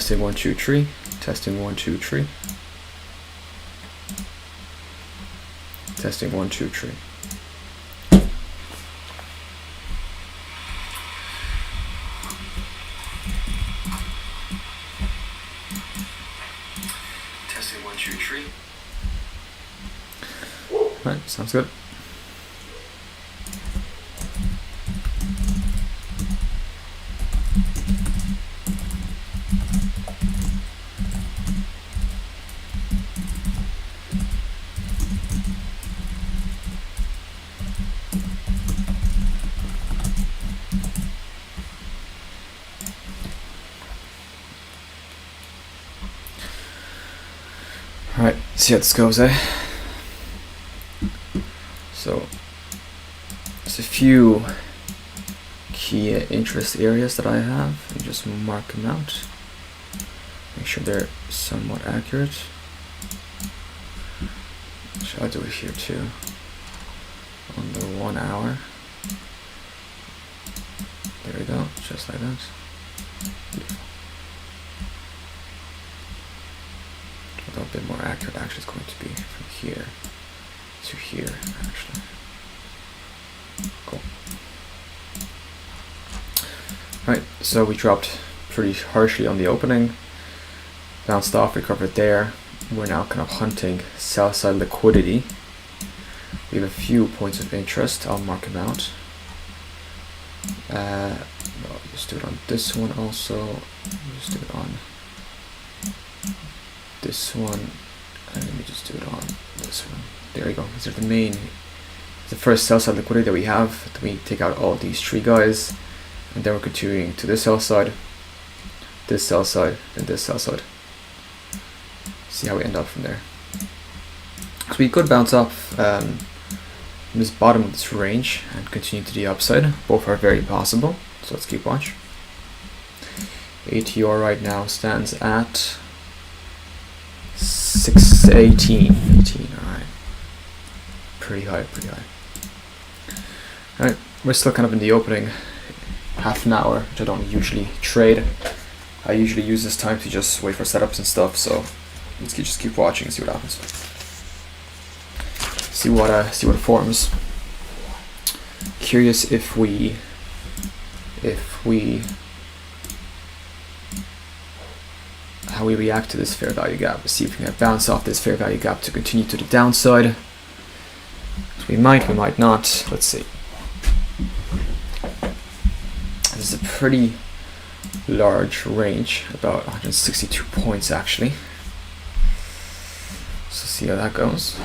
Testing 1 2 3. Testing 1 2 3. Testing 1 2 3. Testing 1 2 3. All right, sounds good. Alright, see how this goes, eh? So, there's a few key interest areas that I have, and just mark them out. Make sure they're somewhat accurate. Shall I do it here too? On the 1 hour. There we go, just like that. Beautiful. A bit more accurate, actually it's going to be from here to here, actually. Cool. Alright, so we dropped pretty harshly on the opening, bounced off, recovered there. We're now kind of hunting sell side liquidity. We have a few points of interest, I'll mark them out. Well, just do it on this one also, just do it on this one, and let me just do it on this one. There we go. These are the first sell side liquidity that we have. Then we take out all these three guys, and then we're continuing to this sell side, this sell side, and this sell side. See how we end up from there. So we could bounce up from this bottom of this range and continue to the upside. Both are very possible. So let's keep watch. ATR right now stands at 618. 18, alright. Pretty high, pretty high. Alright, we're still kind of in the opening half an hour, which I don't usually trade. I usually use this time to just wait for setups and stuff, so let's just keep watching and see what happens. See what forms. Curious if we how we react to this fair value gap. See if we can bounce off this fair value gap to continue to the downside. We might not. Let's see. This is a pretty large range, about 162 points actually. So see how that goes.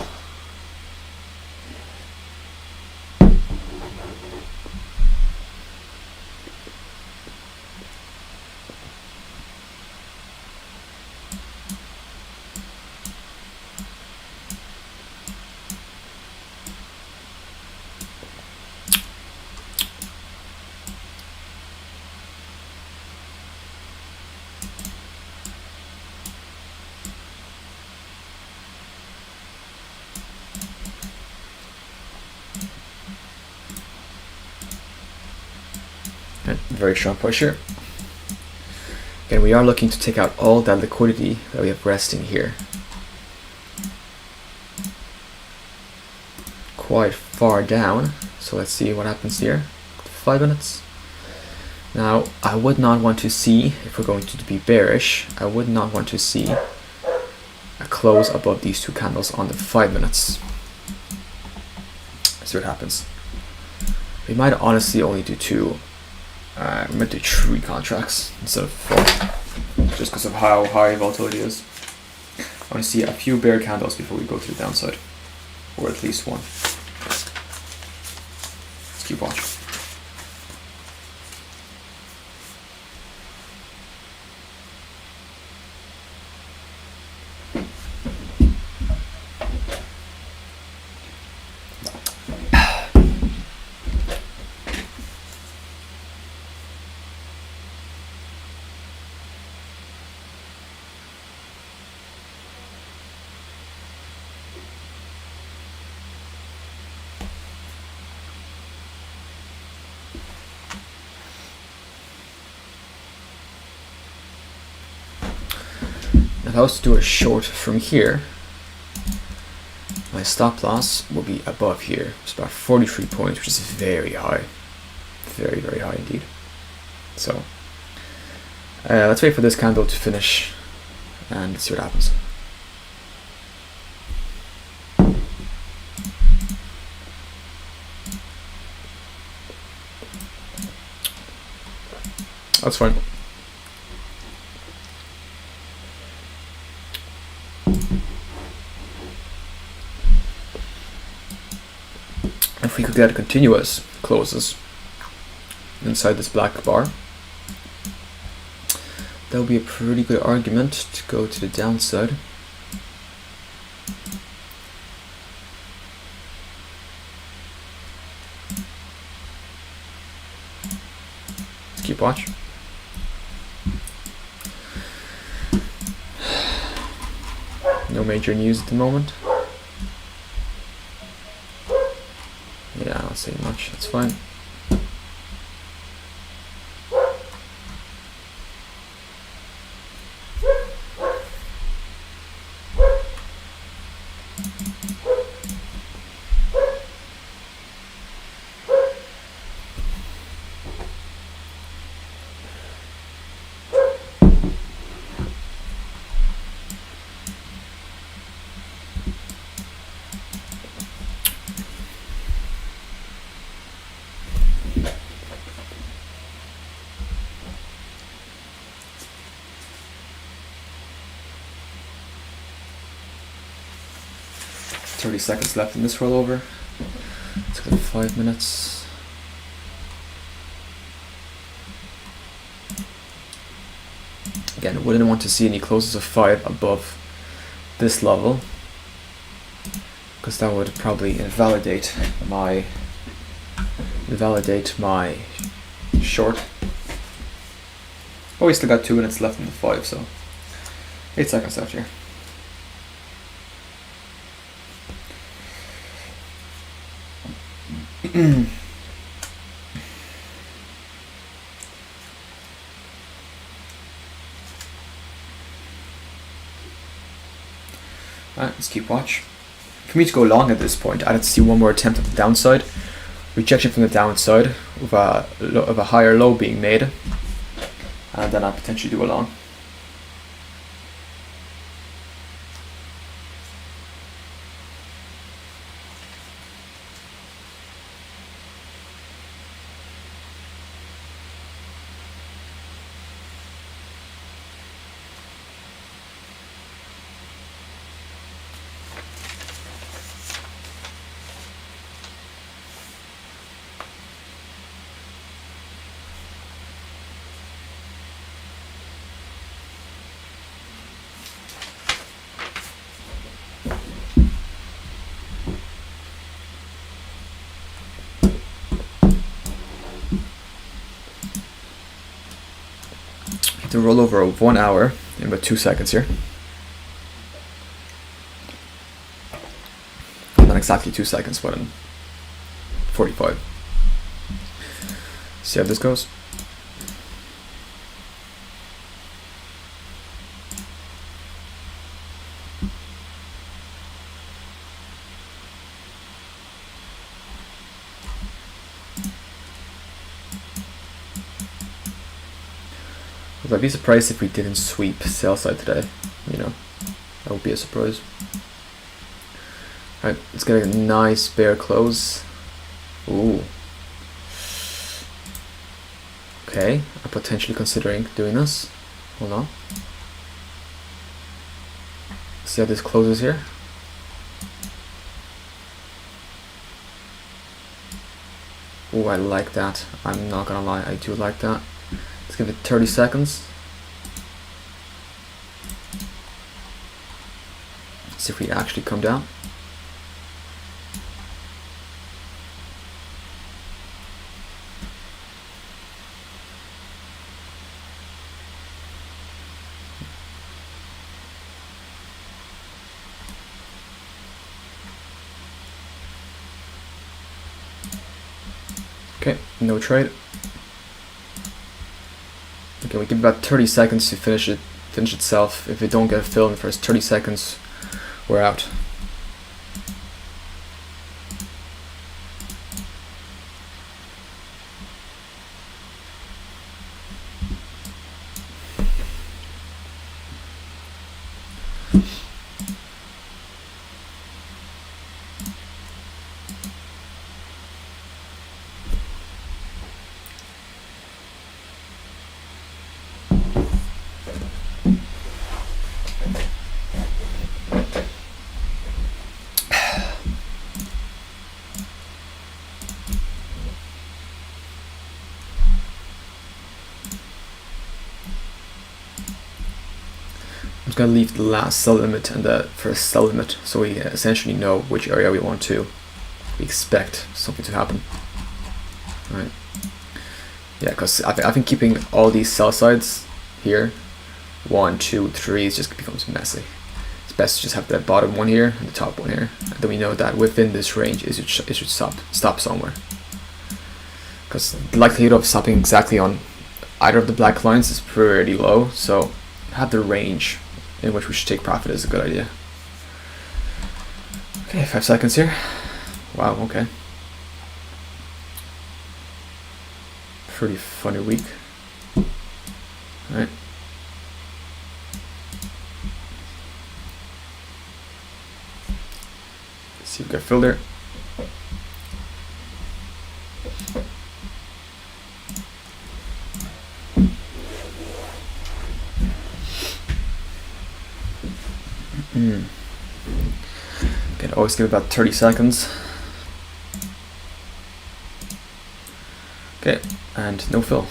Very strong push here. Again, we are looking to take out all that liquidity that we have resting here. Quite far down. So let's see what happens here. 5 minutes. Now, I would not want to see, if we're going to be bearish, I would not want to see a close above these two candles on the 5 minutes. Let's see what happens. We might honestly only do two. We might do 3 contracts instead of 4, just because of how high volatility is. I want to see a few bear candles before we go to the downside, or at least one. Let's keep watching. if I was to do a short from here, my stop loss will be above here. It's about 43 points, which is very high. Very, very high indeed. So let's wait for this candle to finish and see what happens. That's fine. If we could get continuous closes inside this black bar, that would be a pretty good argument to go to the downside. Let's keep watch. No major news at the moment. Yeah, I'll say much, that's fine. Seconds left in this rollover. Let's go to 5 minutes. Again, wouldn't want to see any closes of 5 above this level, because that would probably invalidate my short. Oh, we still got 2 minutes left in the 5, so 8 seconds left here. Alright, let's keep watch. For me to go long at this point, I'd have to see one more attempt at the downside. Rejection from the downside with a higher low being made, and then I'll potentially do a long. To roll over of 1 hour in about 2 seconds here. Not exactly 2 seconds, but in 45. See how this goes. I'd be surprised if we didn't sweep sell side today, you know, that would be a surprise. Alright, let's get a nice bear close. Ooh. Okay, I'm potentially considering doing this. Hold on. See how this closes here? Ooh, I like that. I'm not gonna lie, I do like that. Let's give it 30 seconds. See if we actually come down. Okay, no trade. Okay, we give about 30 seconds to finish it, finish itself. If we don't get a fill in the first 30 seconds, we're out. I'm just going to leave the last sell limit and the first sell limit, so we essentially know which area we want to. We expect something to happen. All right. Yeah, because I've been keeping all these sell sides here, 1, 2, 3, it just becomes messy. It's best to just have the bottom one here and the top one here, and then we know that within this range it should stop somewhere. Because the likelihood of stopping exactly on either of the black lines is pretty low, so have the range in which we should take profit is a good idea. Okay, 5 seconds here. Wow, okay. Pretty funny week. Alright. See if we got filled there. Can always give about 30 seconds. Okay, and no fill.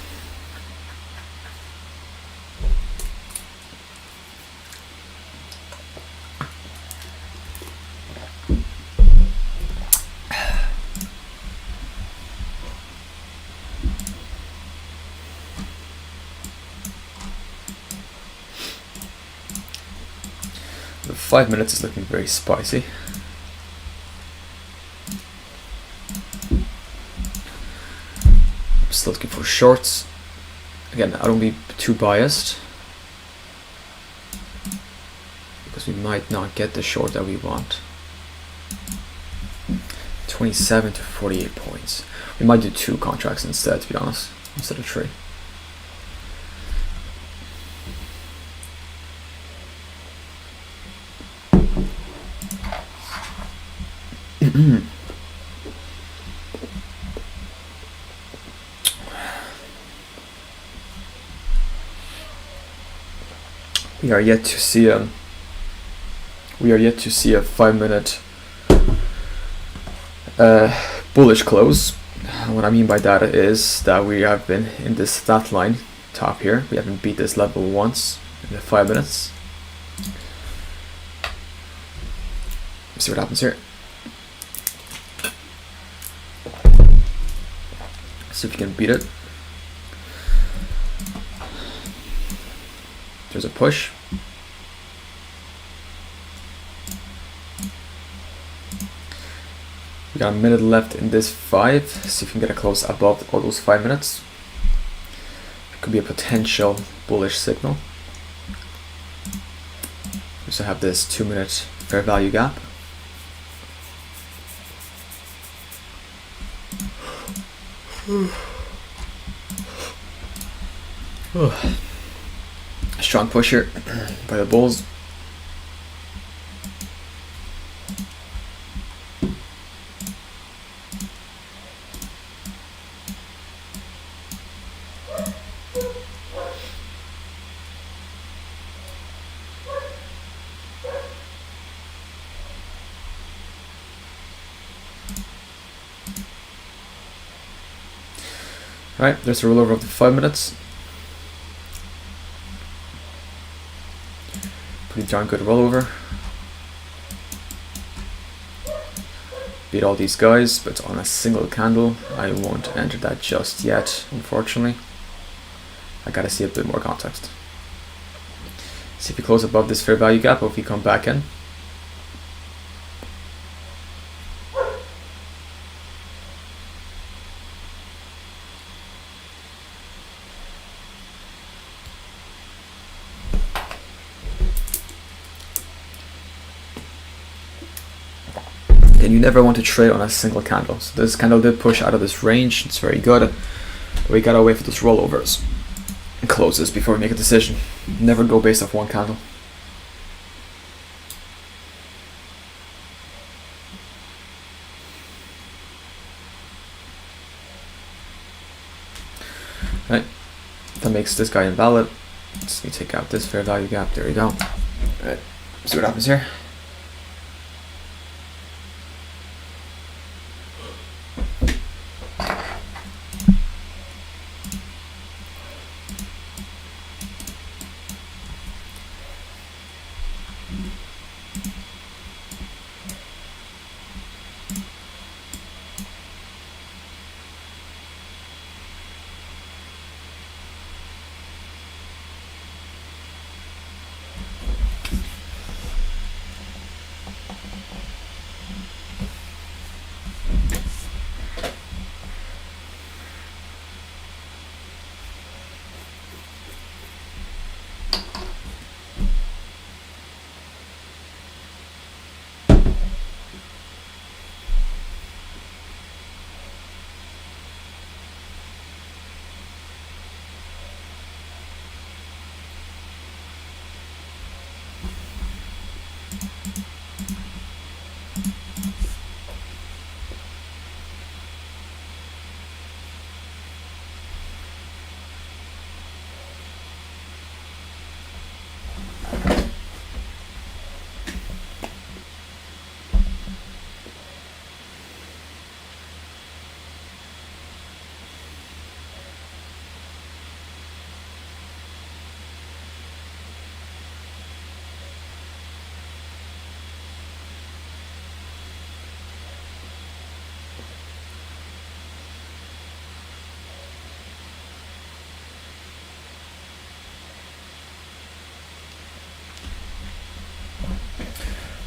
The 5 minutes is looking very spicy. I'm still looking for shorts. Again, I don't be too biased because we might not get the short that we want. 27 to 48 points. We might do 2 contracts instead, to be honest, instead of 3. We are yet to see a 5-minute bullish close. What I mean by that is that we have been in this flat line top here. We haven't beat this level once in the 5 minutes. Let's see what happens here. See if you can beat it. There's a push. We got a minute left in this 5. See if we can get a close above all those 5 minutes. It could be a potential bullish signal. We also have this 2-minute fair value gap. Strong push here by the bulls. Alright, there's a rollover of the 5 minutes. Pretty darn good rollover. Beat all these guys, but on a single candle. I won't enter that just yet, unfortunately. I gotta see a bit more context. See if we close above this fair value gap or if we come back in. and you never want to trade on a single candle. So this candle did push out of this range. It's very good. We gotta wait for those rollovers and closes before we make a decision. Never go based off one candle. Right, that makes this guy invalid. Let's take out this fair value gap. There we go. Right, see what happens here.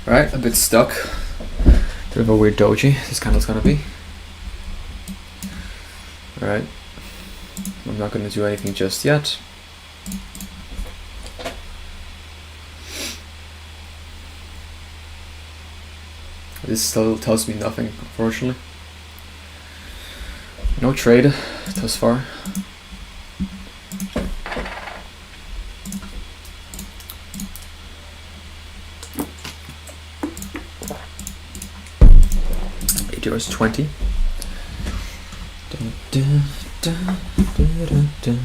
Right, a bit stuck. Bit of a weird doji this candle's gonna be. Alright, I'm not gonna do anything just yet. This still tells me nothing, unfortunately. No trade thus far. $8.20. Dun, dun, dun, dun, dun.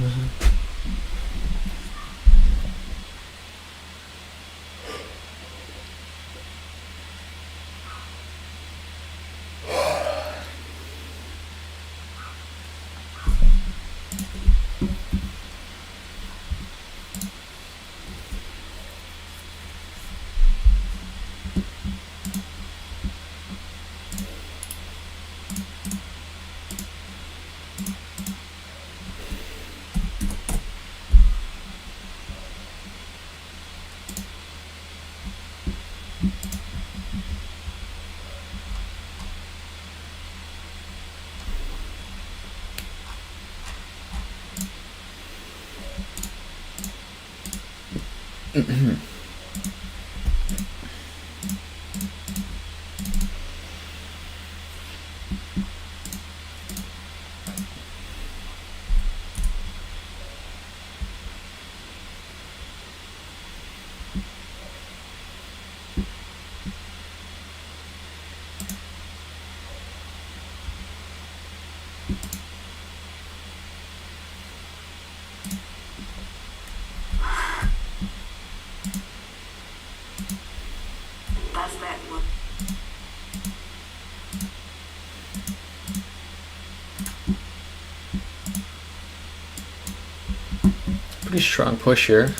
Pretty strong push here.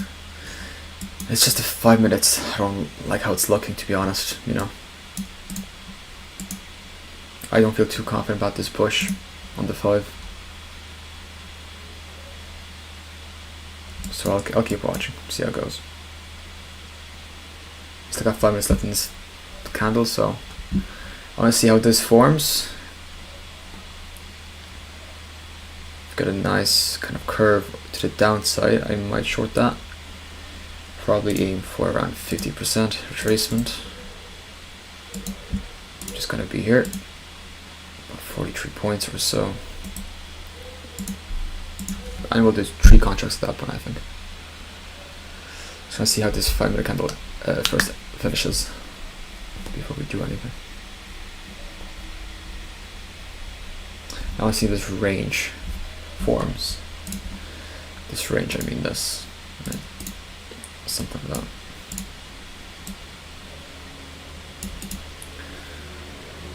It's just a 5 minutes. I don't like how it's looking, to be honest, you know. I don't feel too confident about this push on the 5. So I'll keep watching, see how it goes. Still got 5 minutes left in this candle, so I want to see how this forms. Got a nice kind of curve to the downside. I might short that. Probably aim for around 50% retracement. Just gonna be here, about 43 points or so. And we'll do 3 contracts at that point, I think. Just gonna see how this 5-minute candle first finishes before we do anything. Now I see this range forms. This range, I mean this. Right? Something like that.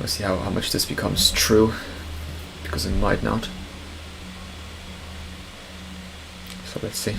Let's see how much this becomes true, because it might not. So let's see.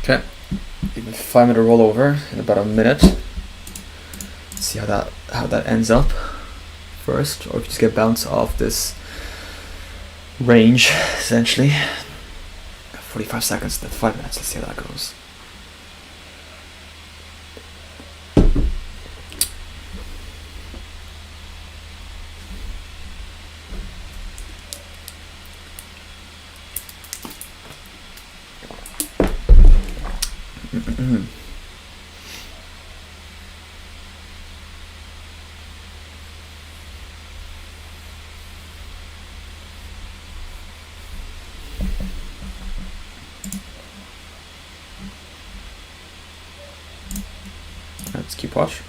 Okay, even 5-minute rollover in about a minute. Let's see how that ends up first, or if you just get bounced off this range essentially. 45 seconds to 5 minutes. Let's see how that goes. Let's keep watch.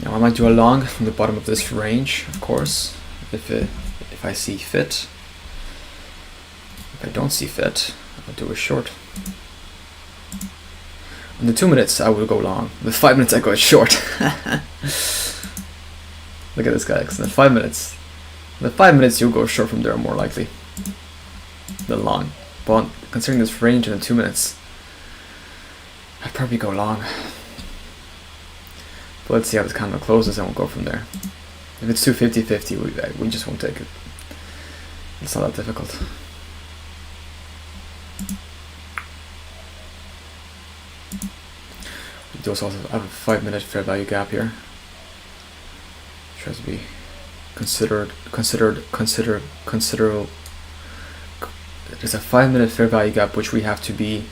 Now I might do a long from the bottom of this range, of course, if I see fit. If I don't see fit, I'll do a short. On the 2 minutes, I will go long. The 5 minutes, I go short. Look at this guy. In the 5 minutes, you'll go short from there more likely than long. But considering this range in the 2 minutes, I'd probably go long. But let's see how this candle closes and we'll go from there. If it's 250-50, we just won't take it. It's not that difficult. We do also have a 5-minute fair value gap here. tries to be considerable. There's a 5-minute fair value gap which we have to be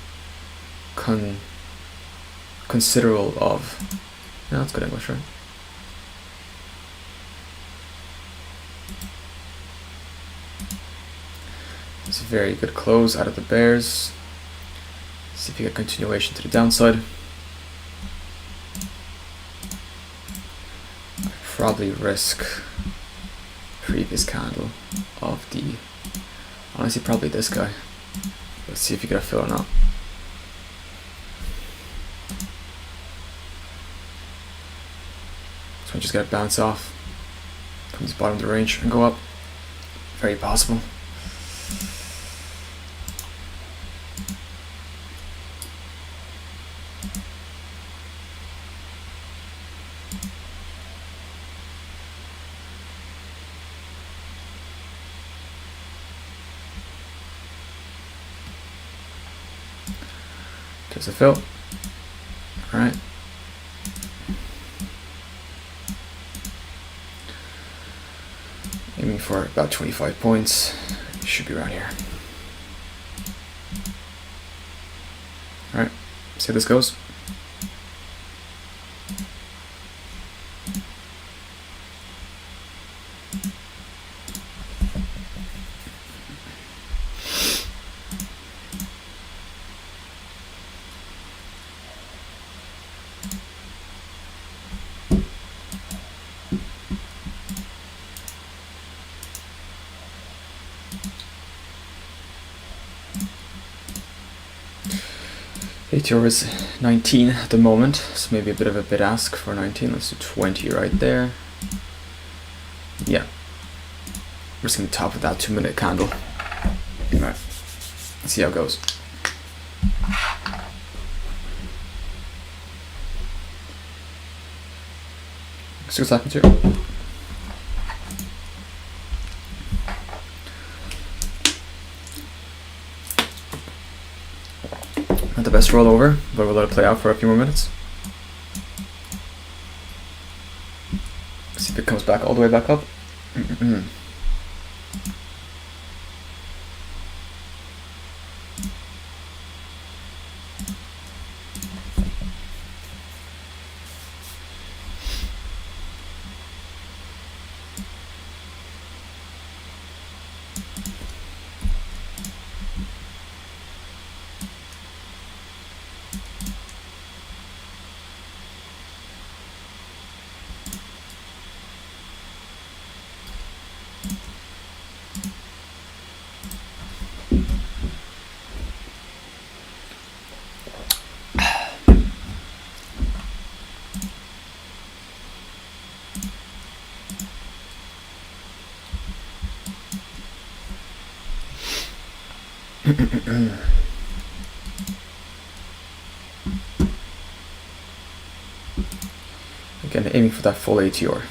considerable of. Yeah, that's good English, right? It's a very good close out of the bears. See if you get continuation to the downside. Probably risk previous candle of the, honestly probably this guy. Let's see if you get a fill or not. So we just gotta bounce off from this bottom of the range and go up. Very possible. There's a fill. Alright. Aiming for about 25 points. Should be around here. Alright, see how this goes. ATR is 19 at the moment, so maybe a bit of a bid ask for 19. Let's do 20 right there. Yeah, risking the top of that 2-minute candle. Alright, let's see how it goes. See what's happened here. Not the best rollover, but we'll let it play out for a few more minutes. See if it comes back all the way back up. Again, aiming for that full ATR.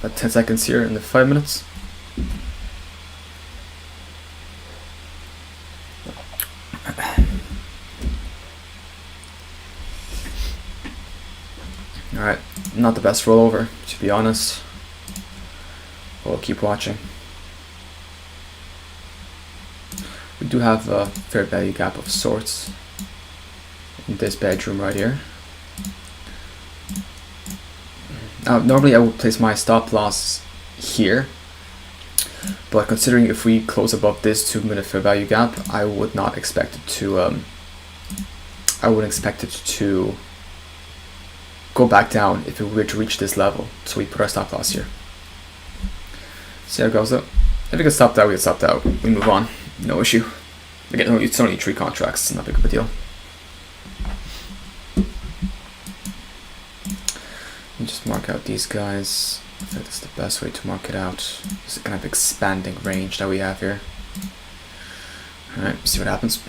About 10 seconds here in the 5 minutes. Alright, not the best rollover, to be honest. We'll keep watching. We do have a fair value gap of sorts in this bedroom right here. Now, normally I would place my stop loss here, but considering if we close above this 2-minute fair value gap, I would not expect it to. I wouldn't expect it to go back down if it were to reach this level. So we put our stop loss here. See how it goes though. If it gets stopped out, we get stopped out. We move on. No issue. Again, it's only 3 contracts. It's not big of a deal. mark out these guys. I think that's the best way to mark it out. This kind of expanding range that we have here. Alright, see what happens.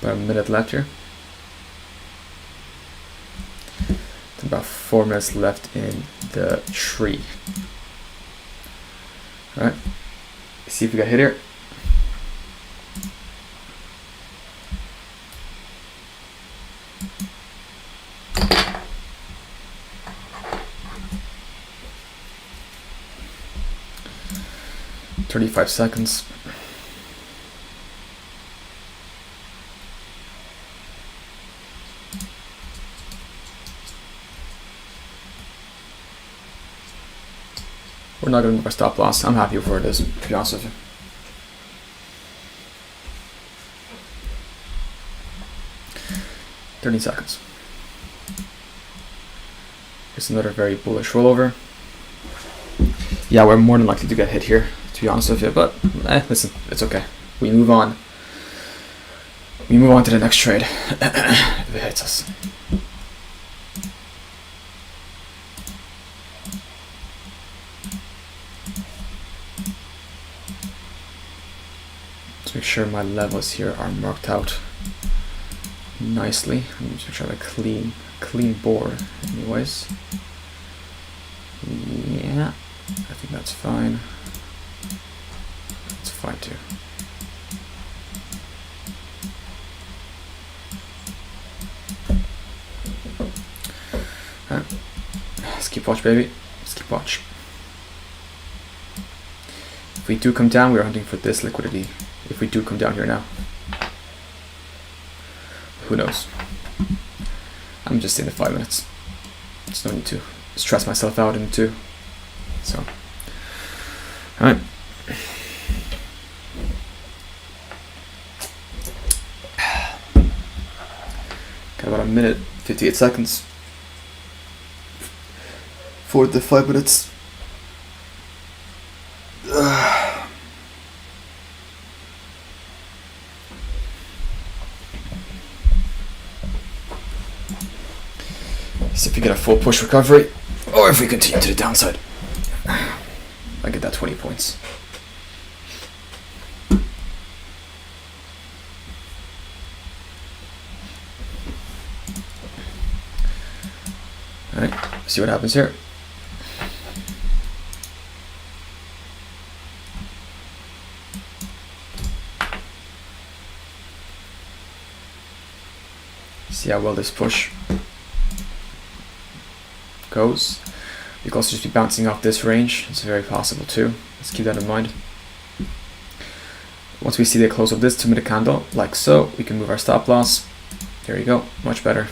About a minute left here. About 4 minutes left in the tree. Alright, see if we got hit here. "35 seconds. We're not going to move our stop loss. I'm happy with where it is, to be honest with you. "30 seconds. It's another very bullish rollover. Yeah, we're more than likely to get hit here, to be honest with you. But listen, it's okay. We move on. We move on to the next trade if it hits us. Make sure my levels here are marked out nicely. Let me just try to clean board anyways. Yeah, I think that's fine. That's fine too. Alright, let's keep watch, baby. Let's keep watch. If we do come down, we're hunting for this liquidity. If we do come down here now, who knows? I'm just in the 5 minutes. There's no need to stress myself out in 2. So, all right. Got about a minute, 58 seconds for the 5 minutes. See if we get a full push recovery, or if we continue to the downside. I get that 20 points. Alright, see what happens here. See how well this push goes. You can also just be bouncing off this range. It's very possible too. Let's keep that in mind. Once we see the close of this 2-minute candle, like so, we can move our stop loss. There you go, much better.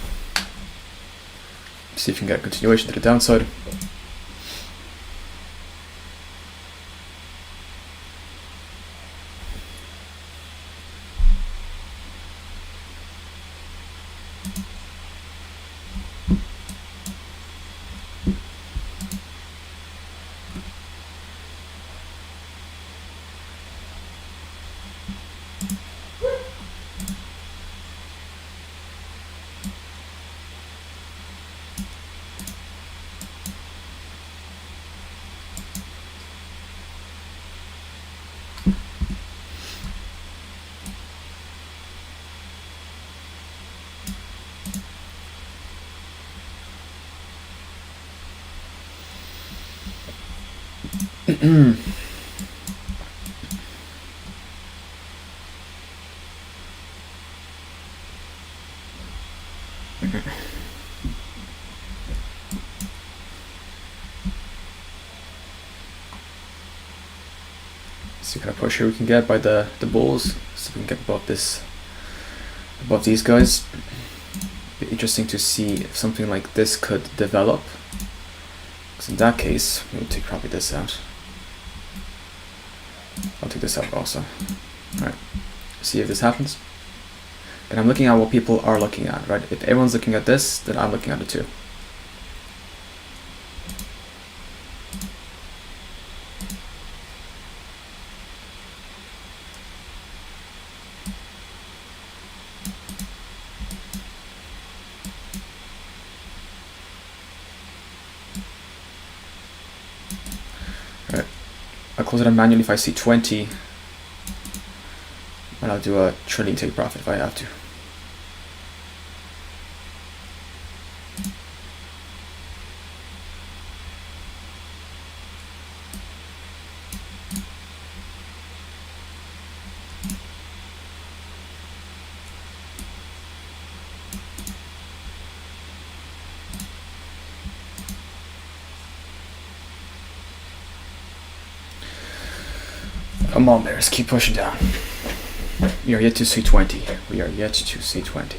See if we can get a continuation to the downside. See what kind of push here we can get by the bulls. So we can get above these guys. Be interesting to see if something like this could develop. Because in that case, we'll take probably this out. I'll take this out also. Alright, see if this happens. And I'm looking at what people are looking at, right? If everyone's looking at this, then I'm looking at it too. I'll close it on manually if I see 20, and I'll do a trading take profit if I have to. Come on, bears, keep pushing down. We are yet to see 20. We are yet to see 20.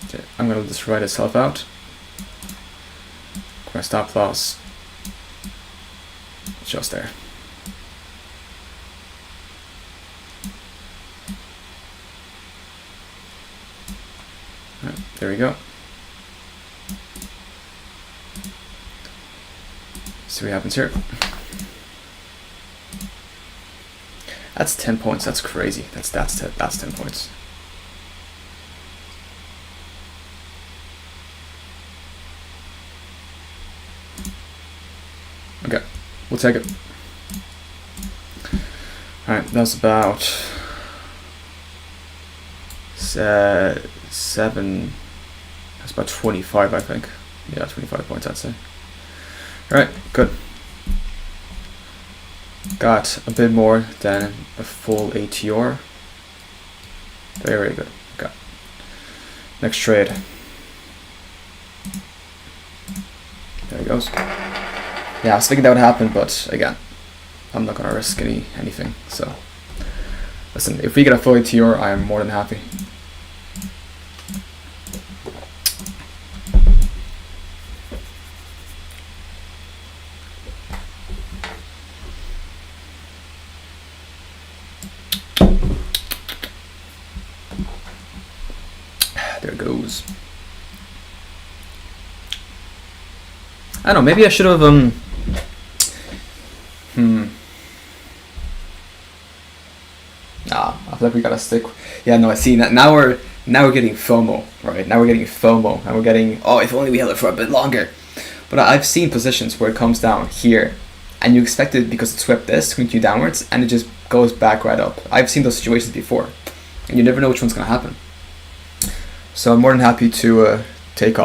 Okay, I'm gonna let this write itself out. My stop loss. Just there. Right, there we go. See what happens here. That's 10 points. That's crazy. That's 10 points. Okay. We'll take it. Alright, that's about 7. That's about 25, I think. Yeah, 25 points, I'd say. Alright, good. Got a bit more than a full ATR. Very good. Okay. Next trade. There it goes. Yeah, I was thinking that would happen, but again, I'm not gonna risk anything. So, listen, if we get a full ATR, I am more than happy. There it goes. I don't know, maybe I should have I feel like we gotta stick. Yeah, no, I see that now we're getting FOMO, right? Now we're getting FOMO, and we're getting, oh, if only we held it for a bit longer. But I've seen positions where it comes down here, and you expect it because it swept this to continue downwards, and it just goes back right up. I've seen those situations before, and you never know which one's gonna happen. So I'm more than happy to take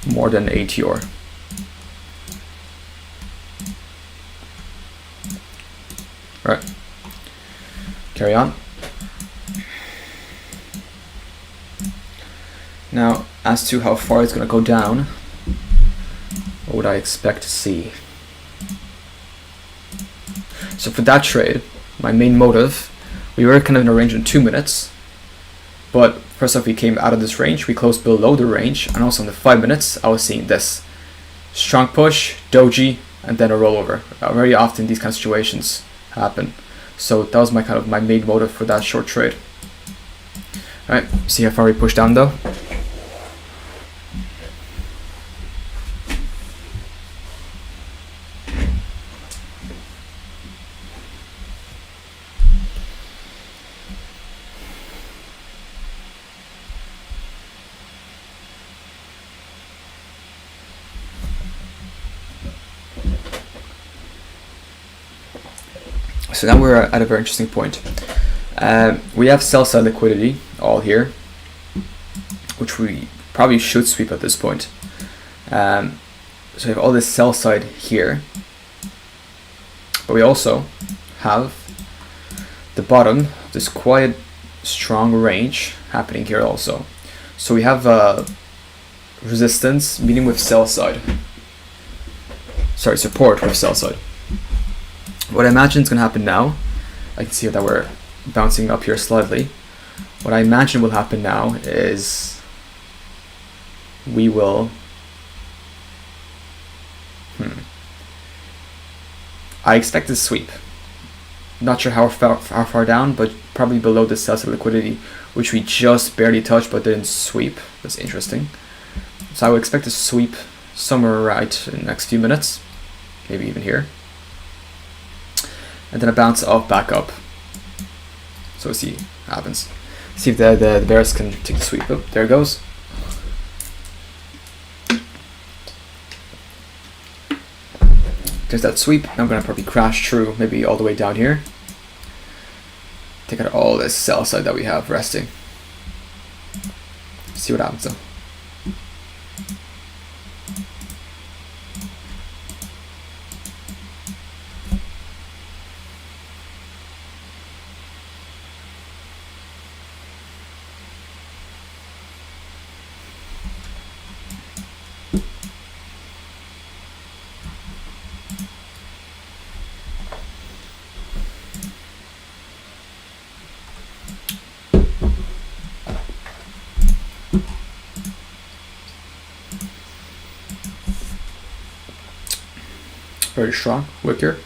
more than ATR. Right. Carry on. Now, as to how far it's going to go down, what would I expect to see? So for that trade, my main motive, we were kind of in a range in 2 minutes, but first off we came out of this range, we closed below the range, and also in the 5 minutes I was seeing this. Strong push, doji, and then a rollover. Very often these kind of situations happen. So that was my main motive for that short trade. Alright, see how far we push down though. So now we're at a very interesting point. We have sell side liquidity all here, which we probably should sweep at this point. So we have all this sell side here, but we also have the bottom of this quite strong range happening here also. So we have resistance meeting with sell side. Sorry, support with sell side. What I imagine is going to happen now, I can see that we're bouncing up here slightly. What I imagine will happen now is we will I expect a sweep. Not sure how far down, but probably below the sell side liquidity, which we just barely touched but didn't sweep. That's interesting. So I would expect a sweep somewhere right in the next few minutes, maybe even here, and then a bounce off back up. So we'll see what happens. See if the bears can take the sweep. Oh, there it goes. There's that sweep. I'm gonna probably crash through, maybe all the way down here. Take out all this sell side that we have resting. See what happens though. Very strong wick here.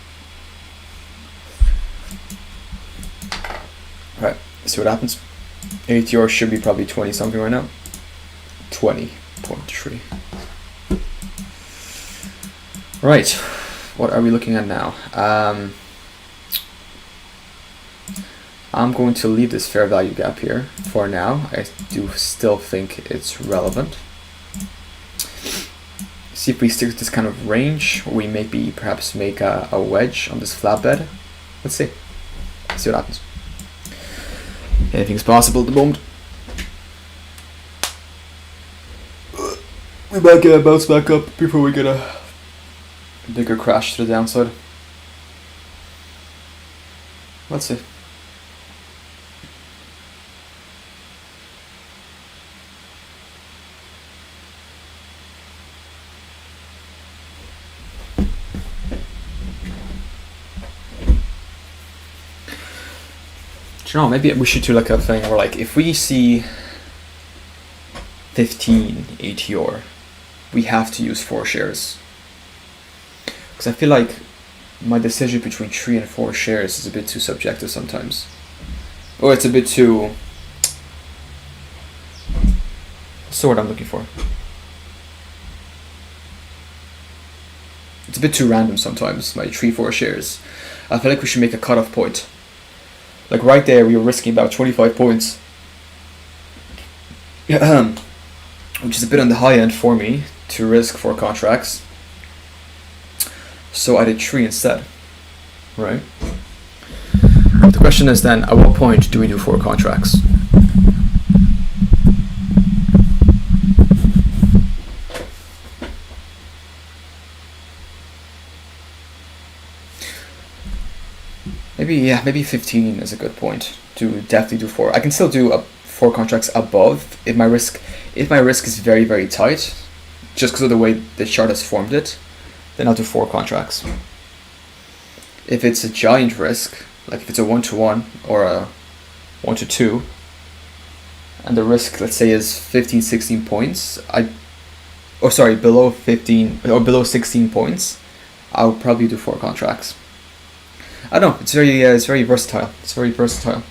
Alright, see what happens. ATR should be probably 20 something right now. 20.3. Right, what are we looking at now? I'm going to leave this fair value gap here for now. I do still think it's relevant. See if we stick to this kind of range, or we maybe perhaps make a wedge on this flatbed. Let's see. See what happens. Anything's possible at the moment. We might get a bounce back up before we get a bigger crash to the downside. Let's see. You know, maybe we should do like a thing where, like, if we see 15 ATR, we have to use 4 shares. Because I feel like my decision between 3 and 4 shares is a bit too subjective sometimes. Or it's a bit too... What's the word I'm looking for? It's a bit too random sometimes, my 3-4 shares. I feel like we should make a cutoff point. Like right there, we were risking about 25 points, which is a bit on the high end for me to risk 4 contracts. So I did 3 instead, right? The question is then, at what point do we do 4 contracts? Maybe 15 is a good point to definitely do 4. I can still do 4 contracts above if my risk is very, very tight, just because of the way the chart has formed it. Then I'll do 4 contracts. If it's a giant risk, like if it's a 1-to-1 or a 1-to-2, and the risk, let's say, is 15, 16 points, below 15 or below 16 points, I'll probably do 4 contracts. I don't know, it's very versatile. It's very versatile.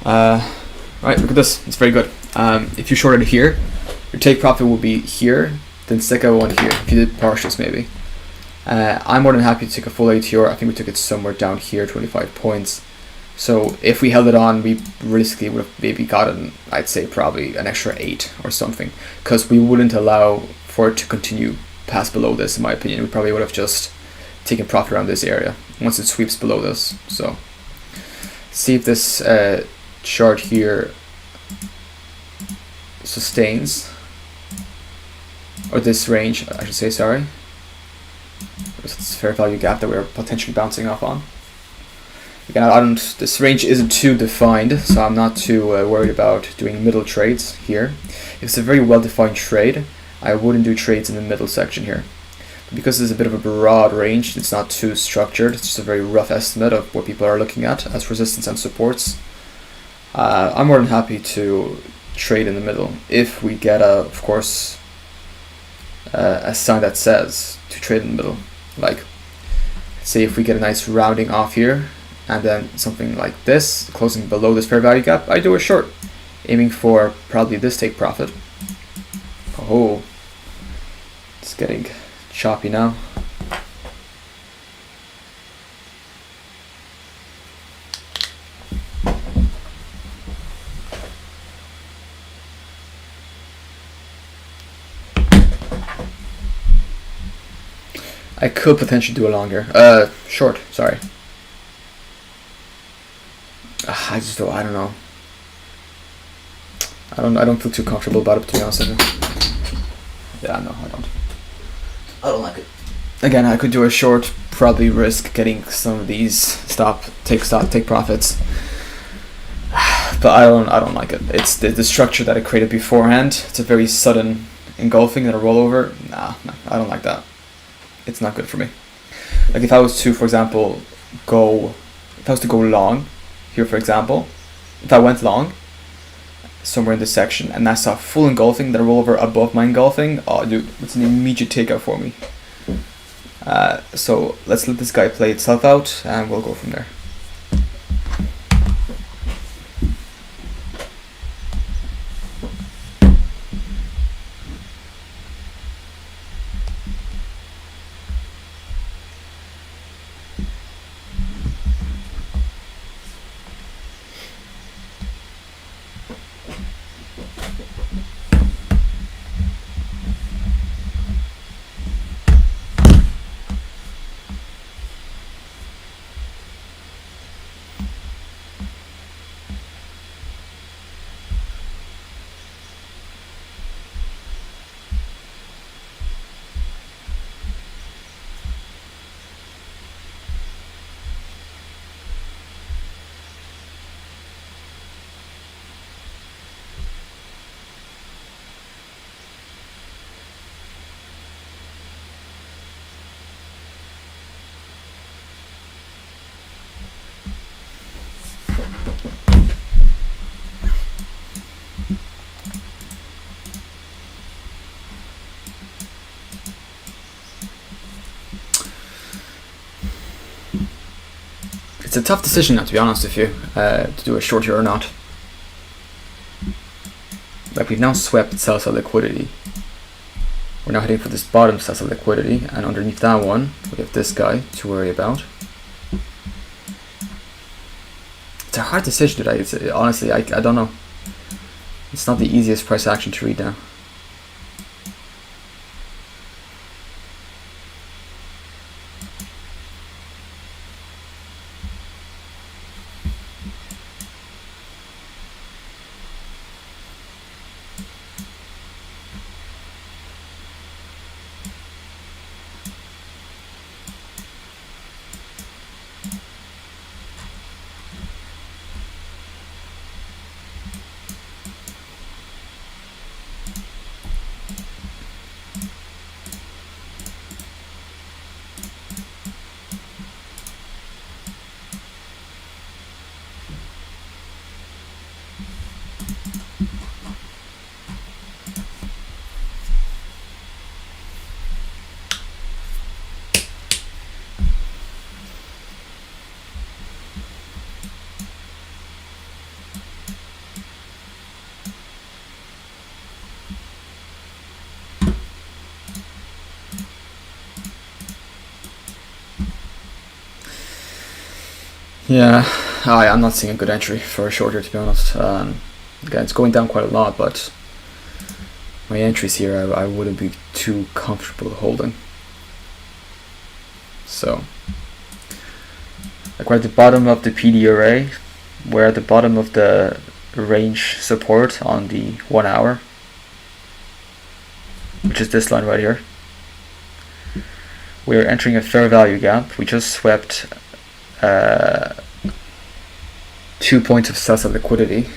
Right, look at this. It's very good. If you shorted here, your take profit will be here, then stick out one here. If you did partials, maybe. I'm more than happy to take a full ATR. I think we took it somewhere down here, 25 points. So if we held it on, we realistically would have maybe gotten, I'd say, probably an extra 8 or something, because we wouldn't allow for it to continue past below this. In my opinion, we probably would have just taken profit around this area once it sweeps below this. So see if this chart here sustains, or this range, I should say, sorry. It's fair value gap that we're potentially bouncing off on. Again, this range isn't too defined, so I'm not too worried about doing middle trades here. If it's a very well-defined trade, I wouldn't do trades in the middle section here. But because it's a bit of a broad range, it's not too structured, it's just a very rough estimate of what people are looking at as resistance and supports. I'm more than happy to trade in the middle if we get, of course, a sign that says to trade in the middle. Like, say if we get a nice rounding off here, and then something like this, closing below this fair value gap, I do a short. Aiming for probably this take profit. Oh, it's getting choppy now. I could potentially do a longer, short, sorry. I don't know. I don't feel too comfortable about it, to be honest with you. Yeah, no, I don't like it. Again, I could do a short, probably risk getting some of these take profits. But I don't like it. It's the structure that I created beforehand. It's a very sudden engulfing and a rollover. Nah, I don't like that. It's not good for me. Like if I was to, for example, go long here, for example, if I went long somewhere in this section and I saw full engulfing, then a rollover above my engulfing, oh dude, it's an immediate takeout for me. So let's let this guy play itself out and we'll go from there. It's a tough decision now, to be honest with you, to do a short here or not. Like we've now swept sell-side liquidity. We're now heading for this bottom sell-side liquidity, and underneath that one, we have this guy to worry about. It's a hard decision today. Honestly, I don't know. It's not the easiest price action to read now. Yeah, I'm not seeing a good entry for a short here, to be honest. Again, it's going down quite a lot, but my entries here I wouldn't be too comfortable holding. So, like we're at the bottom of the PD array, we're at the bottom of the range support on the 1 hour, which is this line right here. We're entering a fair value gap. We just swept 2 points of sell-side liquidity.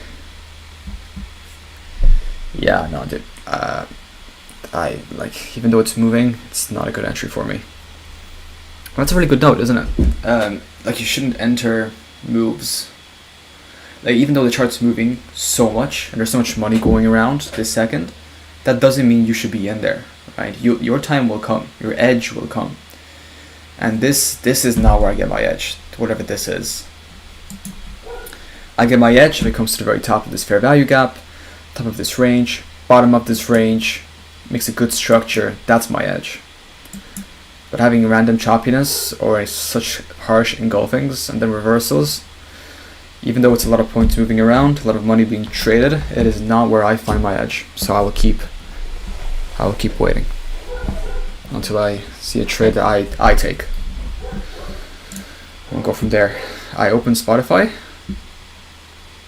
Yeah, no, dude. I like, even though it's moving, it's not a good entry for me. Well, that's a really good note, isn't it? Like, you shouldn't enter moves. Like, even though the chart's moving so much and there's so much money going around this second, that doesn't mean you should be in there, right? Your time will come. Your edge will come. And this is not where I get my edge, whatever this is. I get my edge if it comes to the very top of this fair value gap, top of this range, bottom of this range, makes a good structure. That's my edge. But having random choppiness or such harsh engulfings and then reversals, even though it's a lot of points moving around, a lot of money being traded, it is not where I find my edge. So I will keep waiting until I see a trade that I take. We'll go from there. I open Spotify.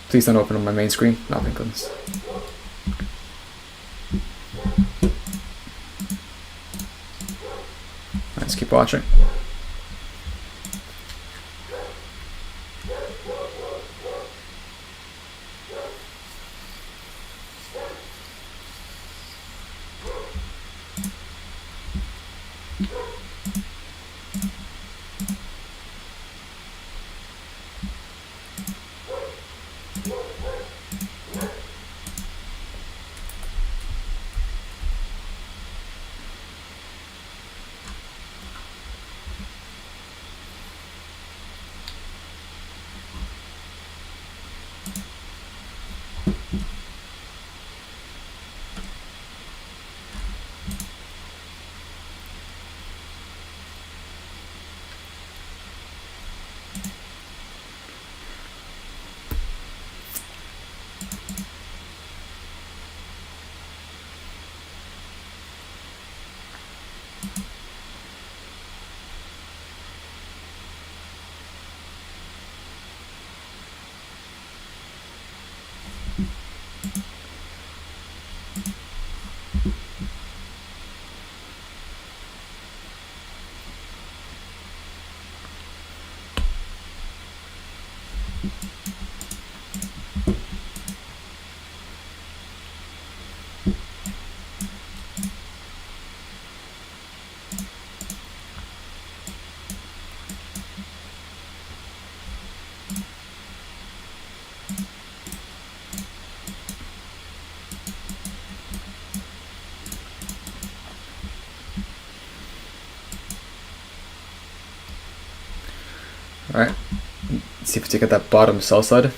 Please don't open on my main screen. No, thank goodness. Let's keep watching. Alright, let's see if we take out that bottom sell side.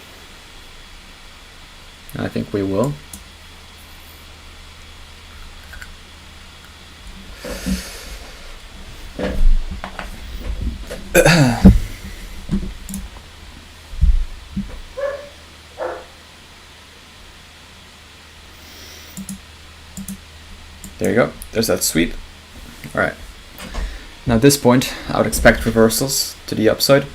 I think we will. There you go, there's that sweep. Alright, now at this point I would expect reversals to the upside.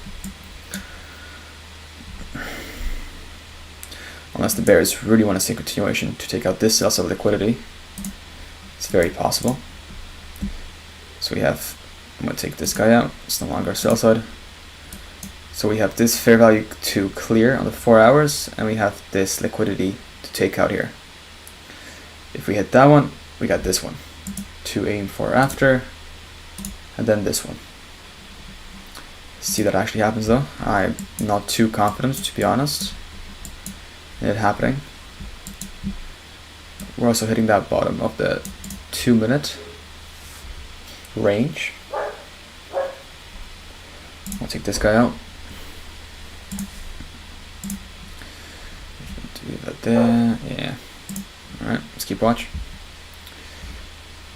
Unless the bears really want to see a continuation to take out this sell side liquidity. It's very possible. So we have, I'm going to take this guy out, it's no longer a sell side. So we have this fair value to clear on the 4 hours, and we have this liquidity to take out here. If we hit that one, we got this one to aim for after, and then this one. See that actually happens though. I'm not too confident, to be honest, in it happening. We're also hitting that bottom of the 2-minute range. I'll take this guy out. Do that there, yeah. Alright, let's keep watch.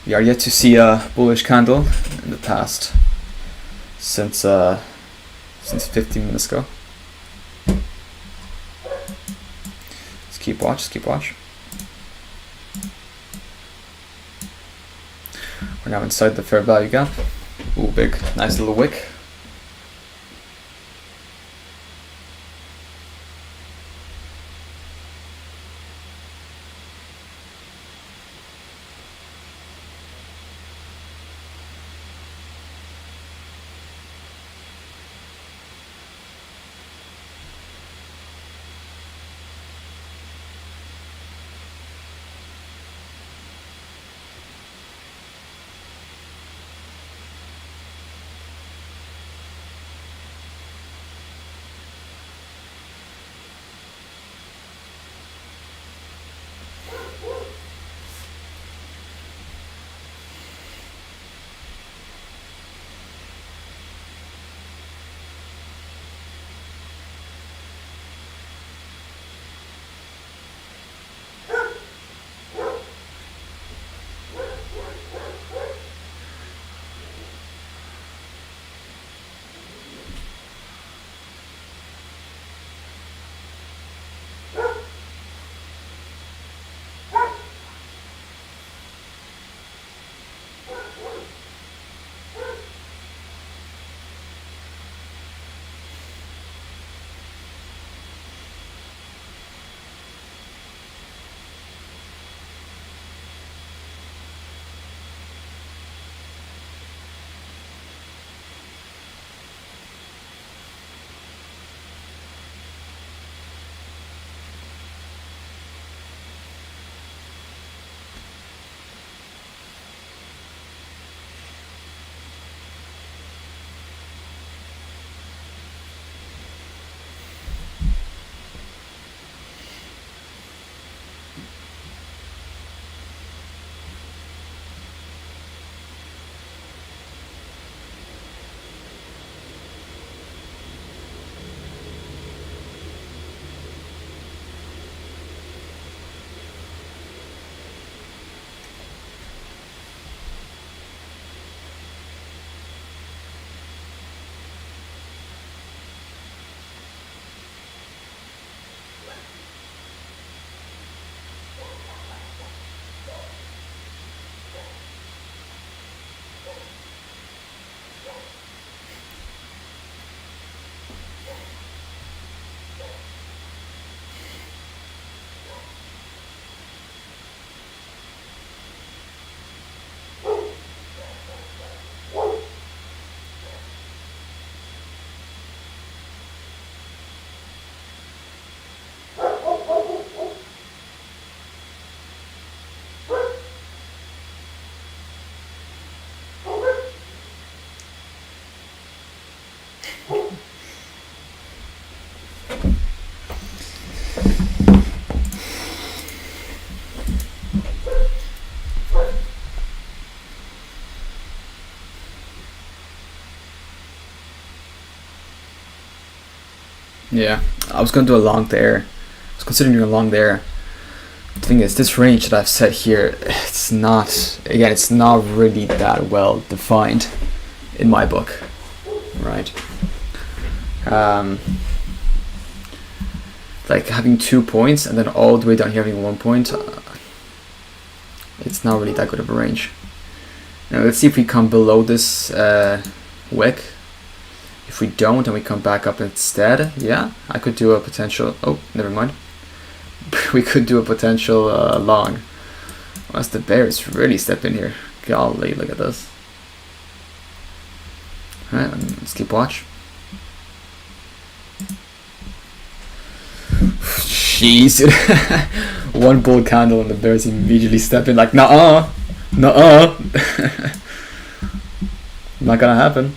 We are yet to see a bullish candle in the past since 15 minutes ago. Let's keep watch, let's keep watch. We're now inside the fair value gap. Ooh, big, nice little wick. Yeah, I was gonna do a long there. I was considering doing a long there. The thing is, this range that I've set here, it's not, again, it's not really that well defined in my book, right? Like having 2 points and then all the way down here having 1 point, it's not really that good of a range. Now let's see if we come below this wick. If we don't and we come back up instead, yeah, I could do a potential, oh, never mind. We could do a potential long. Unless the bears really stepped in here. Golly, look at this. Alright, let's keep watch. Jeez. One bull candle and the bears immediately step in like, nuh-uh. Nuh-uh. Not gonna happen.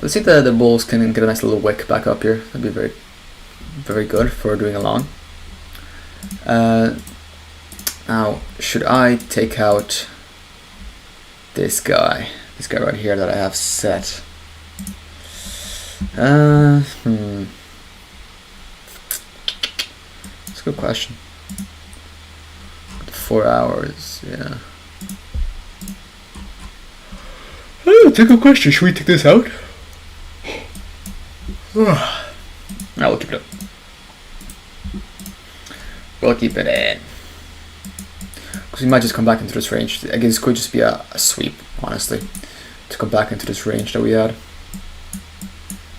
Let's see if the bulls can get a nice little wick back up here. That'd be very, very good for doing a long. Now, should I take out this guy right here that I have set? That's a good question. 4 hours, yeah. Oh, that's a good question. Should we take this out? We'll keep it up. We'll keep it in. Because we might just come back into this range. I guess this could just be a sweep, honestly. To come back into this range that we had.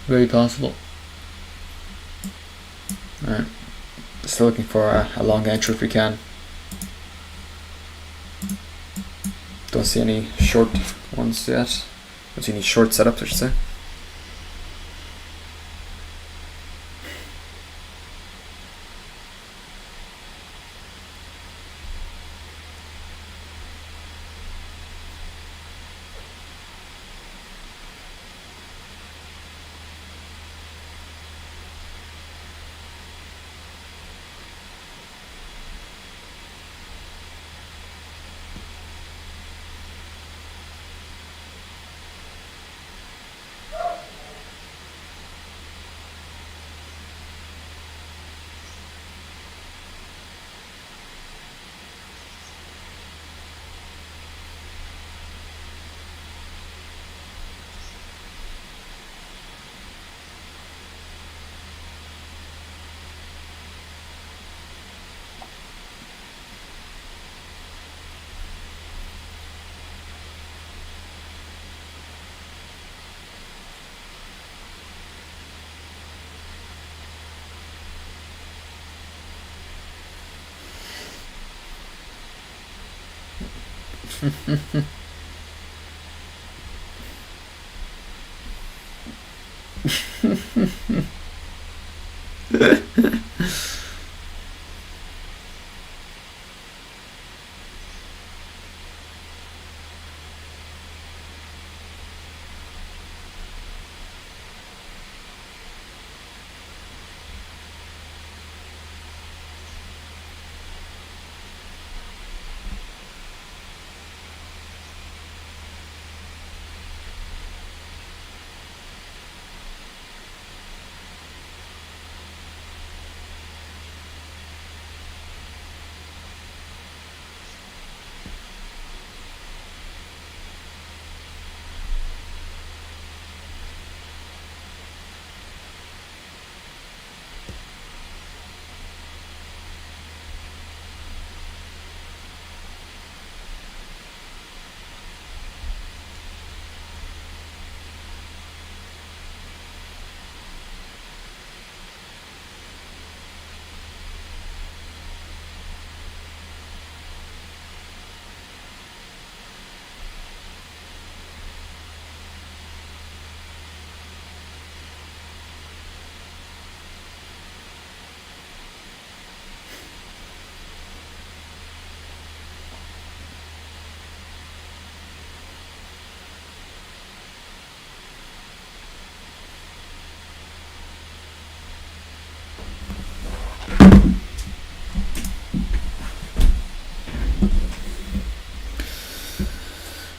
Very possible. Alright. Still looking for a long entry if we can. Don't see any short ones yet. Don't see any short setups, I should say.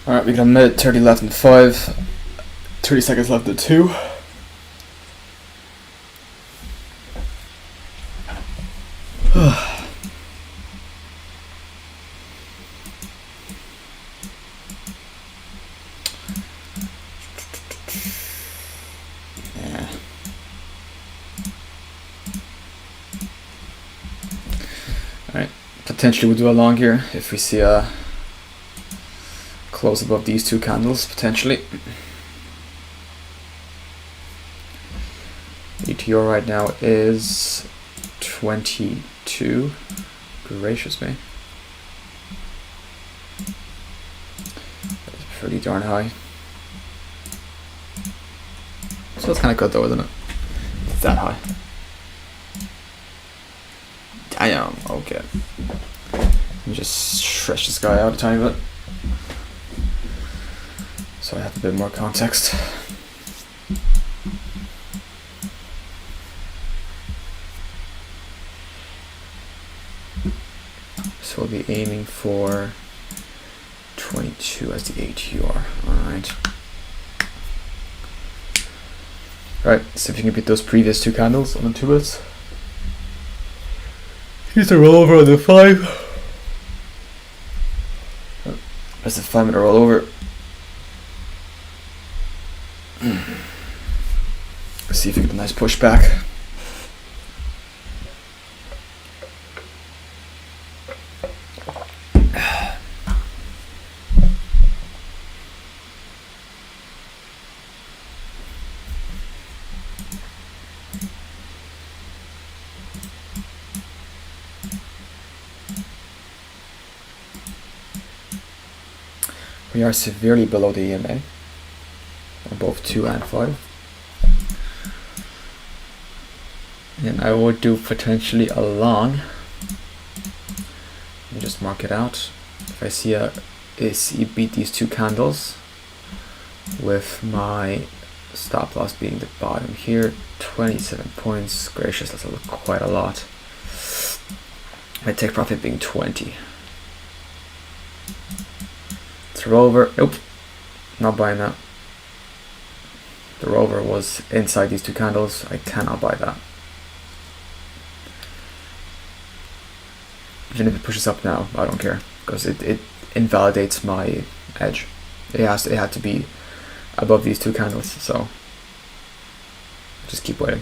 Alright, we got a minute 30 left in 5, 30 seconds left in 2. Yeah. Alright, potentially we'll do a long here if we see a close above these two candles, potentially. ETR right now is 22. Gracious me. That's pretty darn high. So it's kind of good though, isn't it? It's that high. Damn, okay. Let me just stretch this guy out a tiny bit, so I have a bit more context. So we'll be aiming for 22 as the ATR. Alright. Alright, see if you can beat those previous two candles on the 2 bits. Here's the rollover on the 5. There's the 5 minute rollover. Let's see if we get a nice pushback. We are severely below the EMA on both 2 and 5. And I would do potentially a long. Let me just mark it out. If I see a AC beat these two candles, with my stop loss being the bottom here, 27 points. Gracious, that's quite a lot. My take profit being 20. It's a rollover. Nope, not buying that. The rollover was inside these two candles. I cannot buy that. Even if it pushes up now, I don't care, because it invalidates my edge. It had to be above these two candles, so just keep waiting.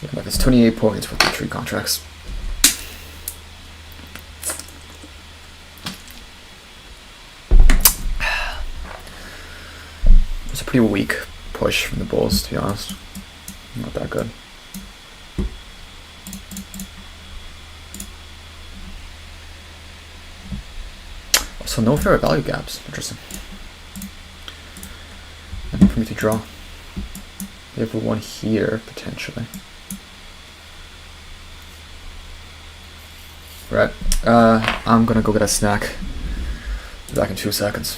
Yeah, but it's 28 points with the 3 contracts. It's a pretty weak push from the bulls, to be honest. Not that good. So no fair value gaps. Interesting. Nothing for me to draw. We have one here potentially. Right. I'm gonna go get a snack. Be back in 2 seconds.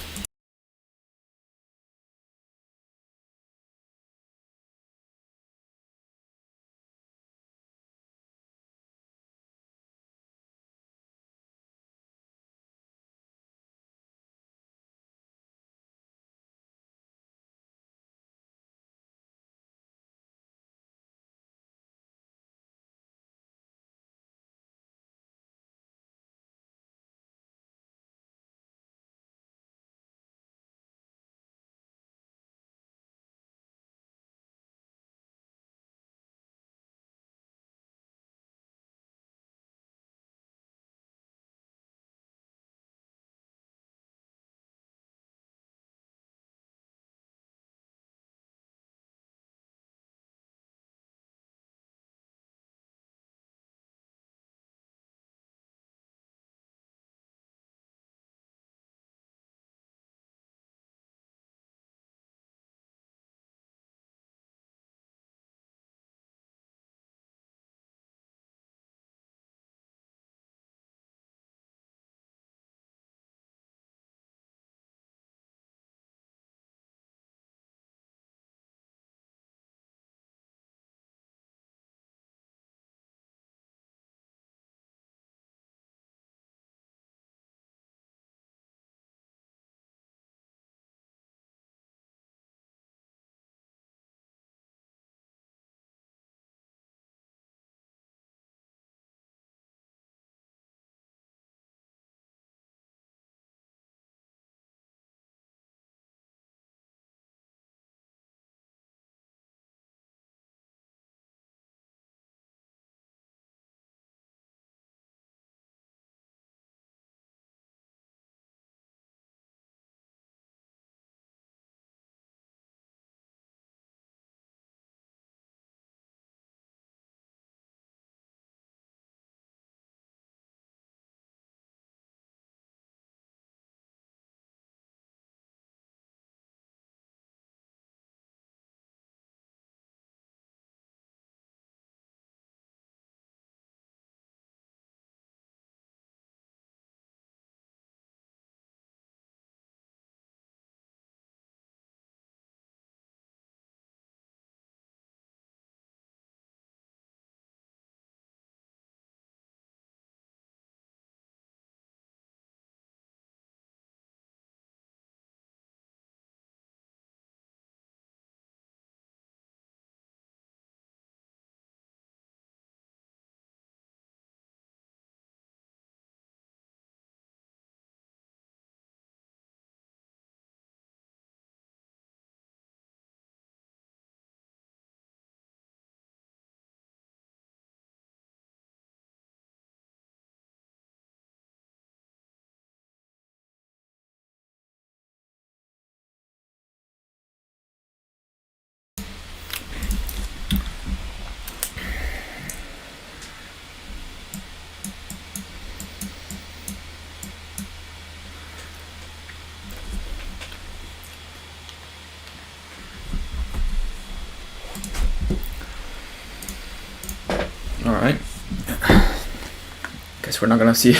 Guess we're not gonna see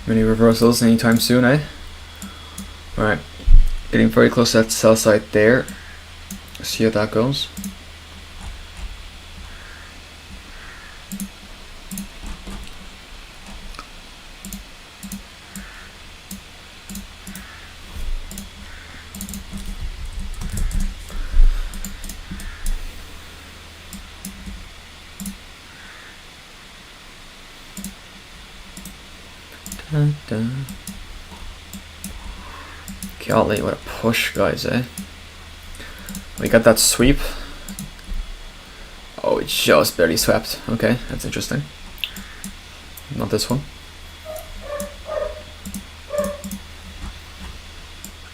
many reversals anytime soon, eh? Alright, getting very close to that sell side there. See how that goes. Dun, dun. Golly, what a push, guys, eh? We got that sweep. Oh, it just barely swept. Okay, that's interesting. Not this one.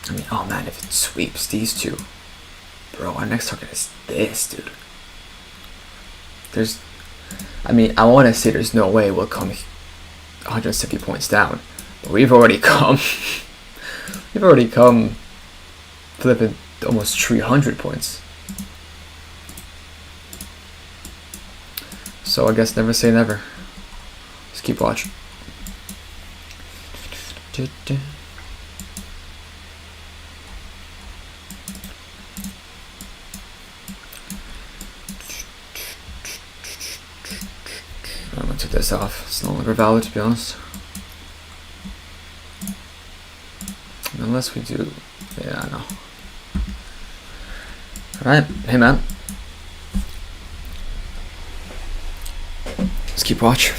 I mean, oh man, if it sweeps these two. Bro, our next target is this, dude. I mean, I want to say there's no way we'll come 170 points down. But we've already come. We've already come flipping almost 300 points. So I guess never say never. Just keep watching. I'm gonna take this off. It's no longer valid, to be honest. Unless we do, yeah, I know. Alright, hey man. Let's keep watch.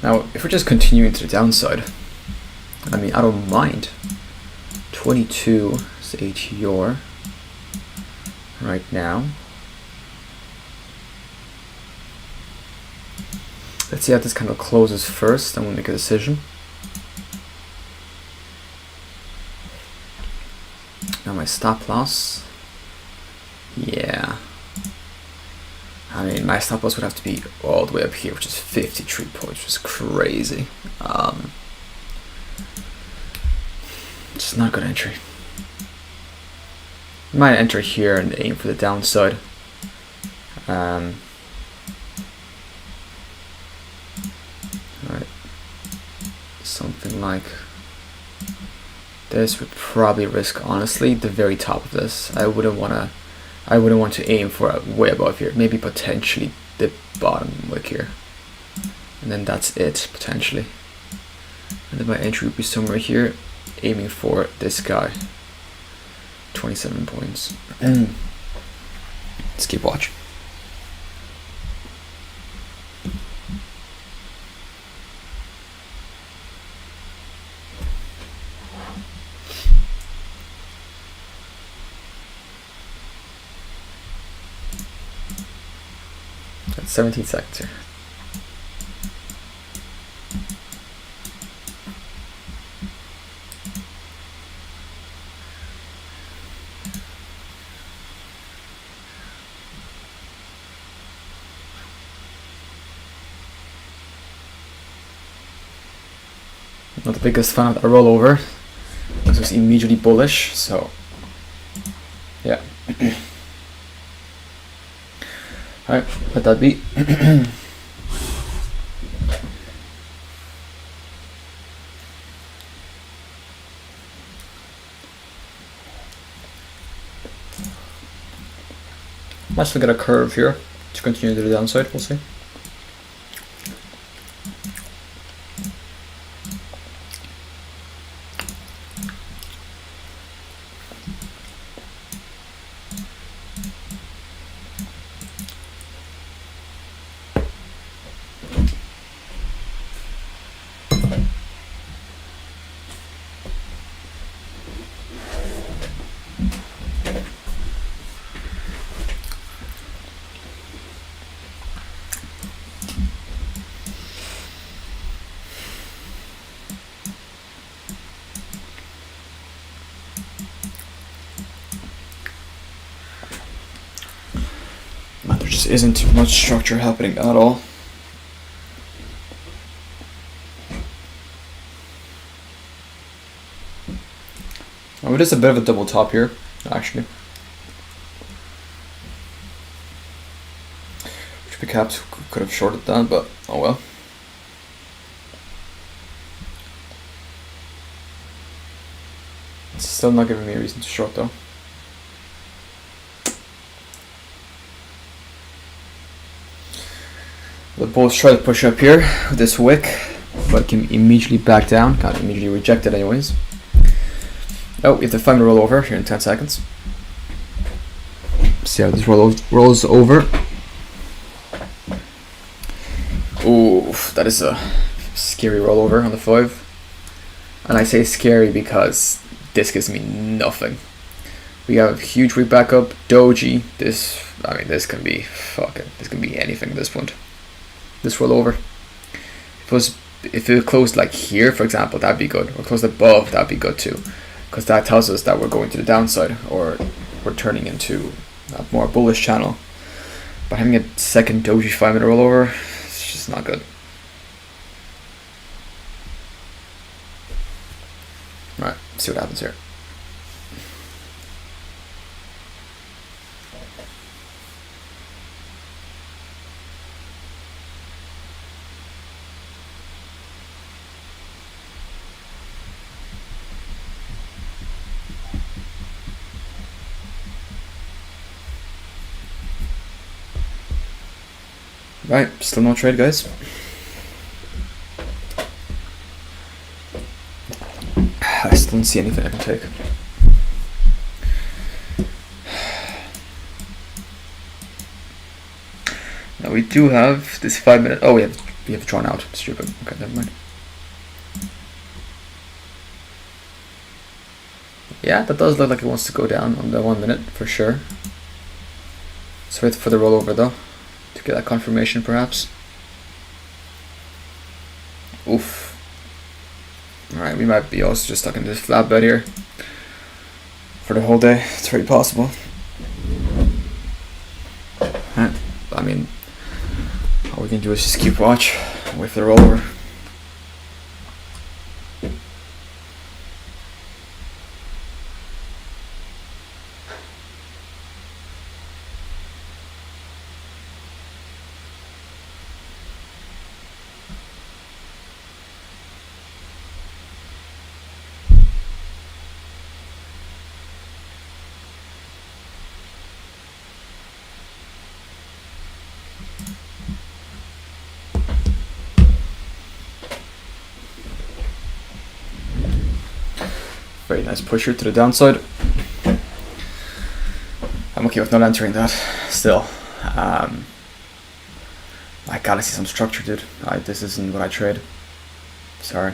Now, if we're just continuing to the downside, I mean, I don't mind. 22 is ATR right now. Let's see how this kind of closes first, and we'll make a decision. Now my stop loss. Yeah. I mean, my stop loss would have to be all the way up here, which is 53 points, which is crazy. It's not a good entry. Might enter here and aim for the downside. Alright. Something like this would probably risk, honestly, the very top of this. I wouldn't want to aim for it way above here. Maybe potentially the bottom wick here, and then that's it potentially. And then my entry would be somewhere here, aiming for this guy. 27 points. Let's keep watching. That's 17 seconds here. Not the biggest fan of that rollover. This was immediately bullish, so yeah. Alright, let that be. Might still get a curve here to continue to the downside, we'll see. There just isn't much structure happening at all. Oh, it is a bit of a double top here, actually. Which perhaps could have shorted that, but oh well. It's still not giving me a reason to short though. The bulls try to push up here with this wick, but came immediately back down. Got immediately rejected anyways. Oh, we have to find a rollover here in 10 seconds. See how this rolls over. Ooh, that is a scary rollover on the 5. And I say scary because this gives me nothing. We have huge wick back up, doji. This can be fucking. This can be anything at this point. This rollover. If it closed like here, for example, that'd be good. Or closed above, that'd be good too, because that tells us that we're going to the downside, or we're turning into a more bullish channel. But having a second doji 5-minute rollover, it's just not good. Right, see what happens here. Right, still no trade, guys. I still don't see anything I can take. Now we do have this 5-minute. Oh, we have You have drawn out. Stupid. Okay, never mind. Yeah, that does look like it wants to go down on the 1 minute for sure. Let's wait for the rollover though to get that confirmation perhaps. Oof. Alright, we might be also just stuck in this flatbed here for the whole day. It's very possible. I mean, all we can do is just keep watch and wait for the rollover. Very nice pusher to the downside. I'm okay with not entering that still. I gotta see some structure, dude. This isn't what I trade. Sorry.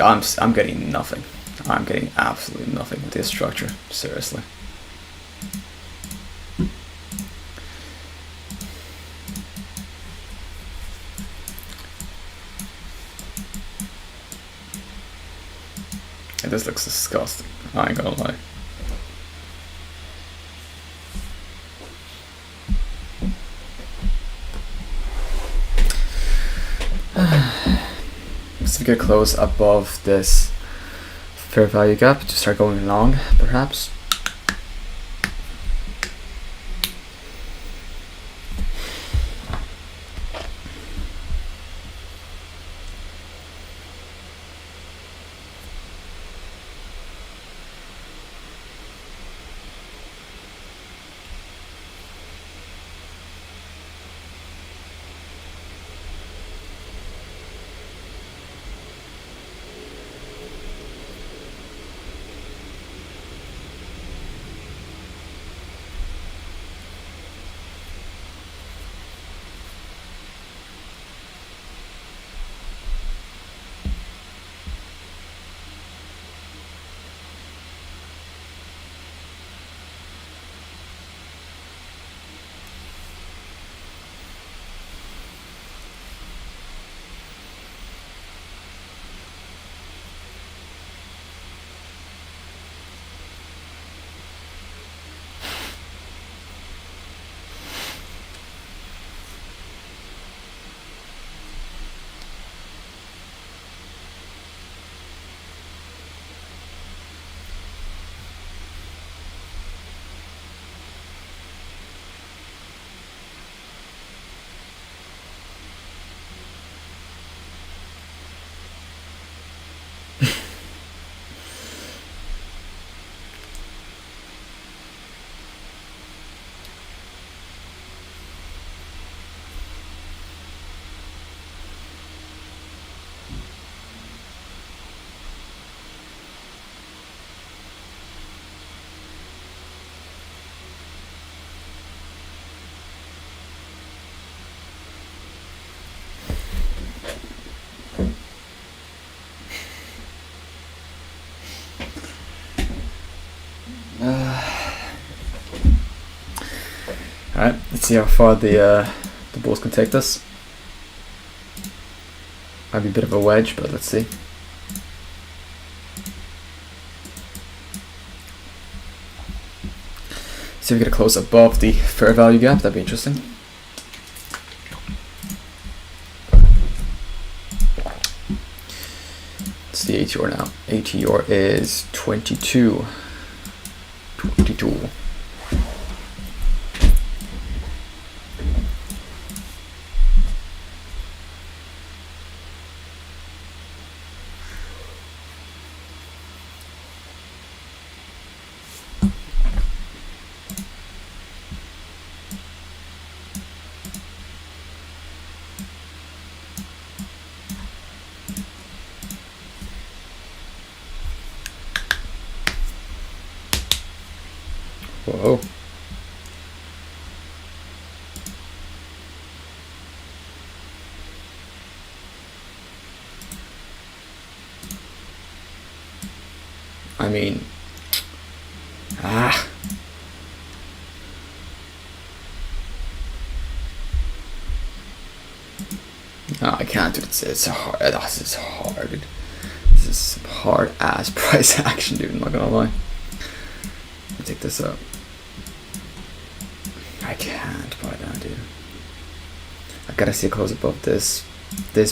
I'm getting nothing. I'm getting absolutely nothing with this structure. Seriously. This looks disgusting. I ain't gonna lie. Just to get close above this fair value gap to start going long, perhaps. Alright, let's see how far the balls can take this. Might be a bit of a wedge, but let's see. See if we get a close above the fair value gap, that'd be interesting. It's the ATR now. ATR is 22. 22. Whoa. I mean, no, I can't do it. It's hard. This is hard, dude. This is some hard ass price action, dude. I'm not gonna lie. Let me take this up. I can't buy that, dude. I gotta see a close above this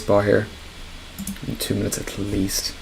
bar here in 2 minutes at least.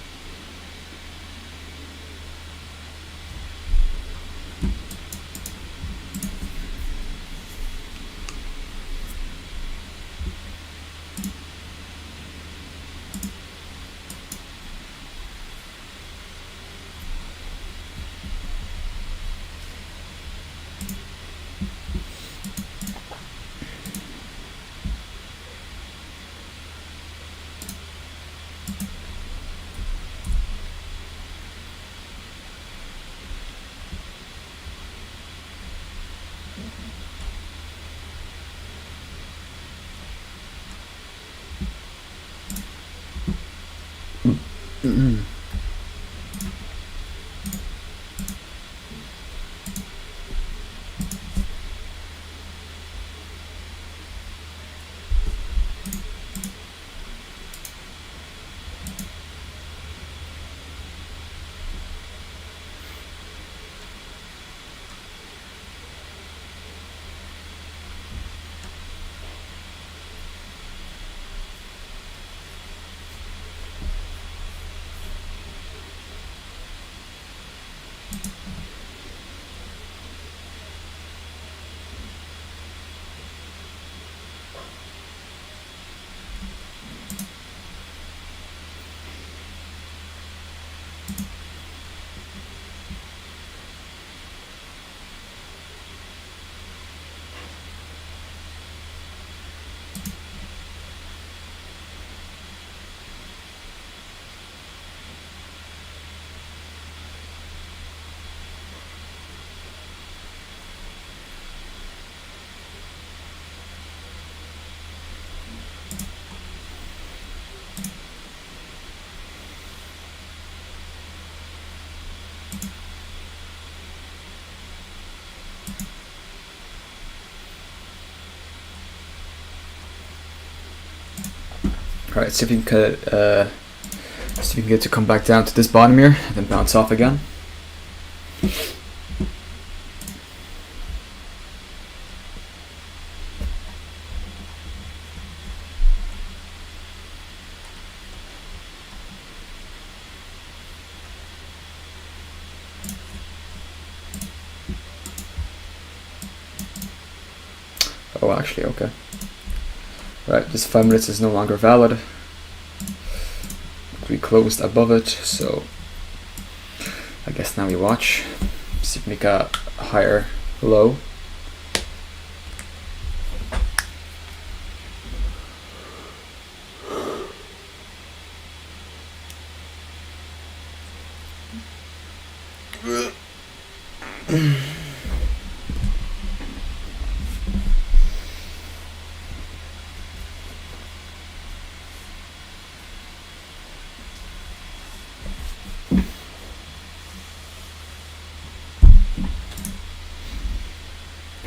Alright, see if you can get it to come back down to this bottom here, and then bounce off again. Oh, actually, okay. Right, this 5 minutes is no longer valid. We closed above it, so I guess now we watch. See if we make a higher low.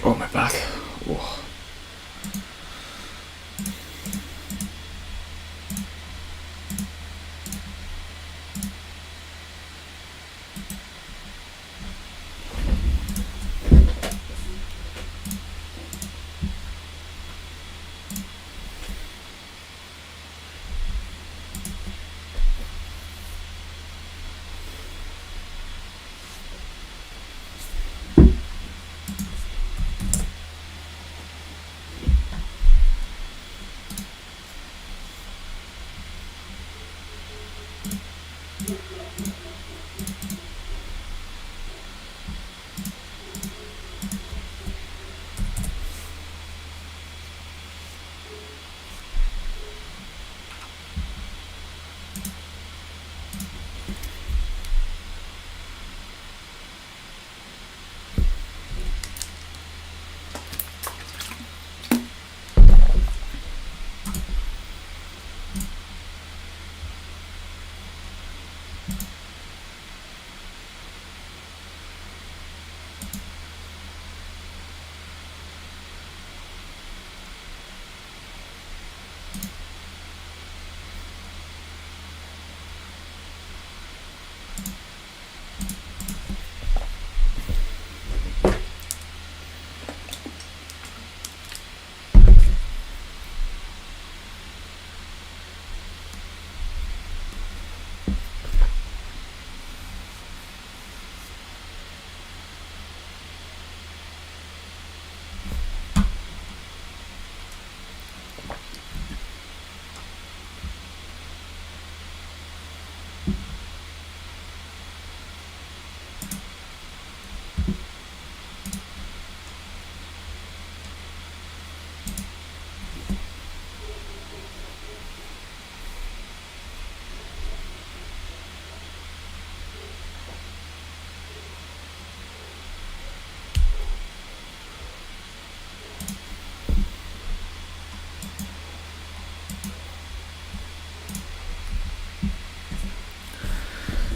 Oh, my back. Oh.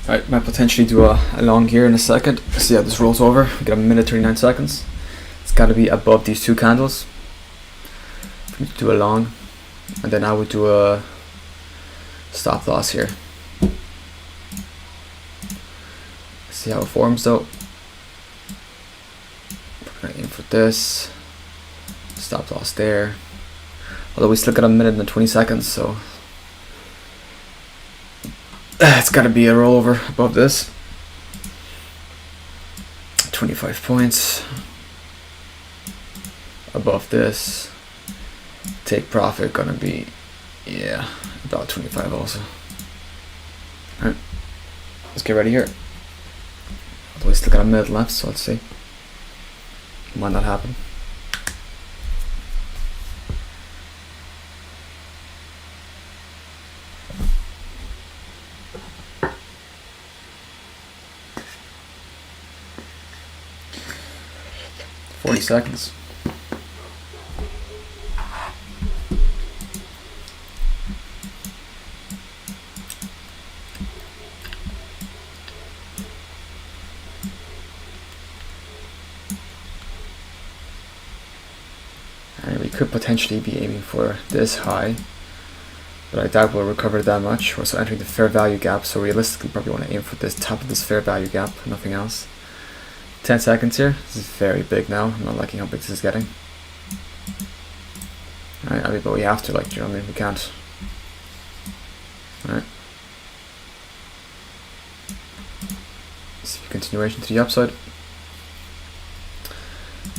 Alright, might potentially do a long here in a second. See how this rolls over. We got a minute 39 seconds. It's got to be above these two candles. Do a long, and then I would do a stop loss here. See how it forms though. We're gonna aim for this. Stop loss there. Although we still got a minute and 20 seconds, so it's got to be a rollover above this. 25 points above this. Take profit gonna be, yeah, about 25 also. Alright, let's get ready here. Although we still got a minute left, so let's see. Might not happen. Seconds. And we could potentially be aiming for this high, but I doubt we'll recover that much. We're also entering the fair value gap, so realistically probably want to aim for this top of this fair value gap, nothing else. 10 seconds here. This is very big now. I'm not liking how big this is getting. Alright, I mean, but we have to, like, you know what I mean? We can't. Alright. See continuation to the upside.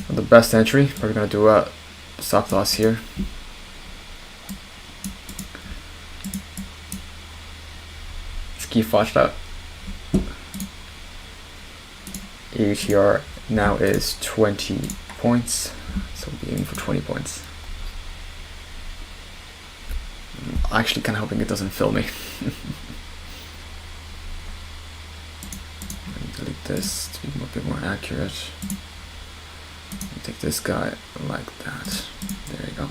The best entry. Probably gonna do a stop loss here. Let's keep watch that. ATR now is 20 points, so we'll be aiming for 20 points. I'm actually kind of hoping it doesn't fill me. Delete this to be a bit more accurate. Take this guy like that. There you go.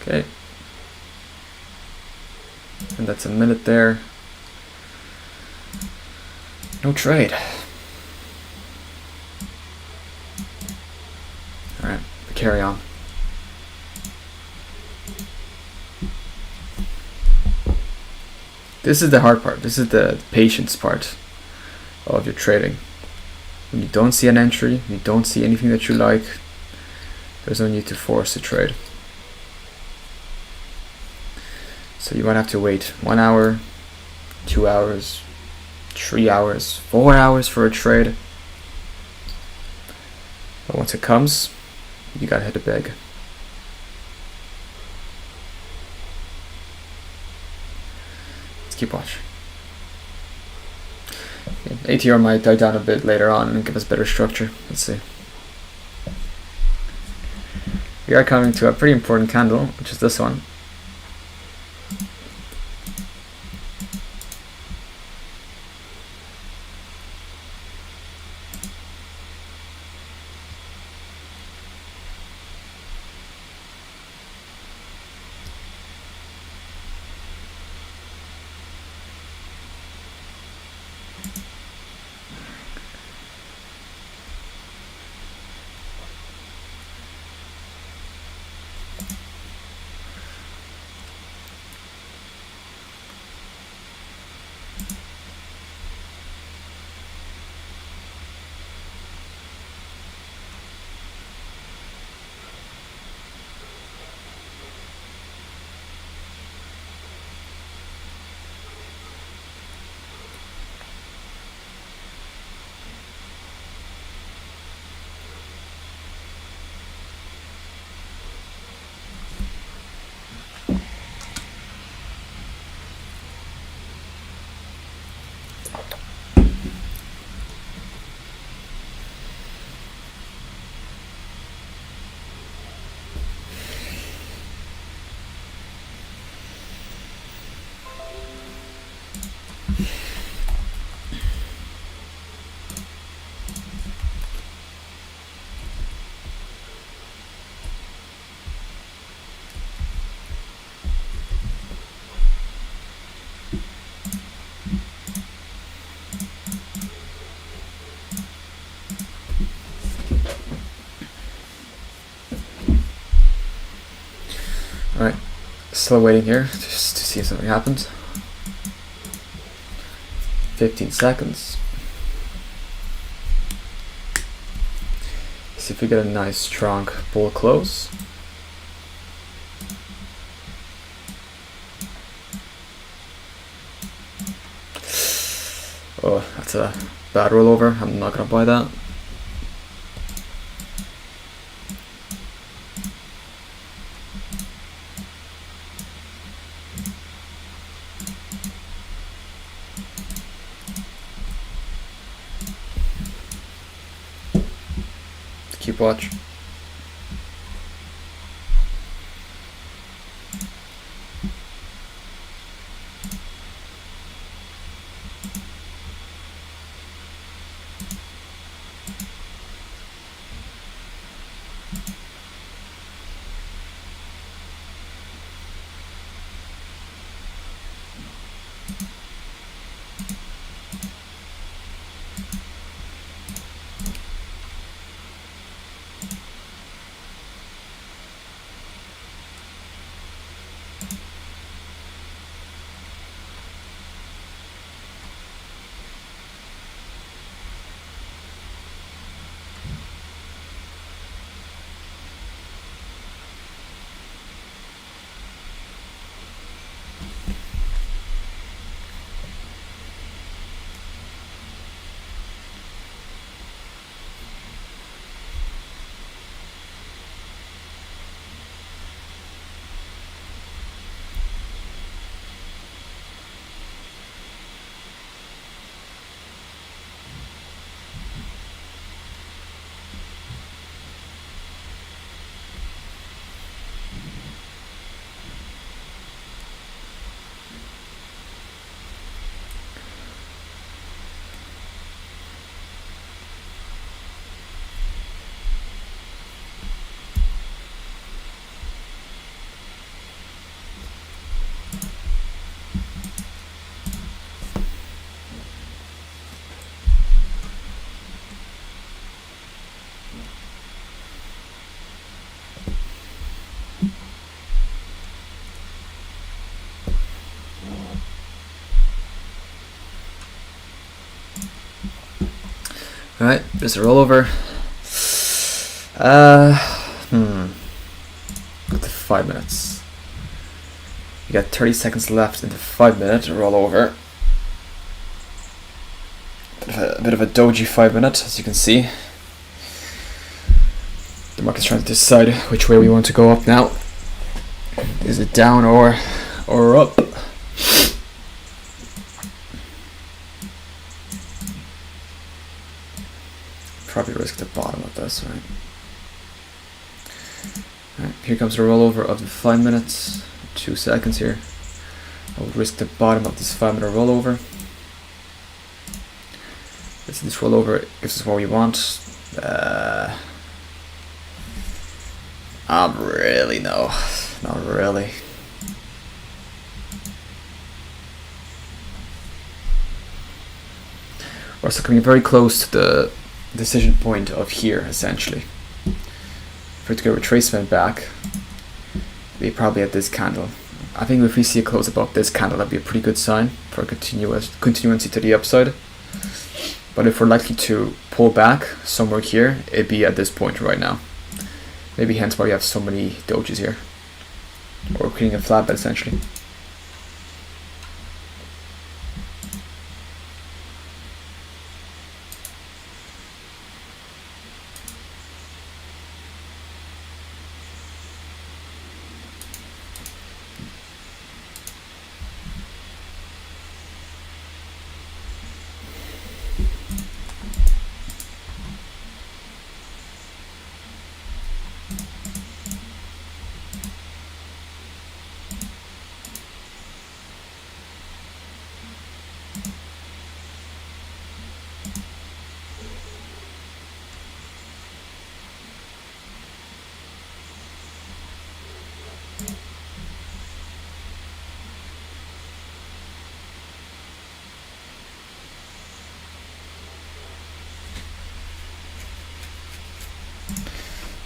Okay, and that's a minute there. No trade. All right, carry on. This is the hard part. This is the patience part of your trading. When you don't see an entry, you don't see anything that you like, there's no need to force a trade. So you might have to wait 1 hour, 2 hours, 3 hours, 4 hours for a trade. But once it comes, you gotta hit the big. Let's keep watching. Okay, ATR might die down a bit later on and give us better structure. Let's see. We are coming to a pretty important candle, which is this one. Alright, still waiting here just to see if something happens. 15 seconds. See if we get a nice strong bull close. Oh, that's a bad rollover. I'm not gonna buy that. Keep watch. Alright, there's a rollover. Got to 5 minutes. You got 30 seconds left in the 5 minute rollover. A bit of a doji 5 minute, as you can see. The market's trying to decide which way we want to go up now. Is it down or up? Probably risk the bottom of this, right? Alright, here comes the rollover of the 5 minutes. 2 seconds here. I would risk the bottom of this 5 minute rollover. This rollover gives us what we want. Really, no. Not really. We're also coming very close to the decision point of here, essentially. For it to get retracement back, we probably at this candle. I think if we see a close above this candle, that'd be a pretty good sign for a continuancy to the upside. But if we're likely to pull back somewhere here, it'd be at this point right now. Maybe hence why we have so many dojis here. Or creating a flatbed essentially.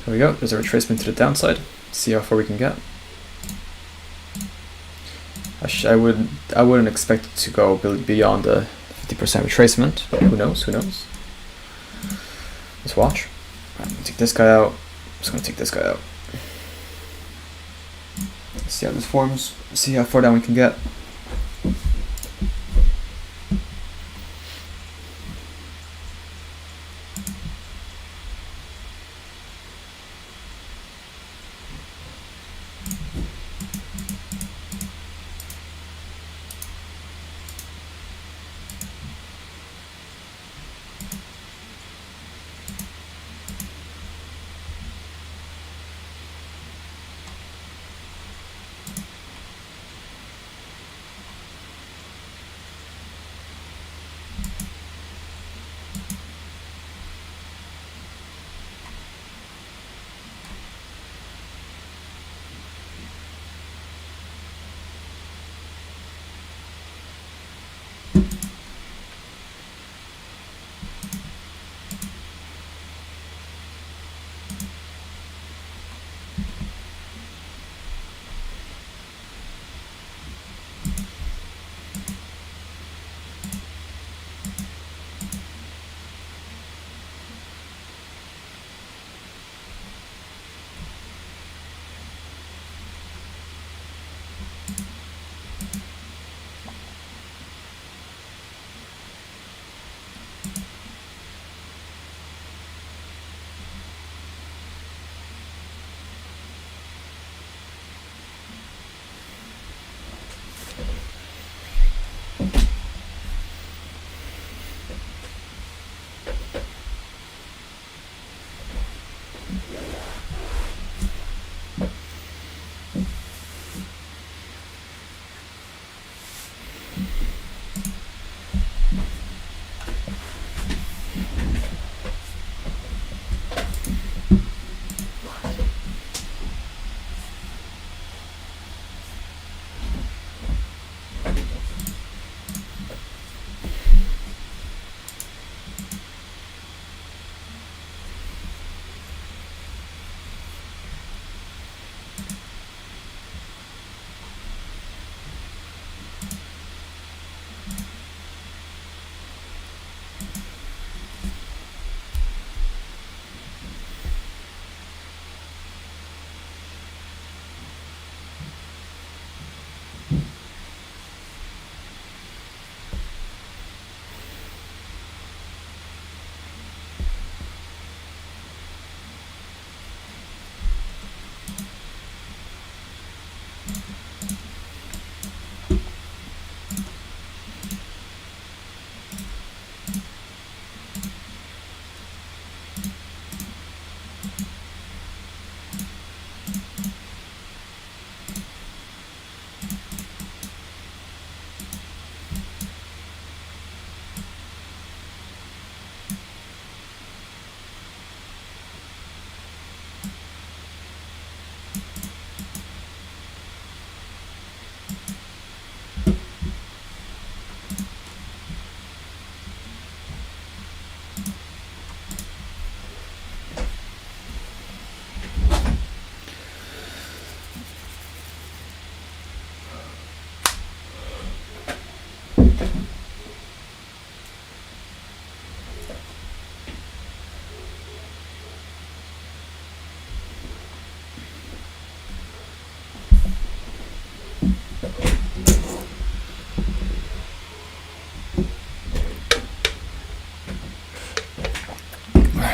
There we go, there's a retracement to the downside. See how far we can get. I wouldn't expect it to go beyond the 50% retracement, but who knows? Who knows? Let's watch. I'm gonna take this guy out. I'm just gonna take this guy out. Let's see how this forms. See how far down we can get.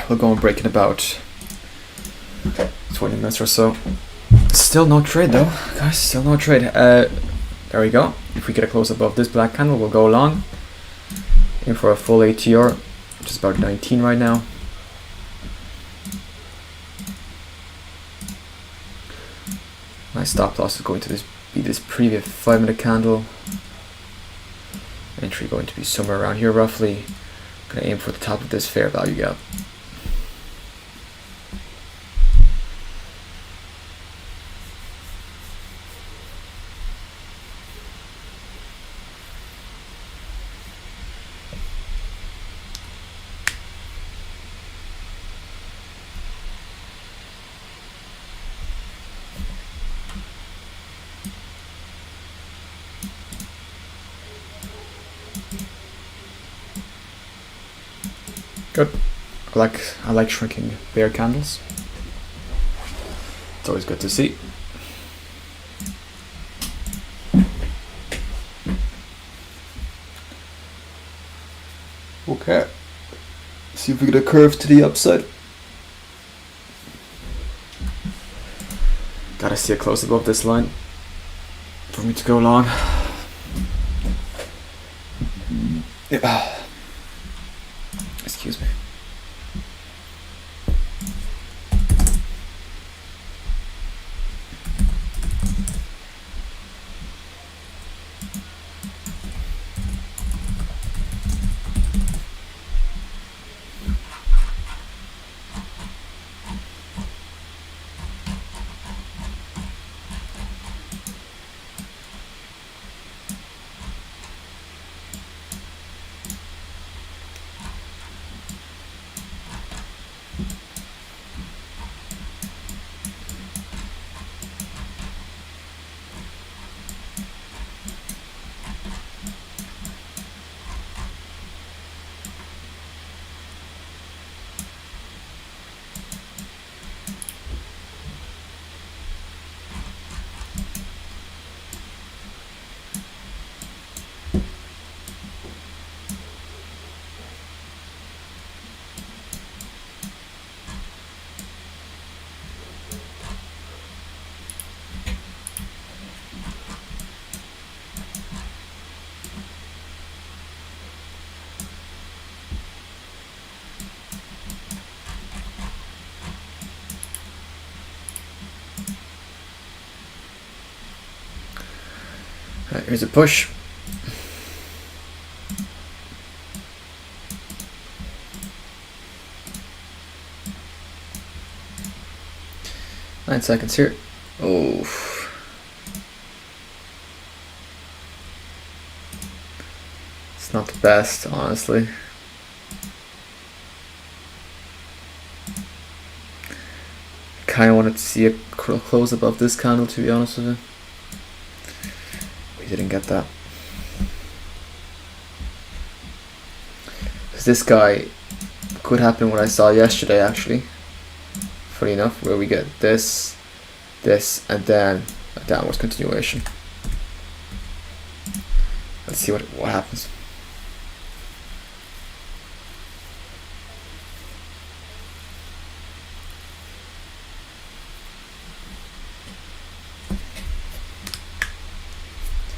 We'll go and break in about 20 minutes or so. Still no trade though, guys, still no trade. There we go. If we get a close above this black candle, we'll go long. In for a full ATR, which is about 19 right now. My stop loss is going to be this previous 5-minute candle. Entry going to be somewhere around here roughly. Gonna aim for the top of this fair value gap. Good. I like shrinking bear candles. It's always good to see. Okay. See if we get a curve to the upside. Gotta see it close above this line for me to go long. Yeah. Excuse me. Here's a push. Nine seconds here. Oh. It's not the best, honestly. Kind of wanted to see it close above this candle, to be honest with you. We didn't get that. This guy could happen what I saw yesterday, actually. Funny enough, where we get this, and then a downwards continuation. Let's see what happens.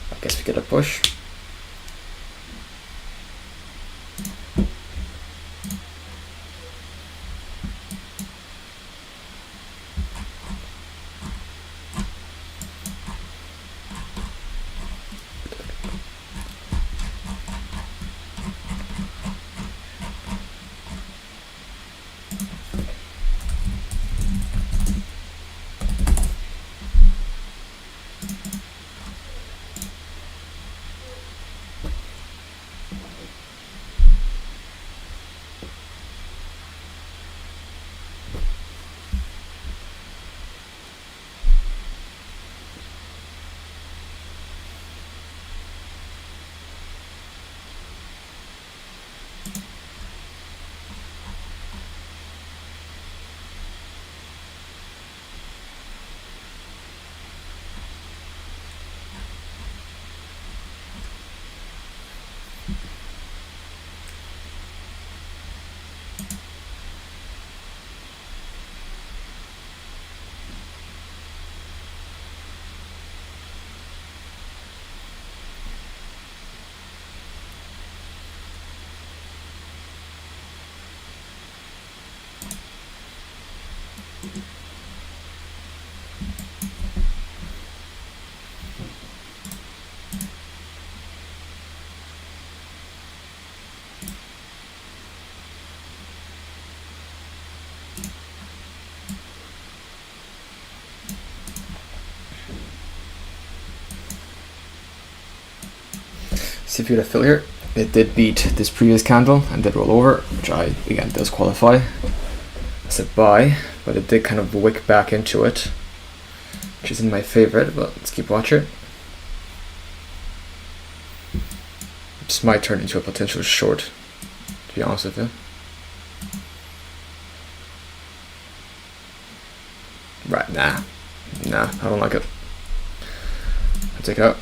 I guess we get a push. See if you get a fill here. It did beat this previous candle and did roll over, which again does qualify as a buy, but it did kind of wick back into it, which isn't my favorite, but let's keep watching. This might turn into a potential short, to be honest with you. Nah, I don't like it. I take it out.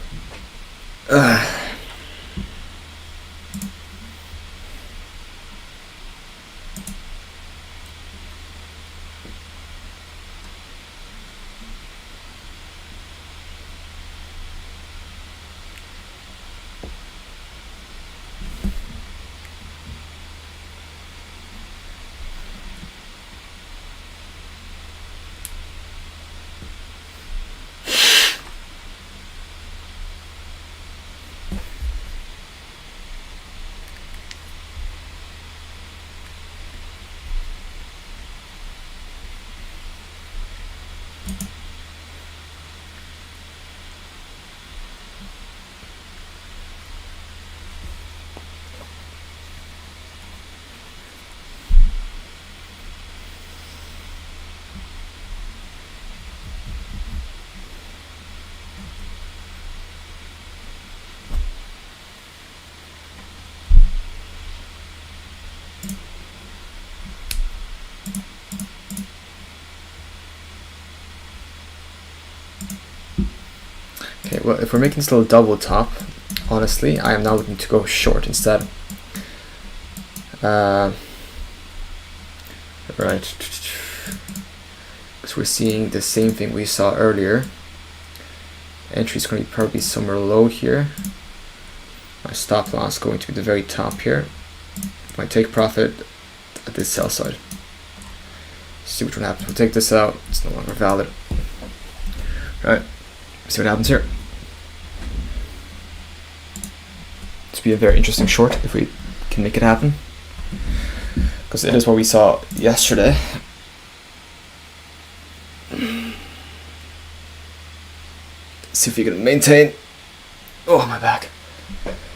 Okay, well, if we're making this little double top, honestly, I am now looking to go short instead. Right. So we're seeing the same thing we saw earlier. Entry is going to be probably somewhere low here. My stop loss going to be the very top here. My take profit at this sell side. See which one happens. We'll take this out. It's no longer valid. Right. See what happens here. This will be a very interesting short if we can make it happen, because it is what we saw yesterday. See if we can maintain. Oh, my back.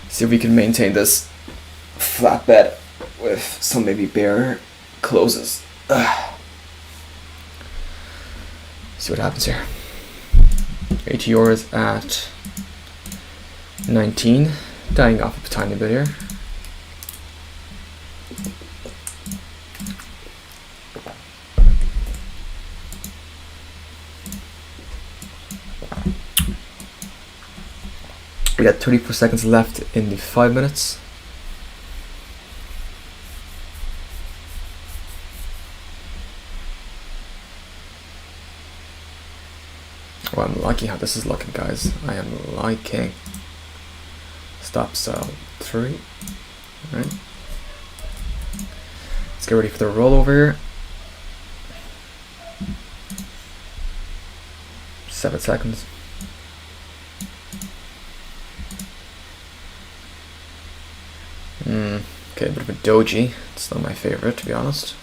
See if we can maintain this flatbed with some maybe bear closes. See what happens here. ATR is at 19, dying off a tiny bit here. We got 34 seconds left in the 5 minutes. Oh, I'm liking how this is looking, guys. I am liking. Stop sell 3. All right. Let's get ready for the rollover here. 7 seconds. Okay, a bit of a doji. It's not my favorite, to be honest.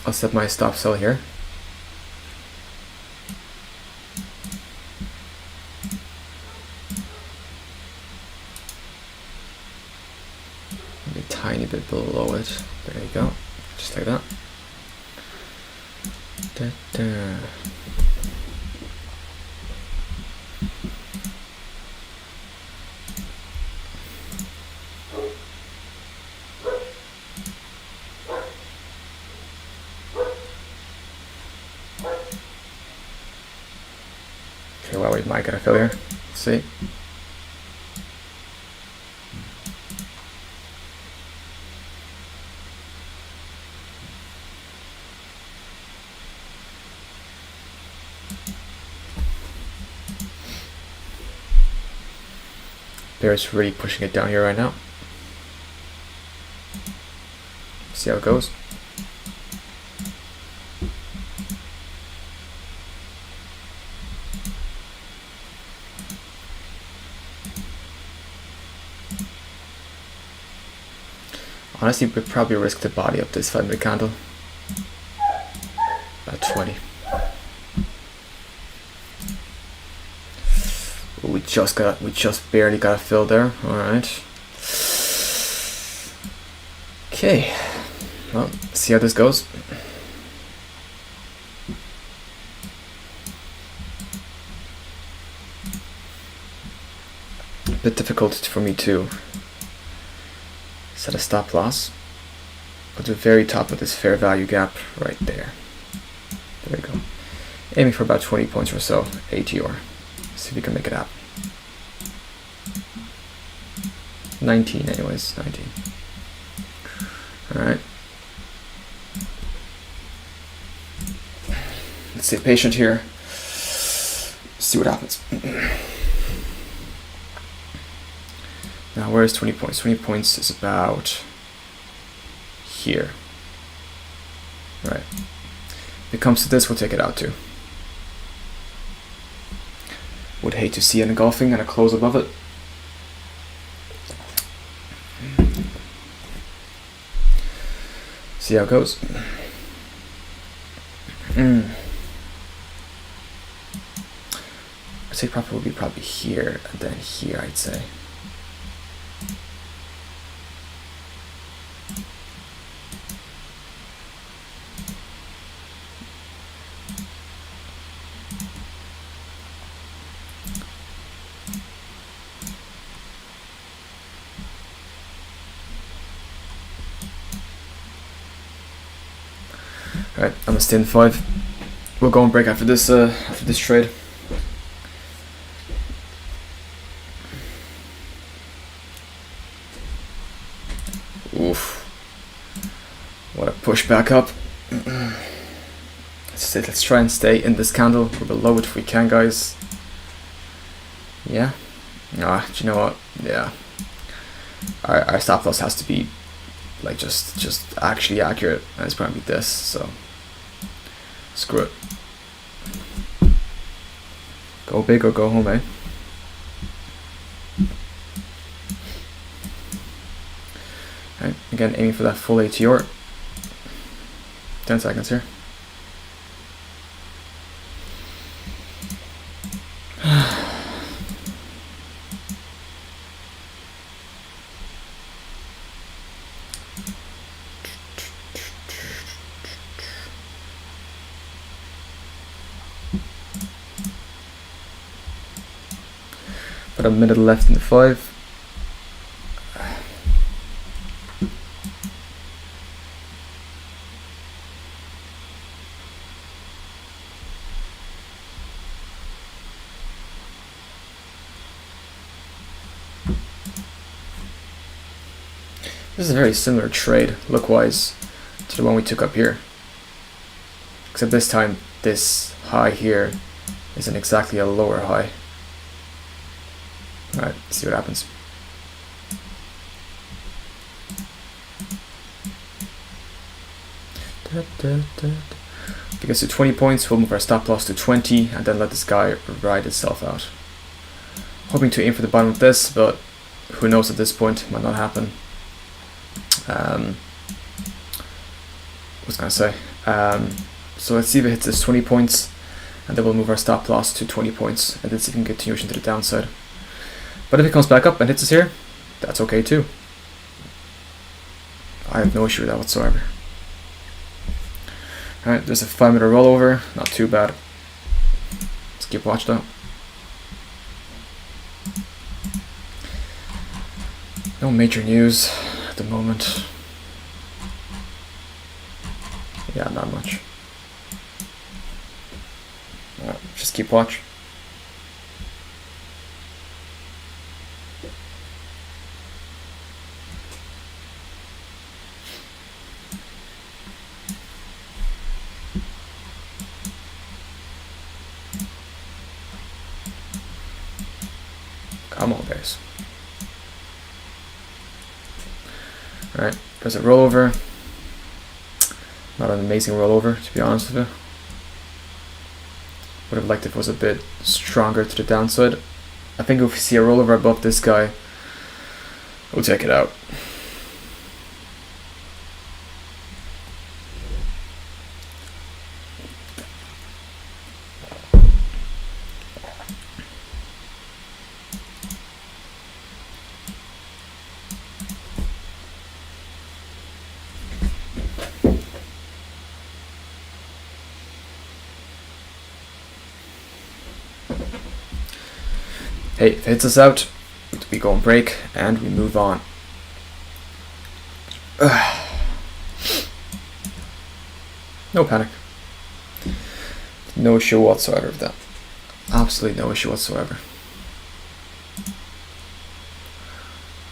I'll set my stop sell here. Maybe a tiny bit below it. There you go. Just like that. Da-da. Okay, well, we might get a failure. Let's see. Bear's really pushing it down here right now. See how it goes. Honestly, we'd probably risk the body of this 5-minute candle at 20. We just barely got a fill there. All right. Okay. Well, see how this goes. A bit difficult for me to set a stop loss at the very top of this fair value gap right there. There we go. Aiming for about 20 points or so ATR. See if we can make it happen. 19 anyways, 19. Alright. Let's stay patient here. See what happens. Now where's 20 points? 20 points is about here. Right. If it comes to this, we'll take it out too. Would hate to see an engulfing and a close above it. See how it goes. I'd say probably will be probably here and then here, I'd say. Alright, I'm gonna stay in 5. We'll go and break after this trade. Oof. What a push back up. Let's try and stay in this candle. We're below it if we can, guys. Yeah. Ah, do you know what? Yeah. Our stop loss has to be like just actually accurate, and it's probably this, so screw it. Go big or go home, eh? Alright, again aiming for that full ATR. 10 seconds here. About a minute left in the 5. This is a very similar trade, look-wise, to the one we took up here. Except this time, this high here isn't exactly a lower high. Alright, see what happens. If it gets to 20 points, we'll move our stop loss to 20 and then let this guy ride itself out. Hoping to aim for the bottom of this, but who knows at this point, might not happen. What's gonna say? So let's see if it hits this 20 points and then we'll move our stop loss to 20 points and then see if we can continue to the downside. But if it comes back up and hits us here, that's okay too. I have no issue with that whatsoever. Alright, there's a 5-minute rollover, not too bad. Let's keep watching though. No major news at the moment. Yeah, not much. Alright, just keep watch. Come on, guys. Alright, there's a rollover. Not an amazing rollover, to be honest with you. Would have liked if it was a bit stronger to the downside. I think if we see a rollover above this guy, we'll take it out. Hey, if it hits us out, we go and break and we move on. No panic. No issue whatsoever with that. Absolutely no issue whatsoever.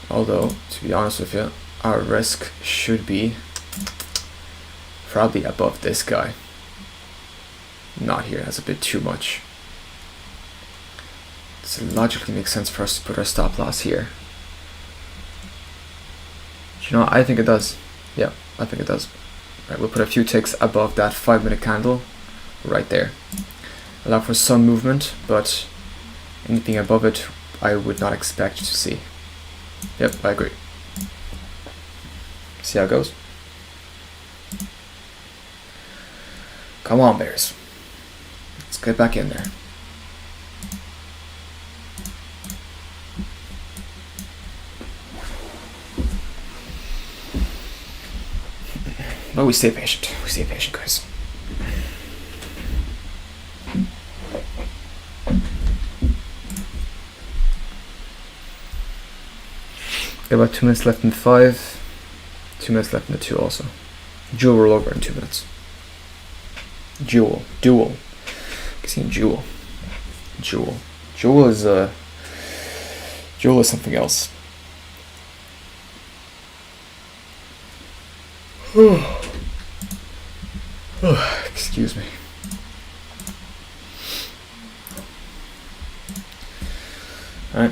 Although, to be honest with you, our risk should be probably above this guy. Not here, that's a bit too much. So logically makes sense for us to put our stop loss here. Do you know what? I think it does. Yeah, I think it does. Right, we'll put a few ticks above that 5-minute candle right there. Allow for some movement, but anything above it I would not expect to see. Yep, I agree. See how it goes? Come on, bears. Let's get back in there. But we stay patient. We stay patient, guys. Got about 2 minutes left in 5. 2 minutes left in the 2 also. Jewel roll over in 2 minutes. Jewel. Dual. Casino Jewel. Jewel. Jewel is something else. Excuse me. Alright.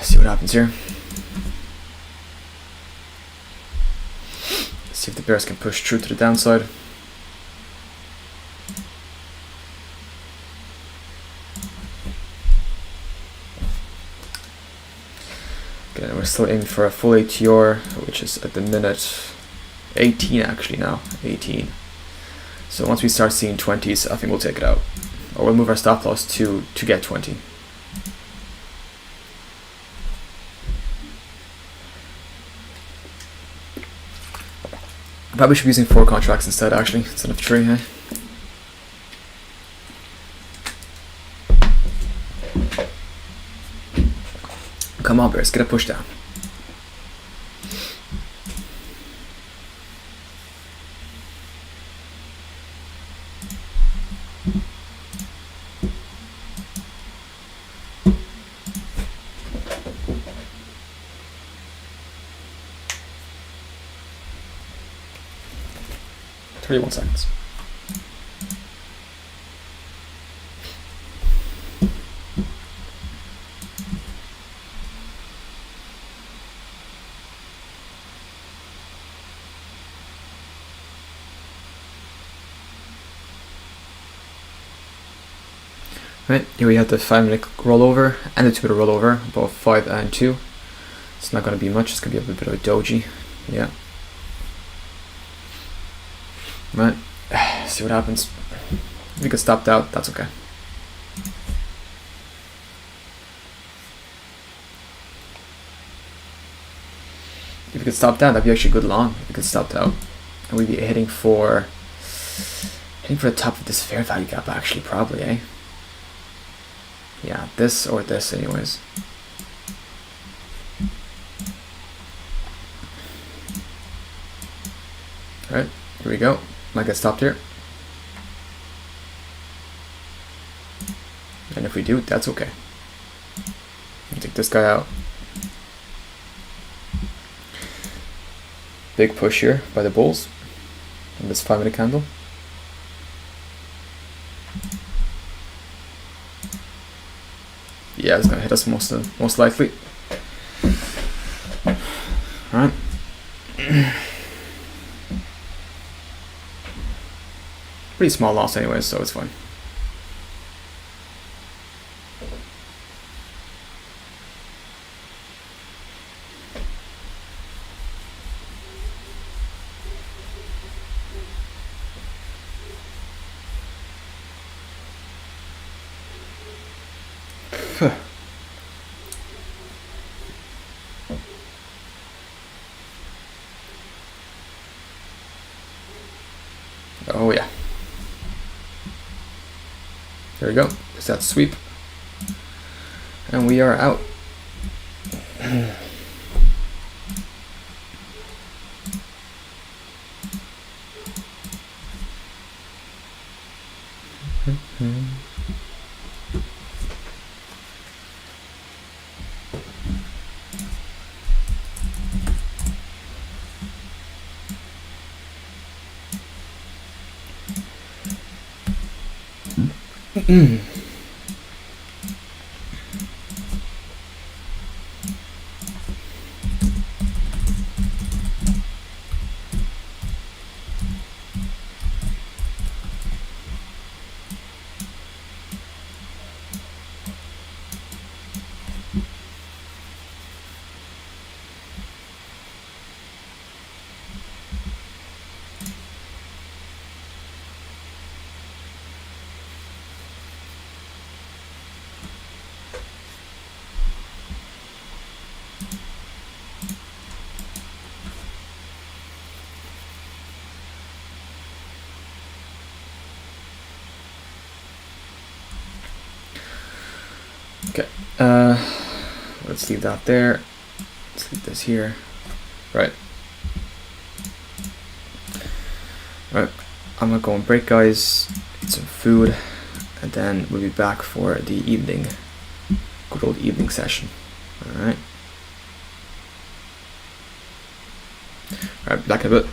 See what happens here. See if the bears can push through to the downside. Okay, we're still aiming for a full ATR, which is at the minute 18 actually now. 18. So once we start seeing 20s, I think we'll take it out. Or we'll move our stop loss to get 20. Probably should be using 4 contracts instead, actually, instead of 3, eh? Come on, bears, get a push down. One seconds. Right, here we have the 5-minute rollover and the 2-minute rollover, both 5 and 2. It's not going to be much, it's going to be a bit of a doji. Yeah. Right, see what happens. If we get stopped out, that's okay. If we get stopped out, that'd be actually good long. If we get stopped out, and we'd be hitting for the top of this fair value gap, actually, probably, eh? Yeah, this or this, anyways. All right, here we go. Might get stopped here. And if we do, that's okay. Take this guy out. Big push here by the bulls on this 5-minute candle. Yeah, it's gonna hit us most likely. All right. Pretty small loss anyways, so it's fine. Oh yeah. There we go. There's that sweep. And we are out. Okay, let's leave that there. Let's leave this here. Right. Right, I'm gonna go on break, guys, eat some food, and then we'll be back for the evening, good old evening session. Alright. Alright, back in a bit.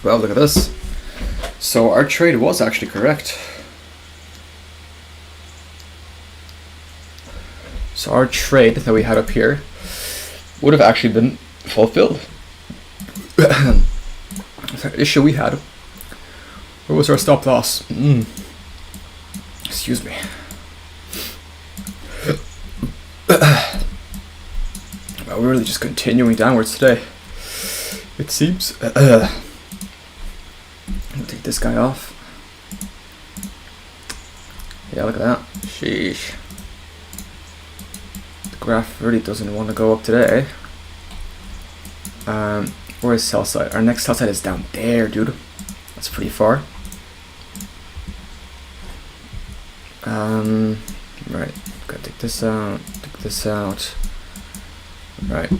Well, look at this. So our trade was actually correct. So our trade that we had up here would have actually been fulfilled. The issue we had, where was our stop loss? Excuse me. Well, we're really just continuing downwards today, it seems. I'll take this guy off. Yeah, look at that. Sheesh. The graph really doesn't want to go up today. Where's sell side? Our next sell side is down there, dude. That's pretty far. Right. Gotta take this out. Take this out. Right.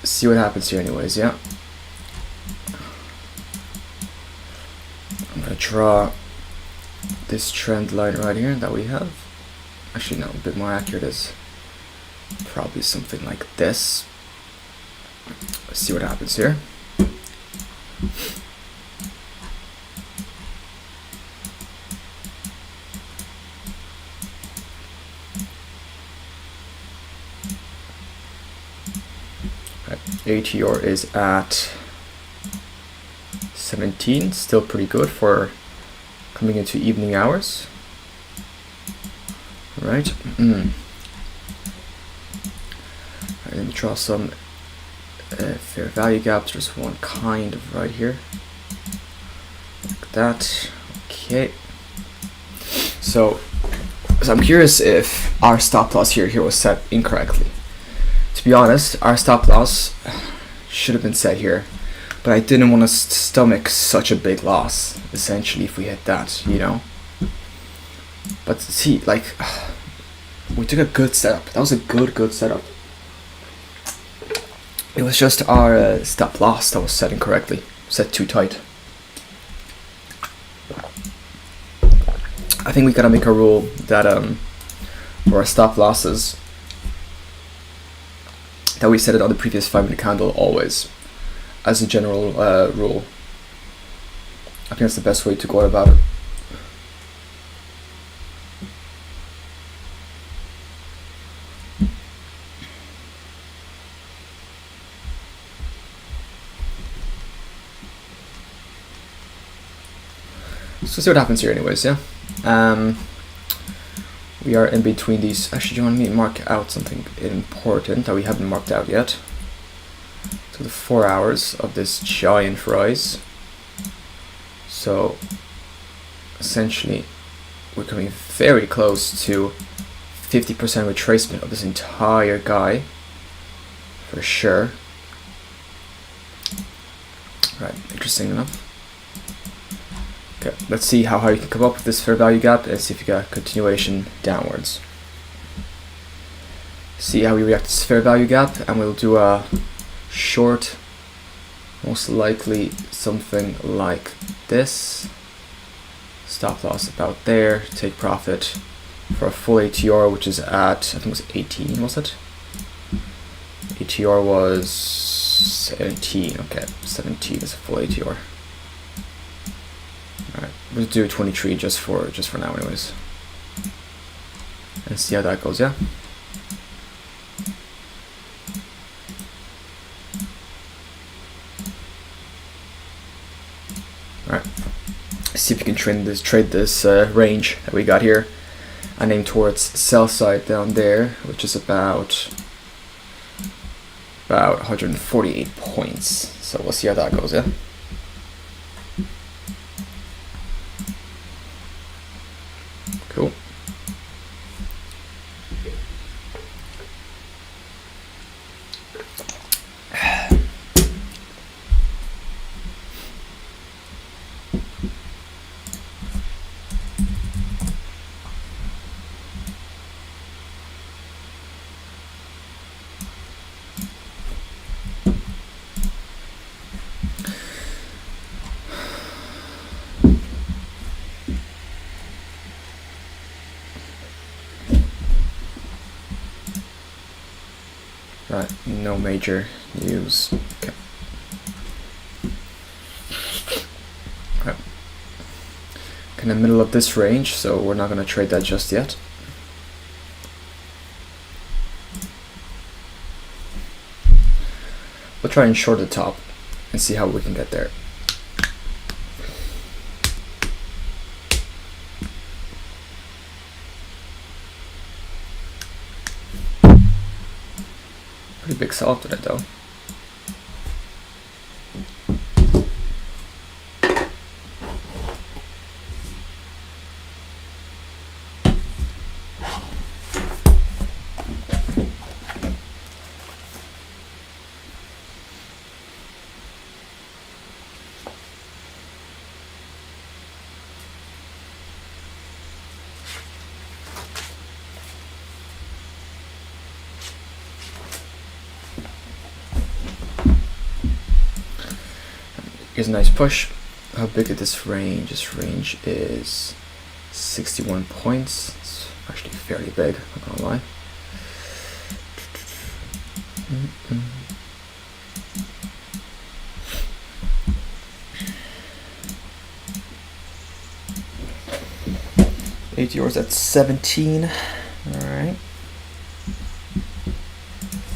See what happens here, anyways. Yeah. I'm gonna draw this trend line right here that we have. Actually, no. A bit more accurate is probably something like this. Let's see what happens here. ATR is at 17, still pretty good for coming into evening hours. Right. Right, let me draw some fair value gaps. There's one kind of right here. Like that. Okay. So I'm curious if our stop loss here was set incorrectly. To be honest, our stop loss should have been set here, but I didn't want to stomach such a big loss, essentially, if we hit that, you know. But see, like, we took a good setup. That was a good setup. It was just our stop loss that was set incorrectly, set too tight. I think we gotta make a rule that for our stop losses, that we set it on the previous 5-minute candle always, as a general rule. I think that's the best way to go about it. So see what happens here anyways, yeah? We are in between these. Actually, do you want me to mark out something important that we haven't marked out yet? So the 4 hours of this giant rise. So essentially, we're coming very close to 50% retracement of this entire guy, for sure. Right, interesting enough. Okay, let's see how you can come up with this fair value gap and see if you got a continuation downwards. See how we react to this fair value gap, and we'll do a short, most likely something like this. Stop loss about there, take profit for a full ATR, which is at, I think it was 18, was it? ATR was 17, okay, 17 is a full ATR. Alright, we'll do 23 just for now anyways. And see how that goes, yeah? Alright. See if you can trade this range that we got here and aim towards sell side down there, which is about 148 points. So we'll see how that goes, yeah? Cool. Right, no major news. Okay. in the middle of this range, so we're not going to trade that just yet. We'll try and short the top and see how we can get there. Pretty big sell today though. Here's a nice push. How big is this range? This range is 61 points. It's actually fairly big, not gonna lie. €8 at 17. Alright.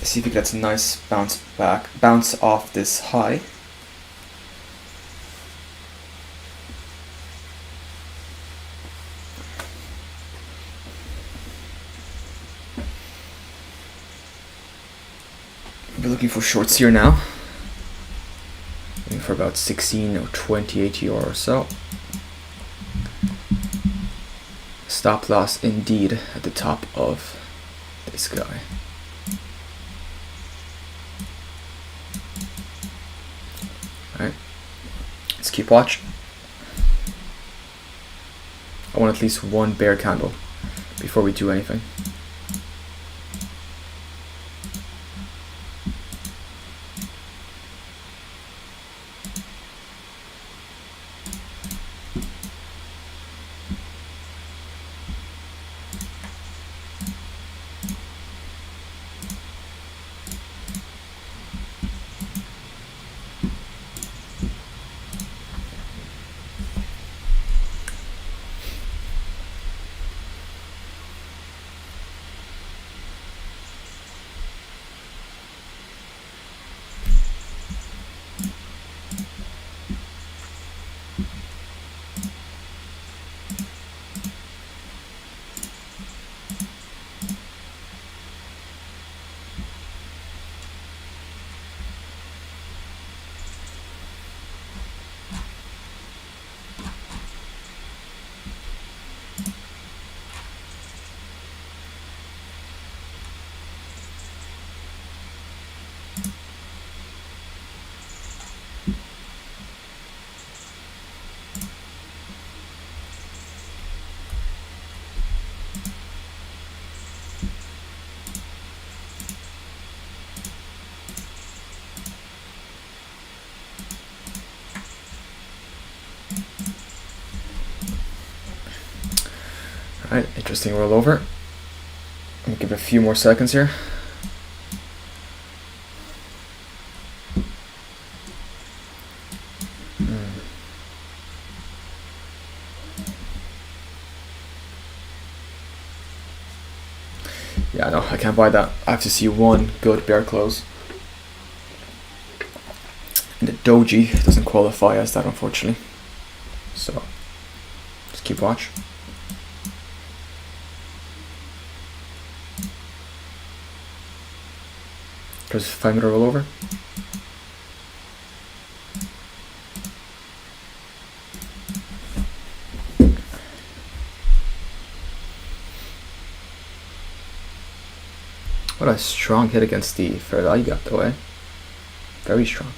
See if it gets a nice bounce off this high. We're looking for shorts here now. Looking for about 16 or 20 €8 or so. Stop loss indeed at the top of this guy. Alright, let's keep watch. I want at least one bear candle before we do anything. Alright, interesting rollover. Let me give it a few more seconds here. Yeah, no, I can't buy that. I have to see one good bear close. And the doji doesn't qualify as that, unfortunately. So, just keep watch. There's a 5-minute rollover. What a strong hit against the fair value gap though, eh? Very strong.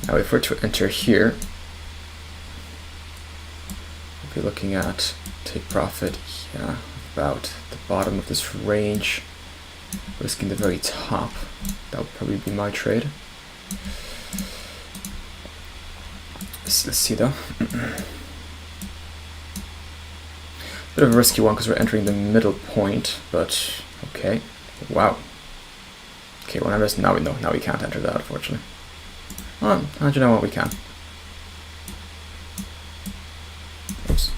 Now if we're to enter here, we'll be looking at take profit, yeah, about the bottom of this range, risking the very top. That would probably be my trade. Let's see though. Bit of a risky one because we're entering the middle point, but okay. Wow. Okay, well now we know. Now we can't enter that, unfortunately. Oh, how'd you know what we can? Oops.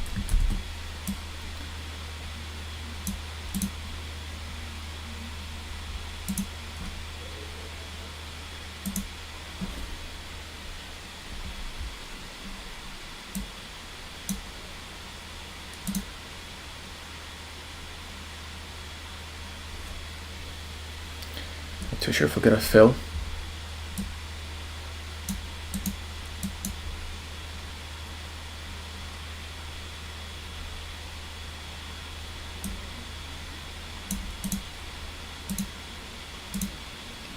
Not too sure if we'll get a fill.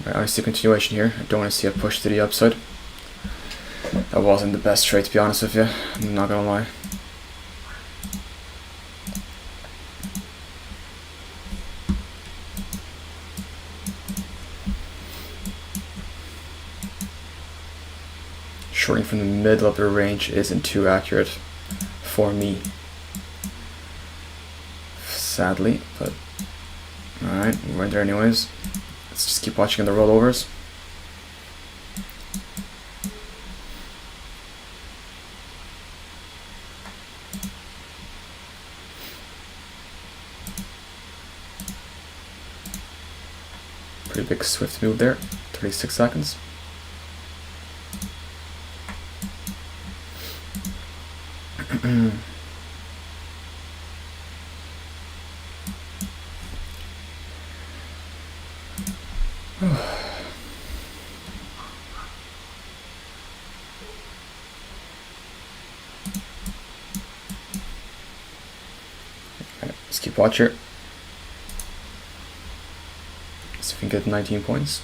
Right, I see a continuation here. I don't want to see a push to the upside. That wasn't the best trade, to be honest with you. I'm not gonna lie. Shorting from the middle of the range isn't too accurate for me, sadly, but alright, we went there anyways. Let's just keep watching the rollovers. Pretty big swift move there, 36 seconds. Let's keep watching. See if we can get 19 points.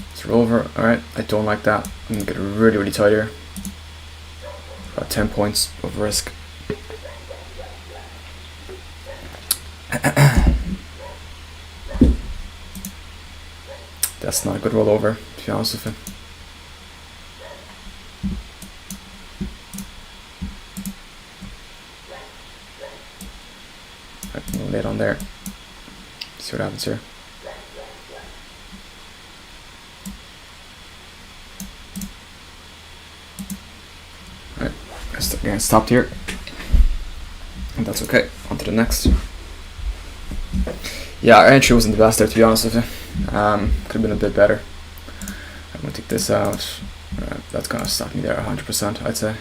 Let's roll over. Alright, I don't like that. I'm gonna get really, really tight here. About 10 points of risk. That's not a good rollover, to be honest with you. Right, we'll lay it on there. See what happens here. Alright, again, stopped here. And that's okay. On to the next. Yeah, our entry wasn't the best there, to be honest with you. Could have been a bit better. I'm gonna take this out. That's gonna stop me there 100%, I'd say.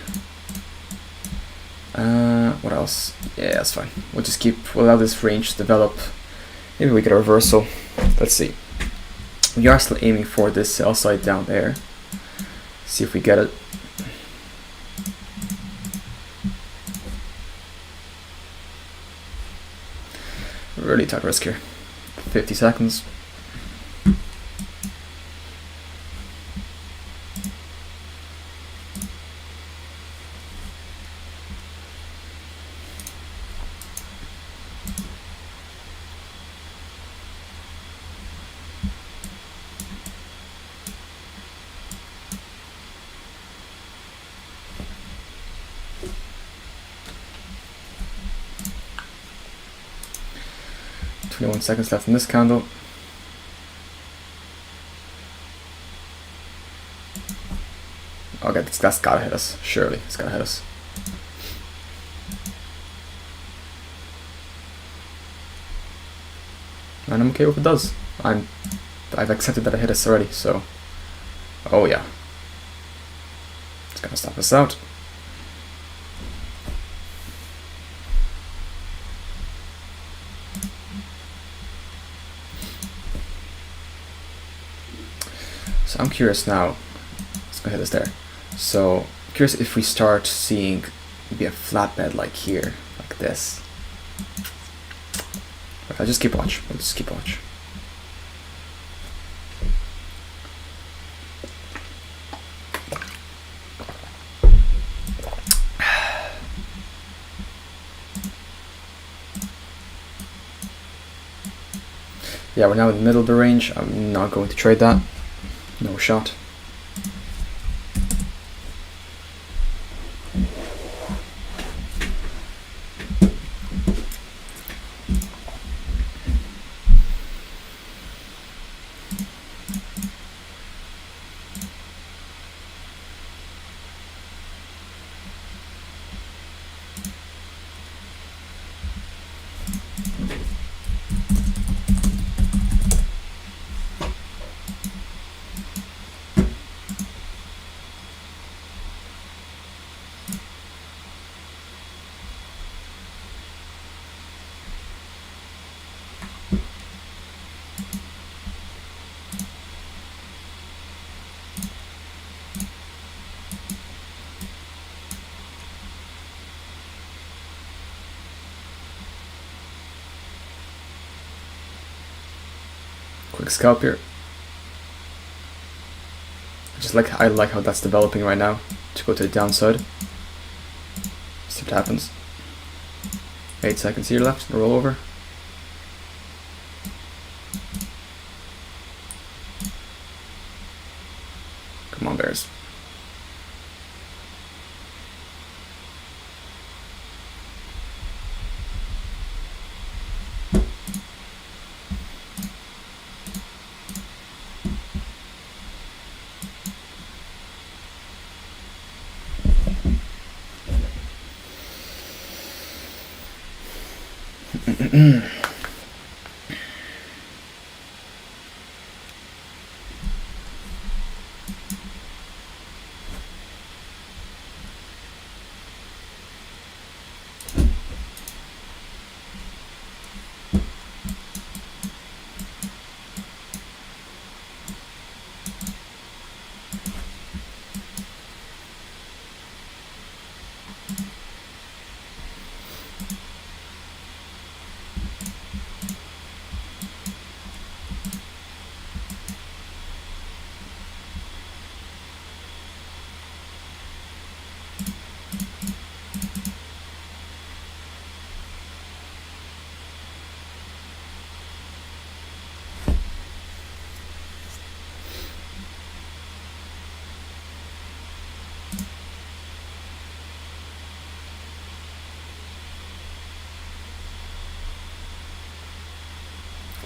What else? Yeah, that's fine. We'll allow this range to develop. Maybe we get a reversal. Let's see. We are still aiming for this sell side down there. See if we get it. Really tight risk here. 50 seconds. One seconds left in this candle. Okay, that's gotta hit us. Surely, it's gotta hit us. And I'm okay if it does. I've accepted that it hit us already, so. Oh yeah. It's gonna stop us out. So I'm curious now. Let's go ahead this there. So I'm curious if we start seeing maybe a flatbed like here, like this. I'll just keep watch. We'll just keep watch. Yeah, we're now in the middle of the range. I'm not going to trade that. No shot. quick scalp here. I like how that's developing right now to go to the downside. See what happens. 8 seconds here left, roll over. Come on, bears.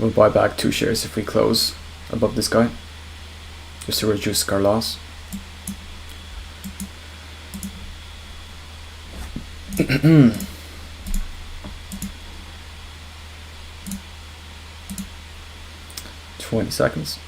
We'll buy back 2 shares if we close above this guy, just to reduce our loss. $20 seconds.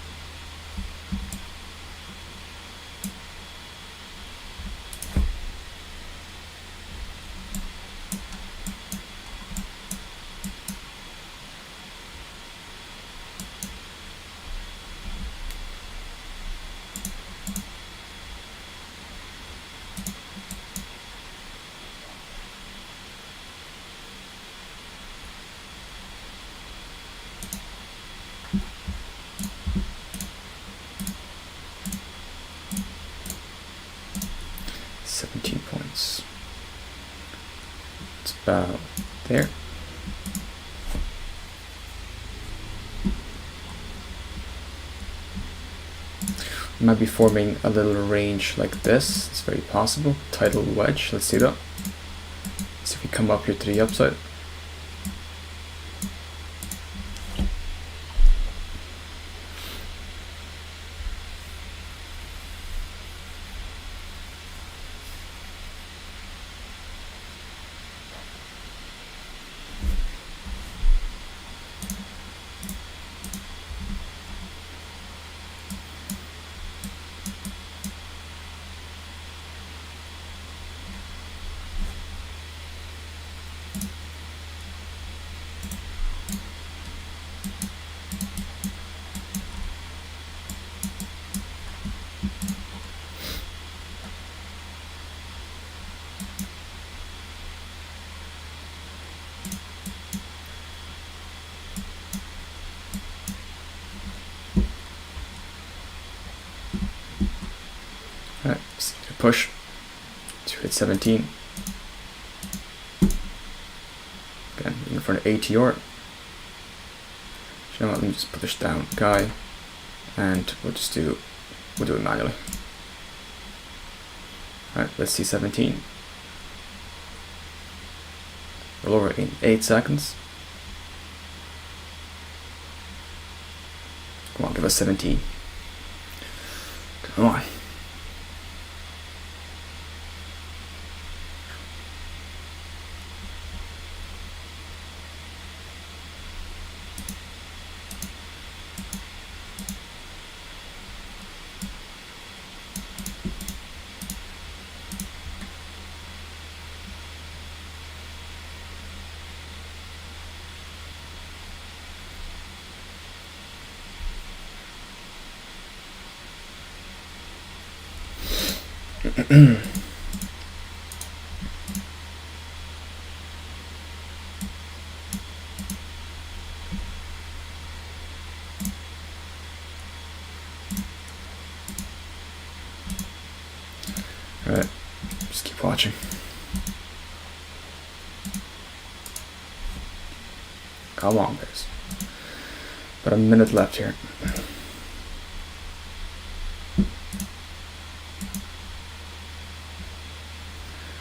Points. It's about there. We might be forming a little range like this. It's very possible. Tidal wedge. Let's see that. See if we come up here to the upside. Alright, push to hit 17. Again, looking for an ATR. You know what, let me just push down guy, and we'll do it manually. Alright, let's see 17. Roll over in 8 seconds. Come on, give us 17. Come on. Alright, just keep watching. Come on, guys. About a minute left here.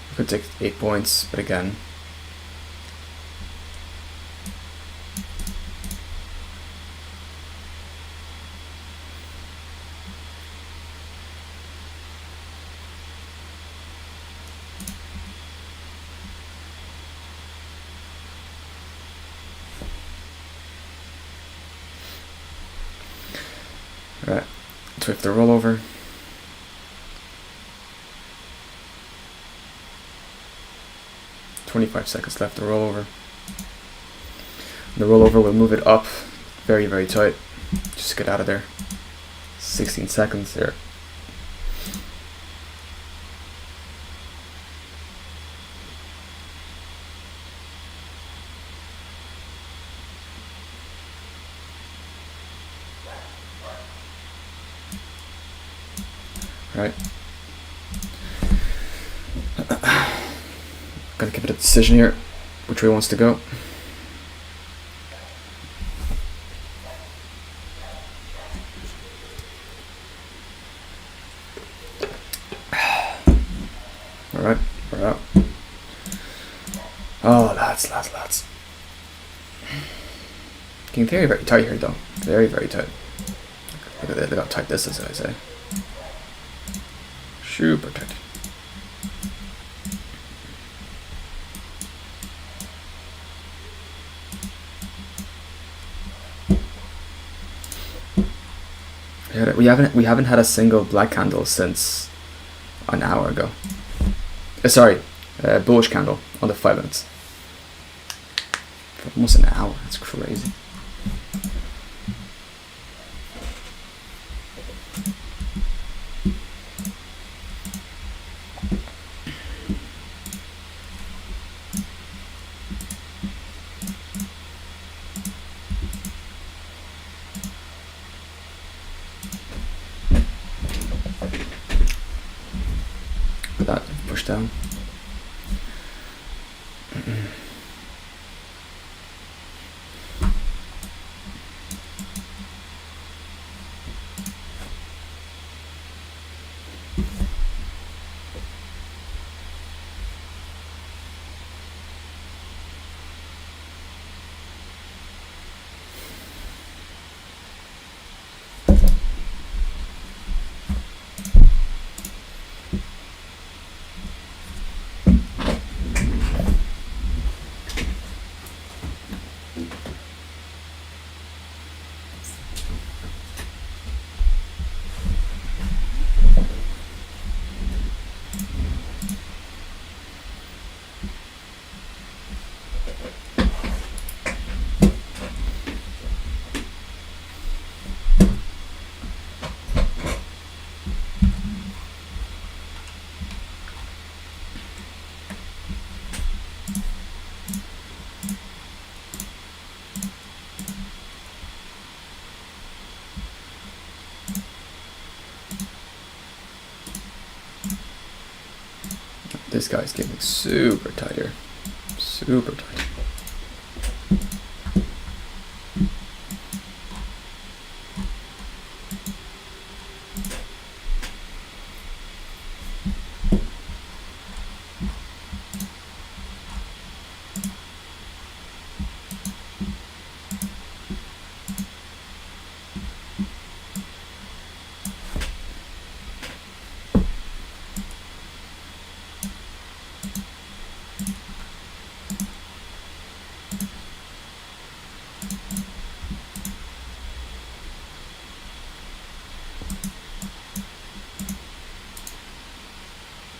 We could take 8 points, but again. Alright, let's wait for the rollover. "25 seconds left to rollover." The rollover will move it up very, very tight. Just get out of there. 16 seconds there. Right. Gonna give it a decision here, which way it wants to go. Alright, we're out. Oh, lads. Getting very, very tight here though. Very, very tight. Look at how tight this is, I say. Super tight. We haven't had a single black candle since an hour ago. Sorry, bullish candle on the 5 minutes. For almost an hour. That's crazy. That push down. This guy's getting super tight here. Super tight.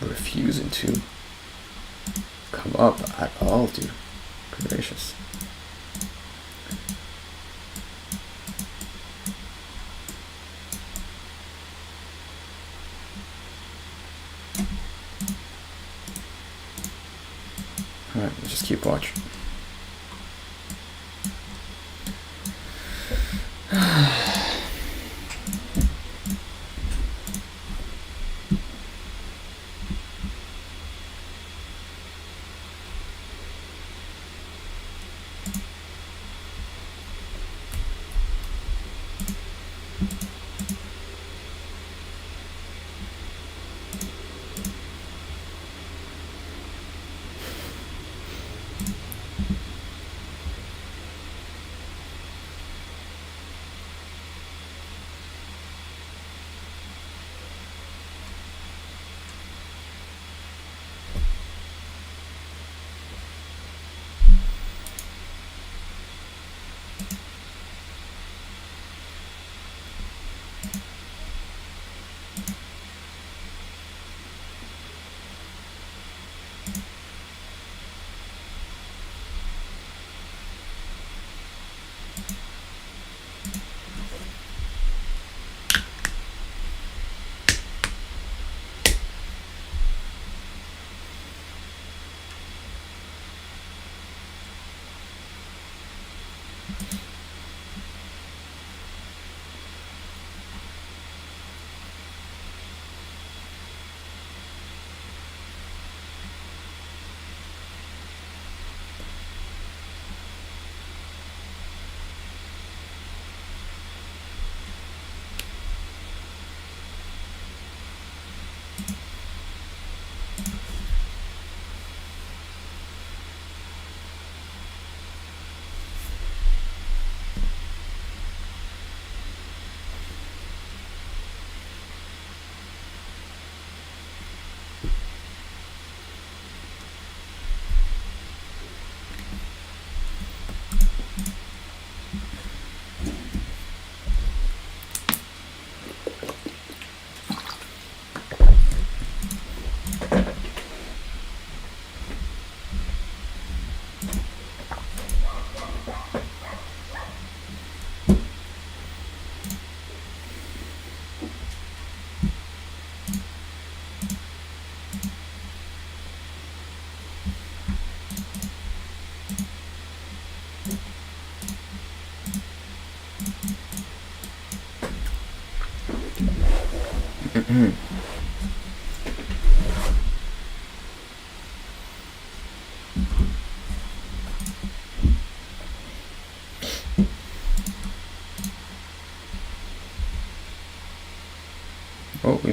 Refusing to come up at all, dude. Gracious. Alright, let's just keep watching.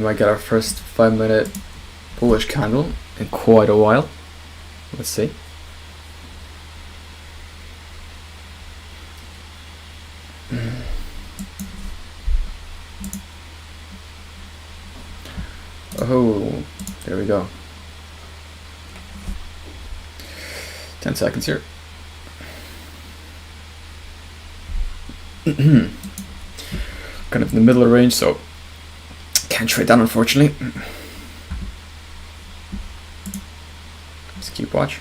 we might get our first 5-minute bullish candle in quite a while. Let's see. Oh, there we go. 10 seconds here. Kind of in the middle of the range, so can't trade that unfortunately. Just keep watch.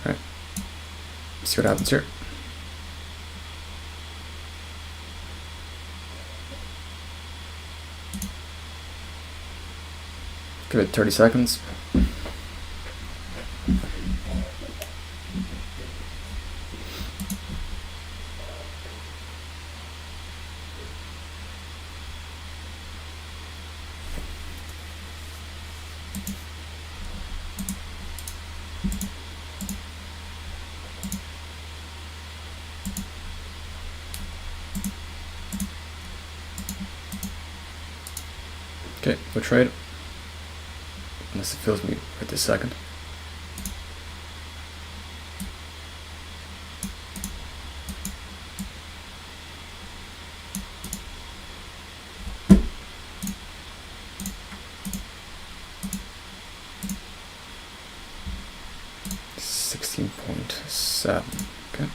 Okay, see what happens here. Give it 30 seconds. Okay, we'll trade. Unless it fills me right this second. $16.7. Okay.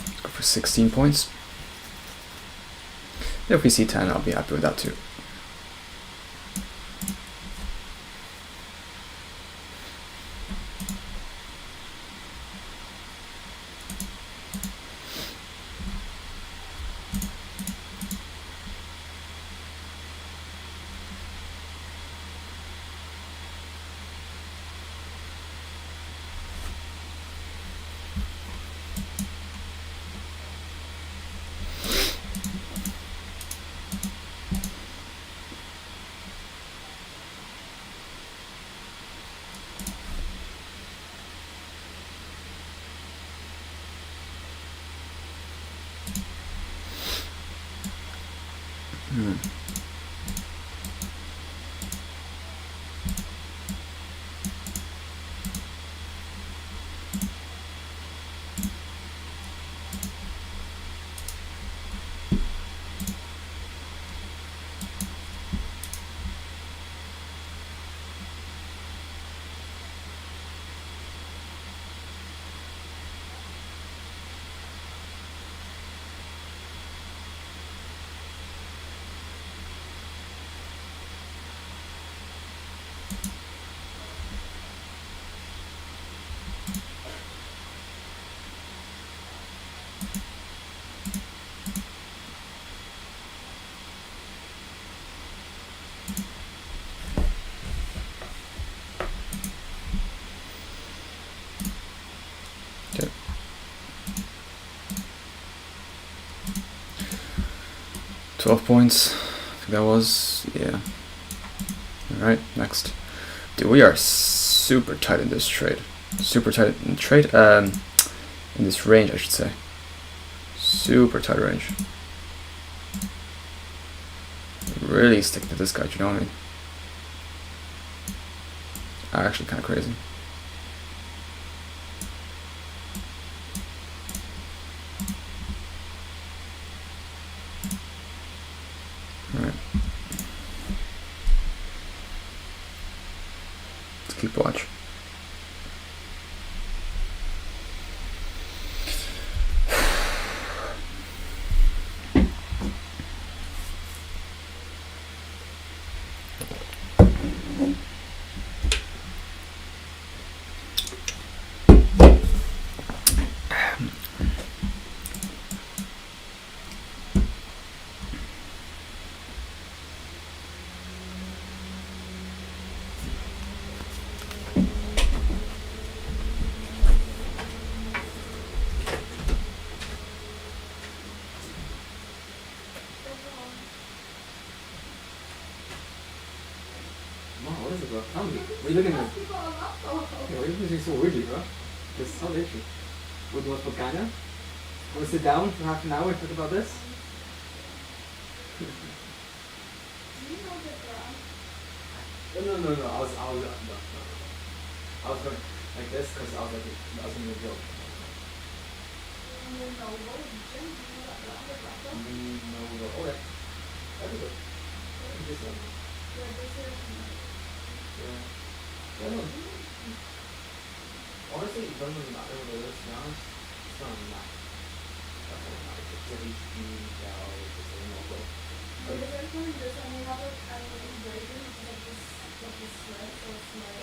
Let's go for 16 points. If we see 10, I'll be happy with that too. Okay. $12 points. I think that was, yeah. Alright, next. Dude, we are super tight in this trade. Super tight in trade, in this range, I should say. Super tight range. Really stick to this guy, do you know what I mean? Actually kind of crazy. Alright. keep watch. What is it, bro? Tell me. What are you looking at? Okay, why are you looking so weirdly, bro? This is so issue. What do you want to Ghana? Want to sit down for half an hour and talk about this? No. I was going like this because I was like, I was going to joke. No. Okay. That'd be good. This one. Yeah. No. Honestly, it doesn't really matter what it is, to be honest. It's not really matter. That's what matters. It's at least the it's the same logo. But the very point is this, and we have like animated version, which is like this sled, so it's like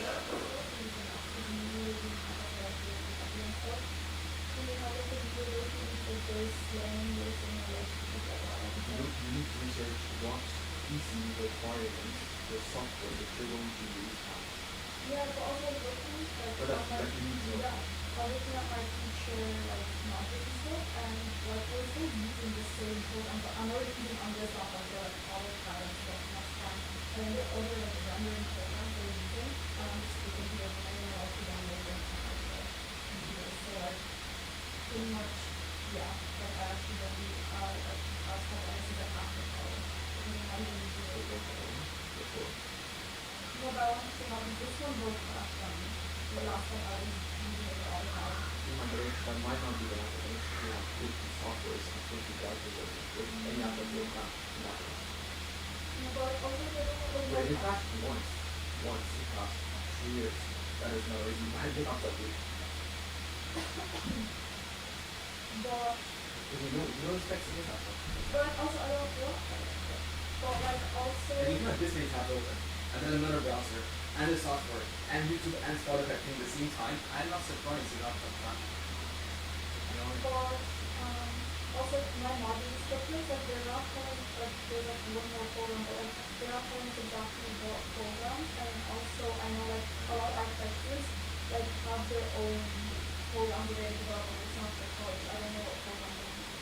stuff. And we have like a video version, which is very slang, very similar, like, You need to research what PC requirements the software that you're going to use has. yeah, but also looking like But that you need to know. yeah, I'm looking at my future like modules and stuff, and like we're still using the same program, but I'm already using under stuff like AutoCAD and stuff, and that's fine. And then the other like rendering programs we're using, I'm just looking here and I don't know how to download them from like the computer. So like pretty much, yeah, like I actually don't need like stuff that I see that after college. I mean, I don't use it. No, but I want to have this one both the last one I was using it all the time. That might not be the application. You have 50 softwares and 50 calculators with any application that No, but like also they don't know but in fact, once it costs 3 years, that is not a reason why they not that good. but Because you don't expect to get that one. like also I don't want that. But like also And you can have this many tabs open, and then another browser, and the software, and YouTube and Spotify at the same time. I'm not surprised you got that fun. You know? but also my module structures like they're not calling like there's like one more program, but like they're not calling it exactly what programs, and also I know like a lot of architectures like have their own programs that they develop, and it's not their college. I don't know what program they're using.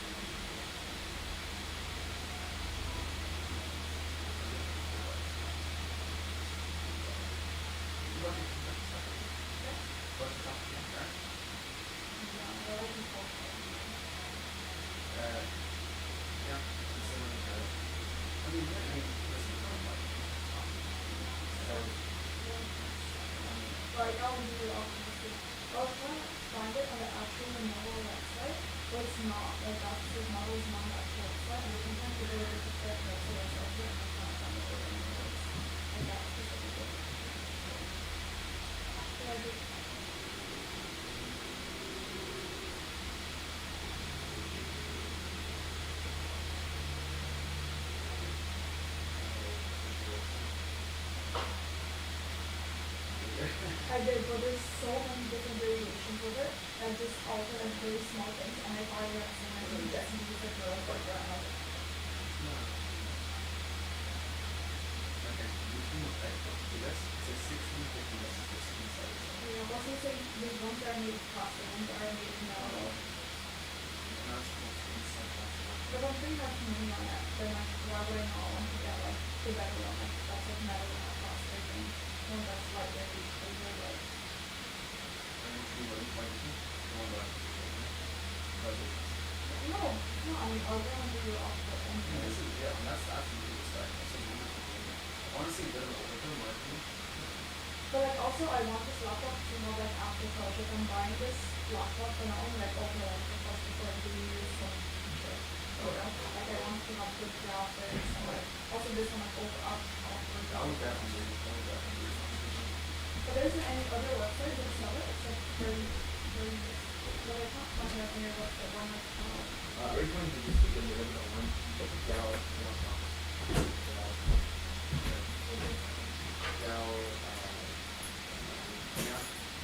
Right now we do it off of the I was trying to find it on the actual Lenovo website, but it's not. Like this model is not on the actual website, and sometimes you go to the website and I can't find it anywhere. Like that specific one. So I just I did, but there's so many different variations of it that just alter like very small things, and I find it so many just use it for like around. Okay, this is 1650, this is the screen size. Yeah, also say there's ones that are made of plastic, ones that are made of metal. And that's the screen size. But I'm pretty much money on that. Then like why would I not want to get like the better one like that's like metal and not plastic and one that's lighter and bigger like no, I mean I'll go and do it off the end. That's really respect. Honestly, they're marketing. But like also I want this laptop to know like after college, like I'm buying this laptop and I only like open it for first before I do use some shit. Like I want to have good graphics and like also this one like over up I would definitely but But there isn't any other website that sell it except for but I can't find it on your website. Why not? Are you trying to just get rid of that one? Gal, yeah.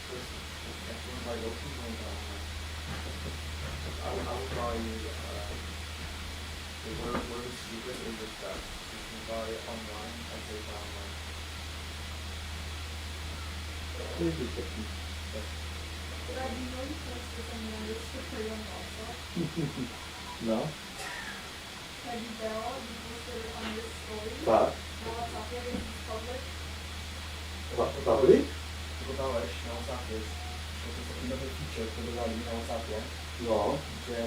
First, if you want to buy local, you want to buy online. I would buy, where the cheapest is just that. You can buy online, I'd say buy online. But I didn't know you posted something on this to put on WhatsApp. No? Have you posted it on this story? Tak. Na WhatsAppie, więc it's public. Public? Dodałeś na WhatsAppie, to jest taki nowy feature, który dodali na WhatsAppie, No. gdzie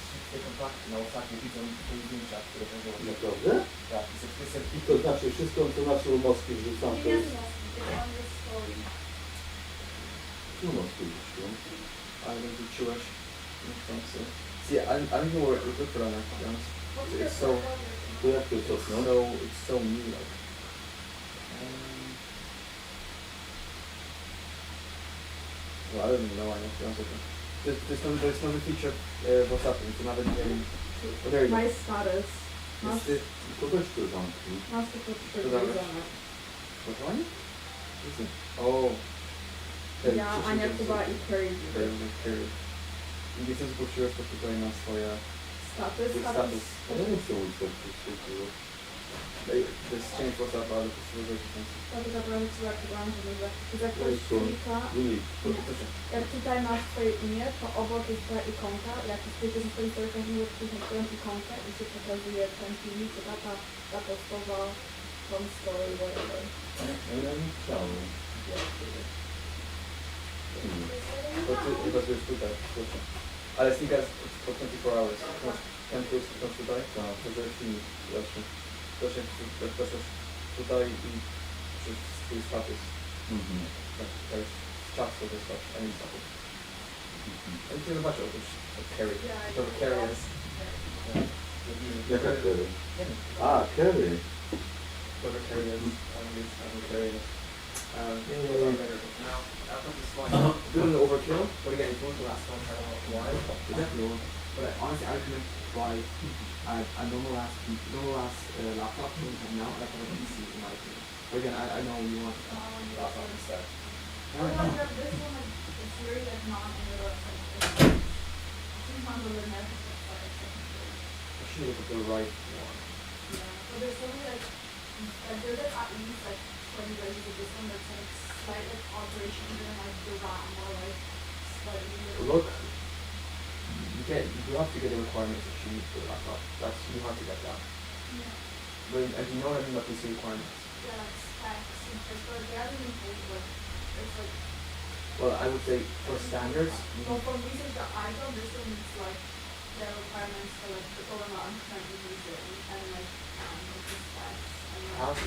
wszystkie kontakty na WhatsAppie widzą twoje zdjęcia, które są złożone. Naprawdę? Tak, i jest I to znaczy wszystko, co na Szulmowski wrzucam, to Nie jest... jest on this story. Szulmowski wrzucił. ale wrzuciłeś niechcący. See, I don't know where we put on that, to be honest. What's your It's so, To jak to jest okno? it's so new, like. Well, I don't even know why, to be honest with you. There's no feature what's happening, so nawet nie wiem. Oh, there you go. My status. Jest ty, To weź to zamknij. Masz tylko Dodałeś? gotowanie? O. Ja, Ania, Kuba i Carrie. I niestety puściłeś to tutaj na swoje Status. status. Ale nie chcę mówić tak wszystkiego. To jest część WhatsAppa, ale to jest dużo więcej. Tak naprawdę co zakrywam, żeby jak ktoś Ojcu. klika, Proszę. jak tutaj masz twoje imię, to obok jest twoja ikonka, jak wpiszesz w swoim storykach, nie wpiszesz twoją ikonkę i się pokazuje ten filmik, to ta postowa, tą story, whatever. Ale ja nie chciałem. To ty bazujesz tutaj, proszę. Ale sneakers po 24 hours. Ten plus, to tutaj? Tak. To jest filmik, zawsze. Proszę, jak wpiszesz tutaj i przez swój status. Tak, to jest czas, to wysłać, a nie status. A nie zobaczę oprócz carry. To carry jest. Jaka Kerry? Nie wiem. A, Kerry. Whatever carry is, I don't carry it. Now, after this one, doing the overkill, but again, it's going to last one, I don't know why. It's definitely one. But honestly, I recommend buy a normal ass laptop that you have now, and I have a PC in my opinion. But again, I know you want a laptop instead. Oh, no, this one, like, it's very, like, non-internet, like, it's not really nice, I should look at the right one. yeah, but there's something, like, there's, like, at least, like, 20 versions of this one that's, like, slight, like, alterations in, like, the RAM or, like, slightly... Look, you have to get the requirements that you need for the laptop. You have to get that. Yeah. But and you know what I mean about PC requirements? Yeah, like, specs and stuff, but they haven't even told you, like, it's, like... Well, I would say for standards, Well, for reasons that I don't, this one is, like, the requirements for, like, the program I'm currently using, and, like, the specs, and, like...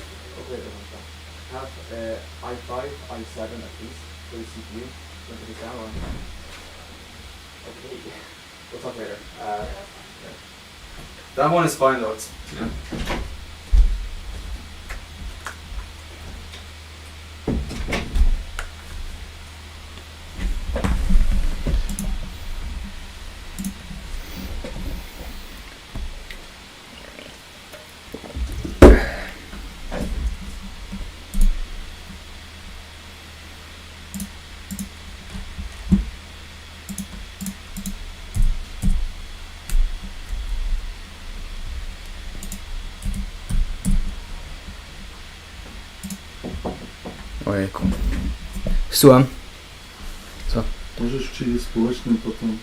have i5, i7 at least for the CPU. Look at this down one. Okay. We'll talk later. That one is fine though. It's, yeah. Ojejku. Słucham. Co? Możesz w czyjej społecznym potem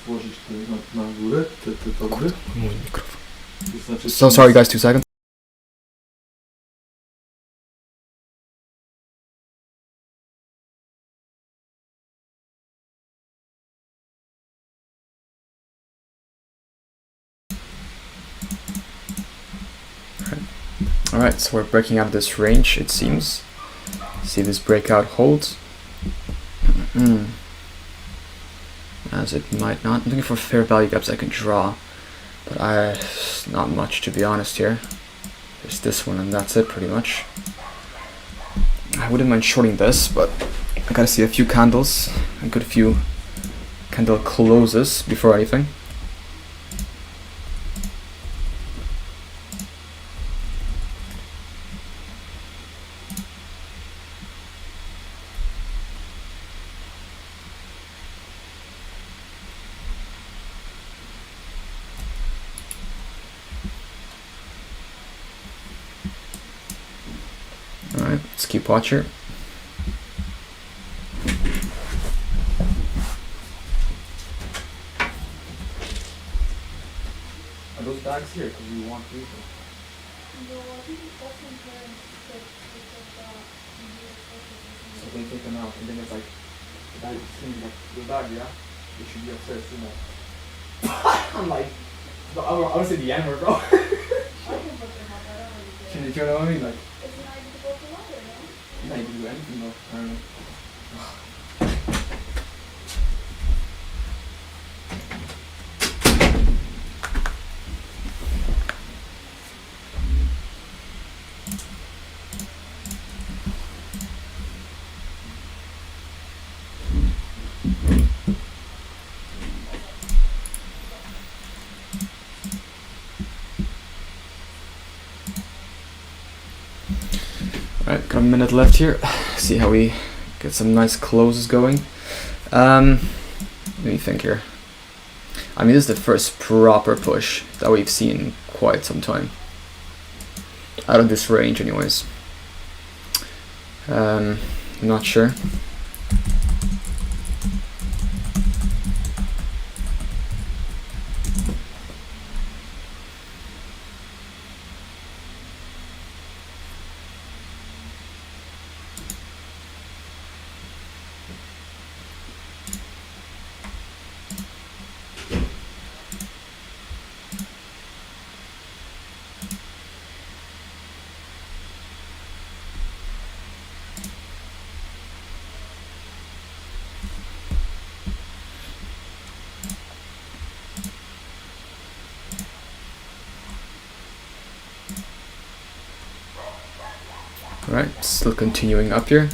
włożyć te na górę, te torby? Mój mikrofon. To znaczy, So sorry guys, 2 seconds. Alright, so we're breaking out of this range, it seems. See if this breakout holds. As it might not. I'm looking for fair value gaps I can draw. But not much to be honest here. There's this one and that's it pretty much. I wouldn't mind shorting this, but I gotta see a few candles, a good few candle closes before anything. Alright, let's keep watch here. Are those bags here? Because we want three of them. No, I think it's also important that because So they take them out, and then it's like, the bag is gonna be like, your bag, yeah? It should be upstairs, you know. I'm like, I would say the N word, bro. I can put them up, I don't really care. You know what I mean? Like, It's not even to go for water, no? you're not even do anything, though. I don't know. Alright, got a minute left here. See how we get some nice closes going. Let me think here. I mean, this is the first proper push that we've seen in quite some time. Out of this range, anyways. Not sure. Alright, still continuing up here.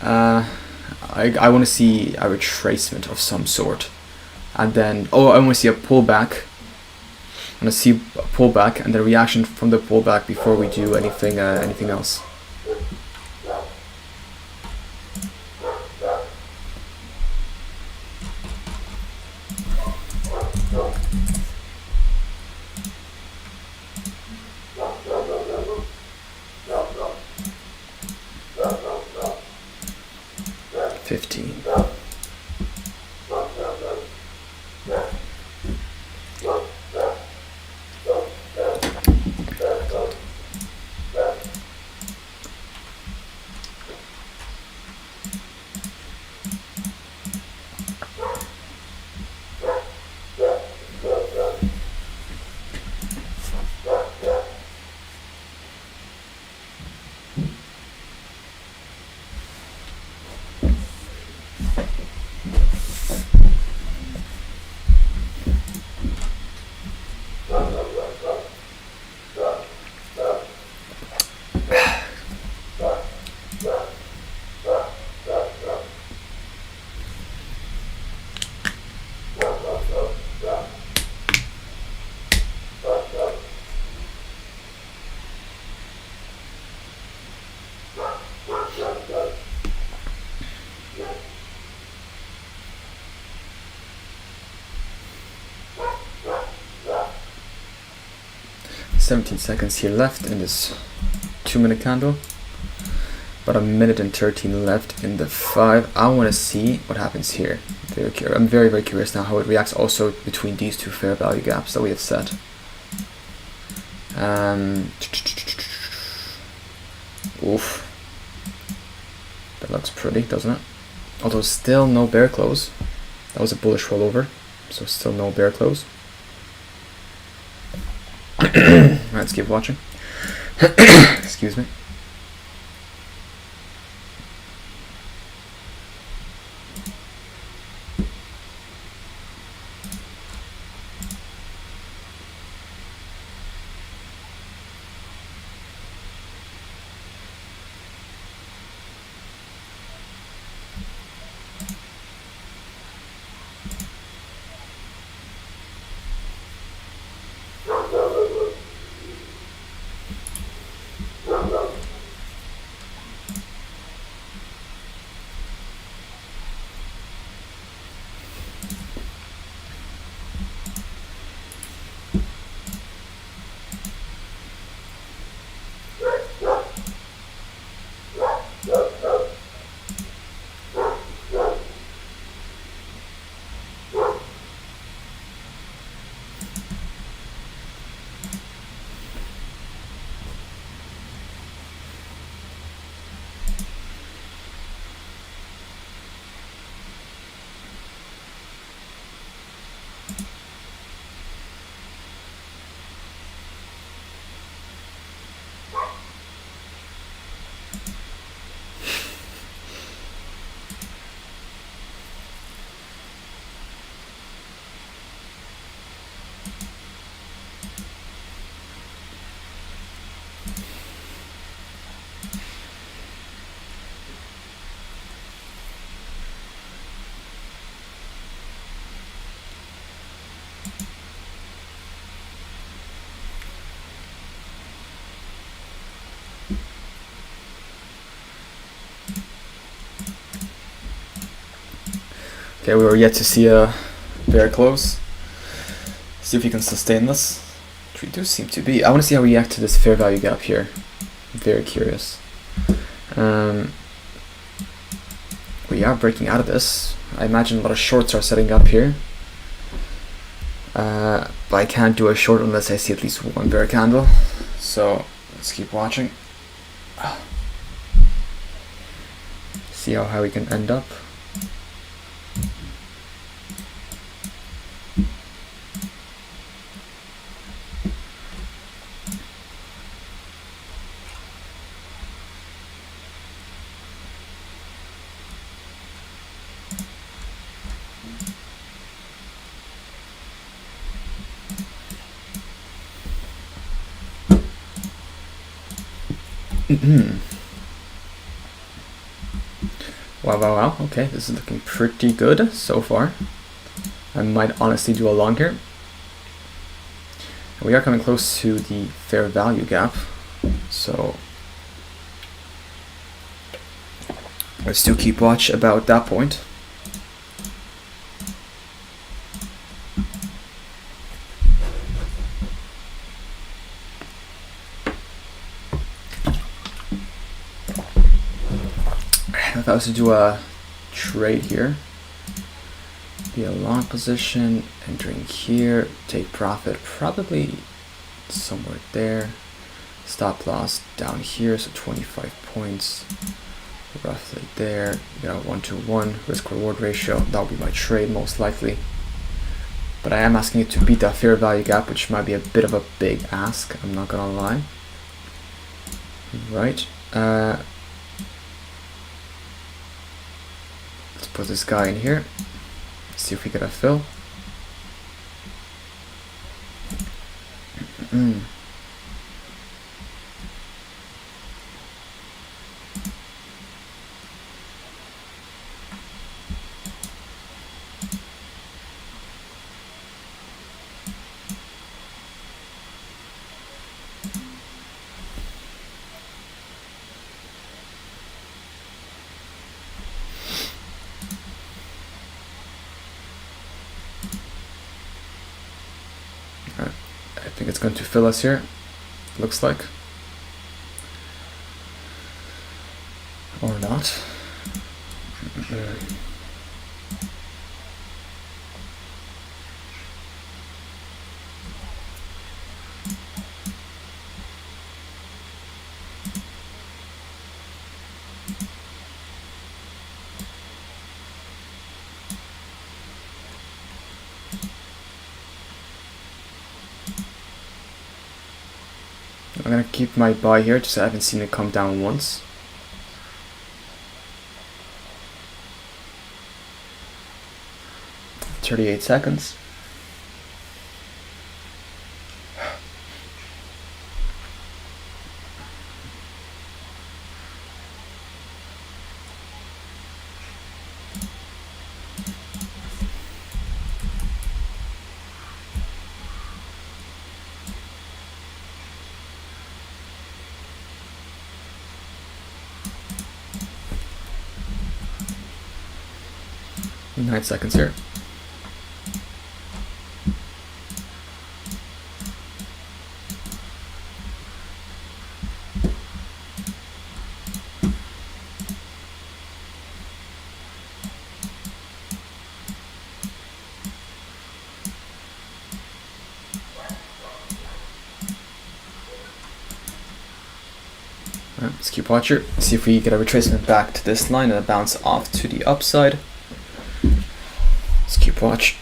I want to see a retracement of some sort. And then, oh, I want to see a pullback. I want to see a pullback and the reaction from the pullback before we do anything else. "17 seconds here left in this 2-minute candle, about a minute and 13 left in the 5. I want to see what happens here. I'm very, very curious now how it reacts also between these two fair value gaps that we have set. Oof. That looks pretty, doesn't it? Although still no bear close. That was a bullish rollover, so still no bear close. Let's keep watching. Excuse me. Okay, we were yet to see a very close. See if we can sustain this. We do seem to be. I want to see how we react to this fair value gap here. I'm very curious. We are breaking out of this. I imagine a lot of shorts are setting up here. But I can't do a short unless I see at least one bear candle. So let's keep watching. See how high we can end up. Wow. Okay, this is looking pretty good so far. I might honestly do a long here. We are coming close to the fair value gap. So let's do keep watch about that point. If I was to do a trade here, be a long position, entering here, take profit probably somewhere there, stop loss down here, so 25 points roughly there. You got a 1-to-1 risk reward ratio. That would be my trade most likely, but I am asking it to beat that fair value gap, which might be a bit of a big ask, I'm not gonna lie. Right, let's put this guy in here, see if we get a fill. I think it's going to fill us here, looks like. Or not. I'm gonna keep my buy here, just so I haven't seen it come down once. $38 seconds. Nine seconds here. Alright, let's keep watching. See if we get a retracement back to this line and a bounce off to the upside. Let's keep watch.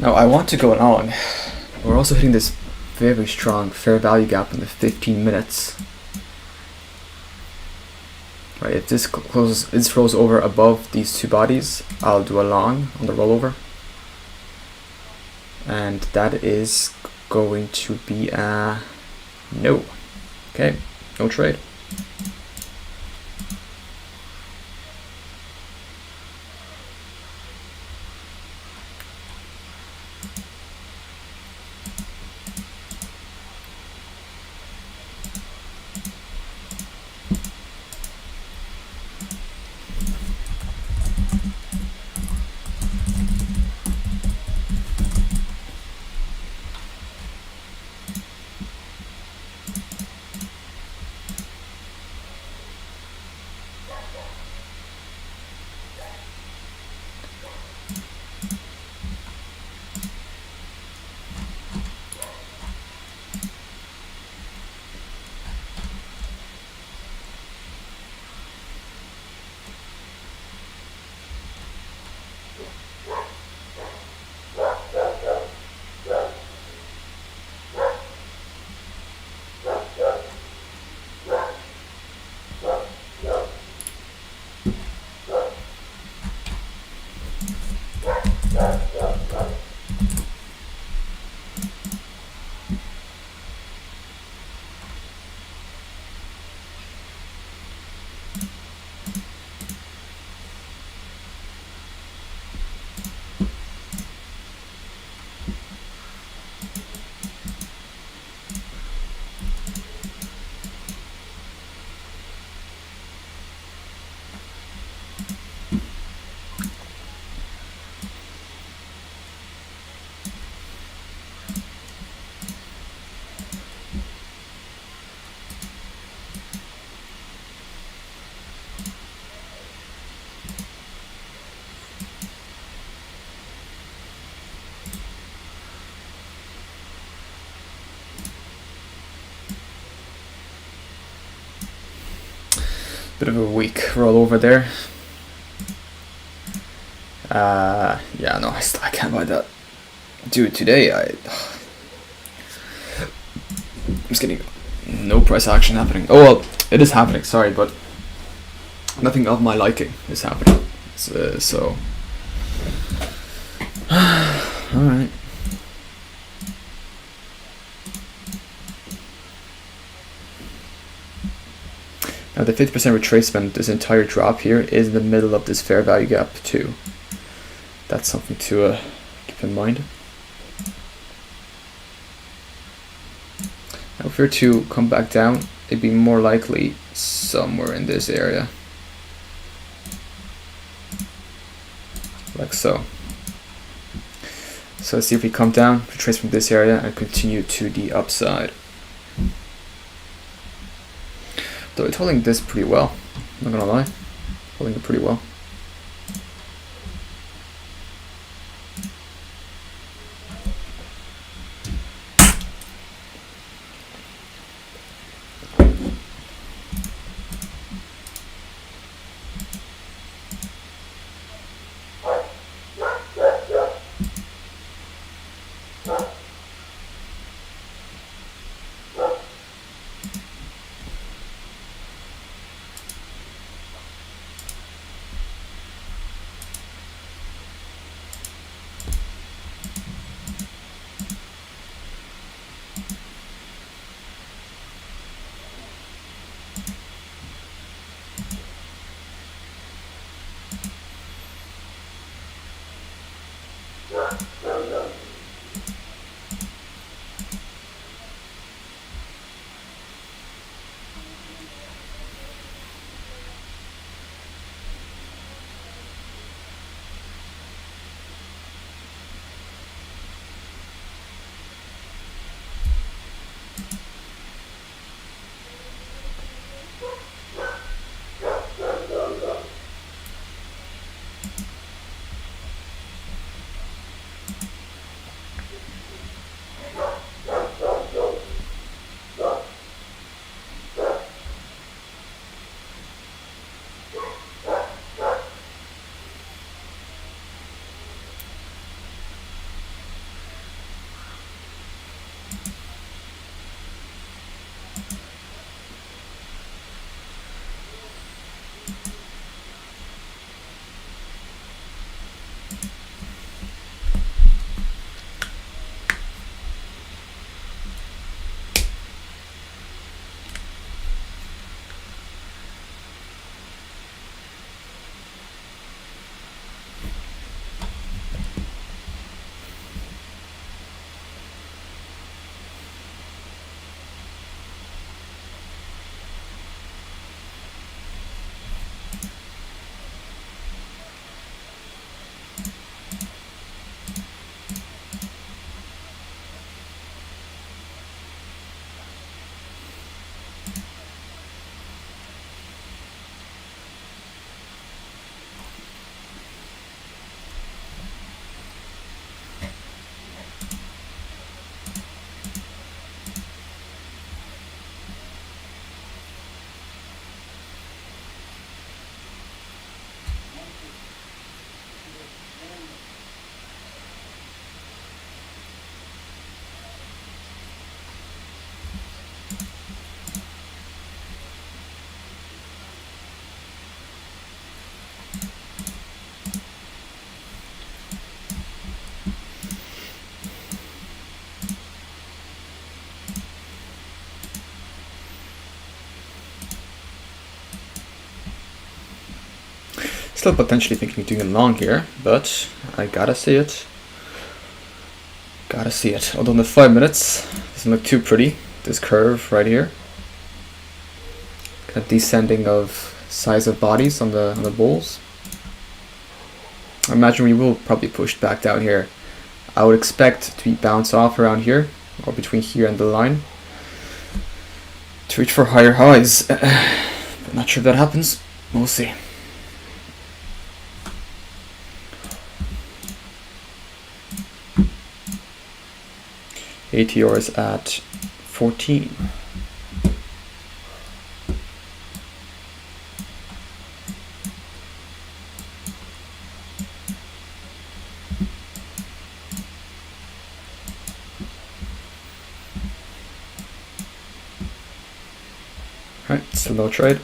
Now I want to go long. We're also hitting this very strong fair value gap in the 15 minutes. Right, if this closes, this rolls over above these two bodies, I'll do a long on the rollover. And that is going to be a no. Okay, no trade. Bit of a weak rollover there. Yeah, no, I can't buy that. Dude, today I'm just getting no price action happening. Oh well, it is happening, sorry, but nothing of my liking is happening. So alright. Now the 50% retracement, this entire drop here is in the middle of this fair value gap too. That's something to keep in mind. Now if we were to come back down, it'd be more likely somewhere in this area. Like so. So let's see if we come down, retrace from this area and continue to the upside. Though it's holding this pretty well, I'm not gonna lie, holding it pretty well. Still potentially thinking doing a long here, but I gotta see it. Gotta see it. Although in the 5 minutes, doesn't look too pretty. This curve right here. Kind of descending of size of bodies on the bulls. I imagine we will probably push back down here. I would expect to be bounce off around here, or between here and the line, to reach for higher highs. But not sure if that happens. We'll see. ATR is at 14. Alright, it's a low trade.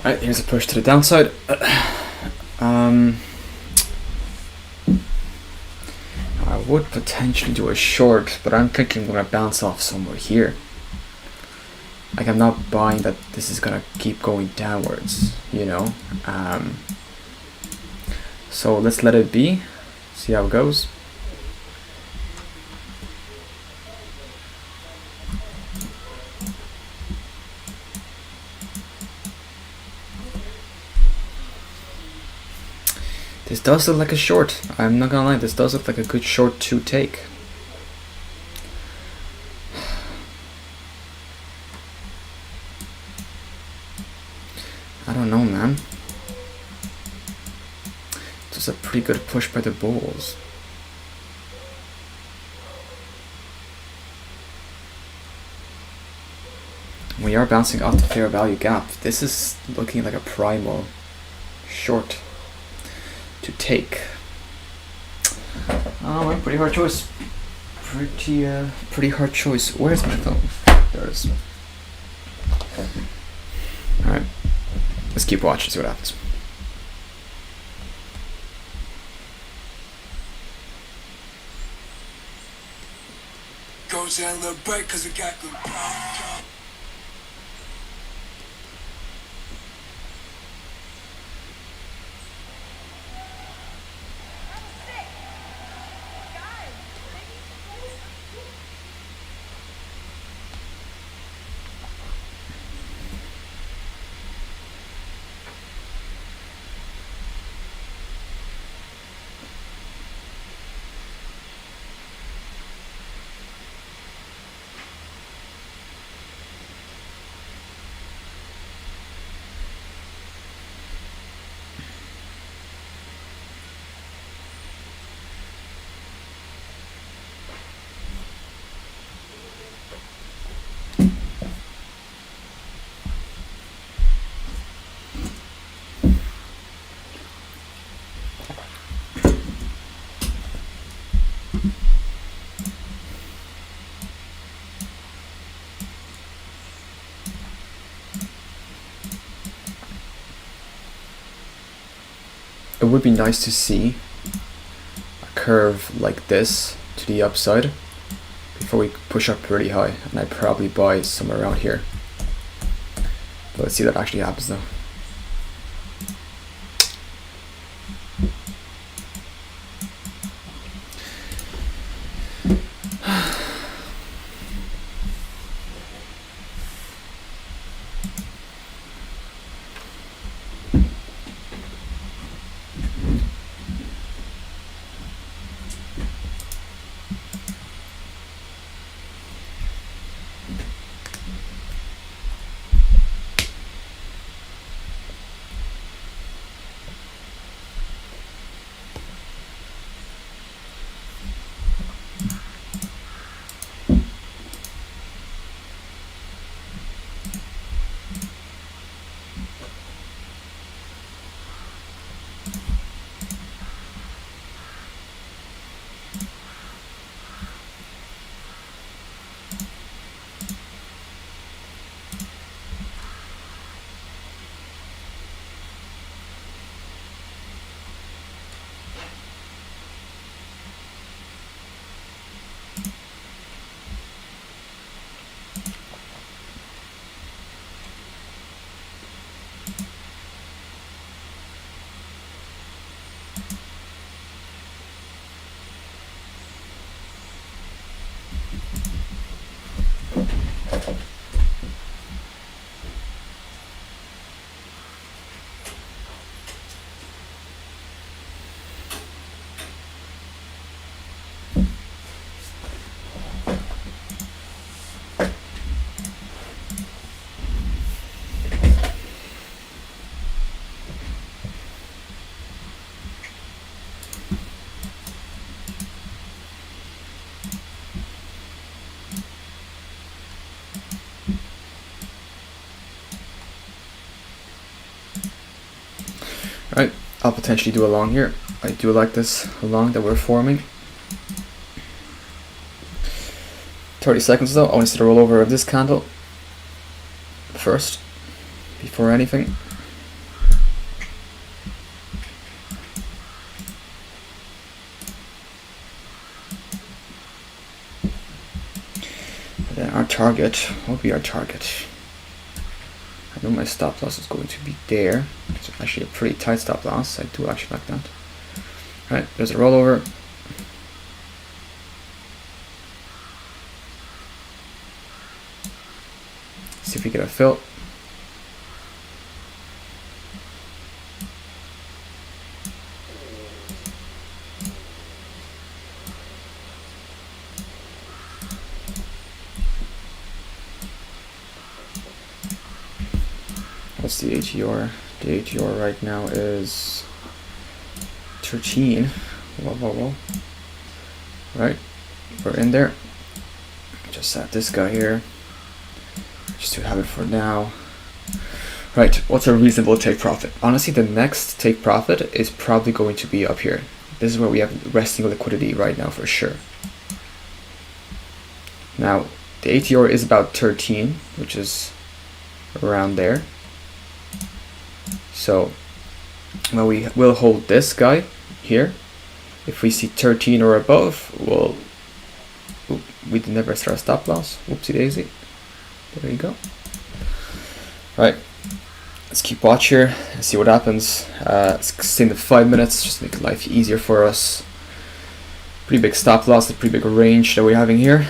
Alright, here's a push to the downside. I would potentially do a short, but I'm thinking I'm gonna bounce off somewhere here. Like, I'm not buying that this is gonna keep going downwards, you know? So let's let it be, see how it goes. This does look like a short. I'm not gonna lie, this does look like a good short to take. I don't know, man. Just a pretty good push by the bulls. We are bouncing off the fair value gap. This is looking like a primal short to take. Oh, well, pretty hard choice. Pretty hard choice. Where's my phone? There it is. Alright. Let's keep watching, see what happens. Goes down a little break cause it got good. It would be nice to see a curve like this to the upside before we push up pretty high, and I'd probably buy somewhere around here. But let's see if that actually happens though. Alright, I'll potentially do a long here. I do like this long that we're forming. 30 seconds though. I want to see the rollover of this candle first, before anything. And then our target, what will be our target? I know my stop loss is going to be there. It's actually a pretty tight stop loss. I do actually like that. Alright, there's a rollover. See if we get a fill. What's the ATR? The ATR right now is 13. Whoa. Right, we're in there. Just add this guy here, just to have it for now. Right, what's a reasonable take profit? Honestly, the next take profit is probably going to be up here. This is where we have resting liquidity right now for sure. Now, the ATR is about 13, which is around there. So, well, we will hold this guy here. If we see 13 or above, we never start a stop loss. Whoopsie daisy. There you go. Right. Let's keep watch here and see what happens. Let's stay in the 5 minutes, just make life easier for us. Pretty big stop loss, a pretty big range that we're having here.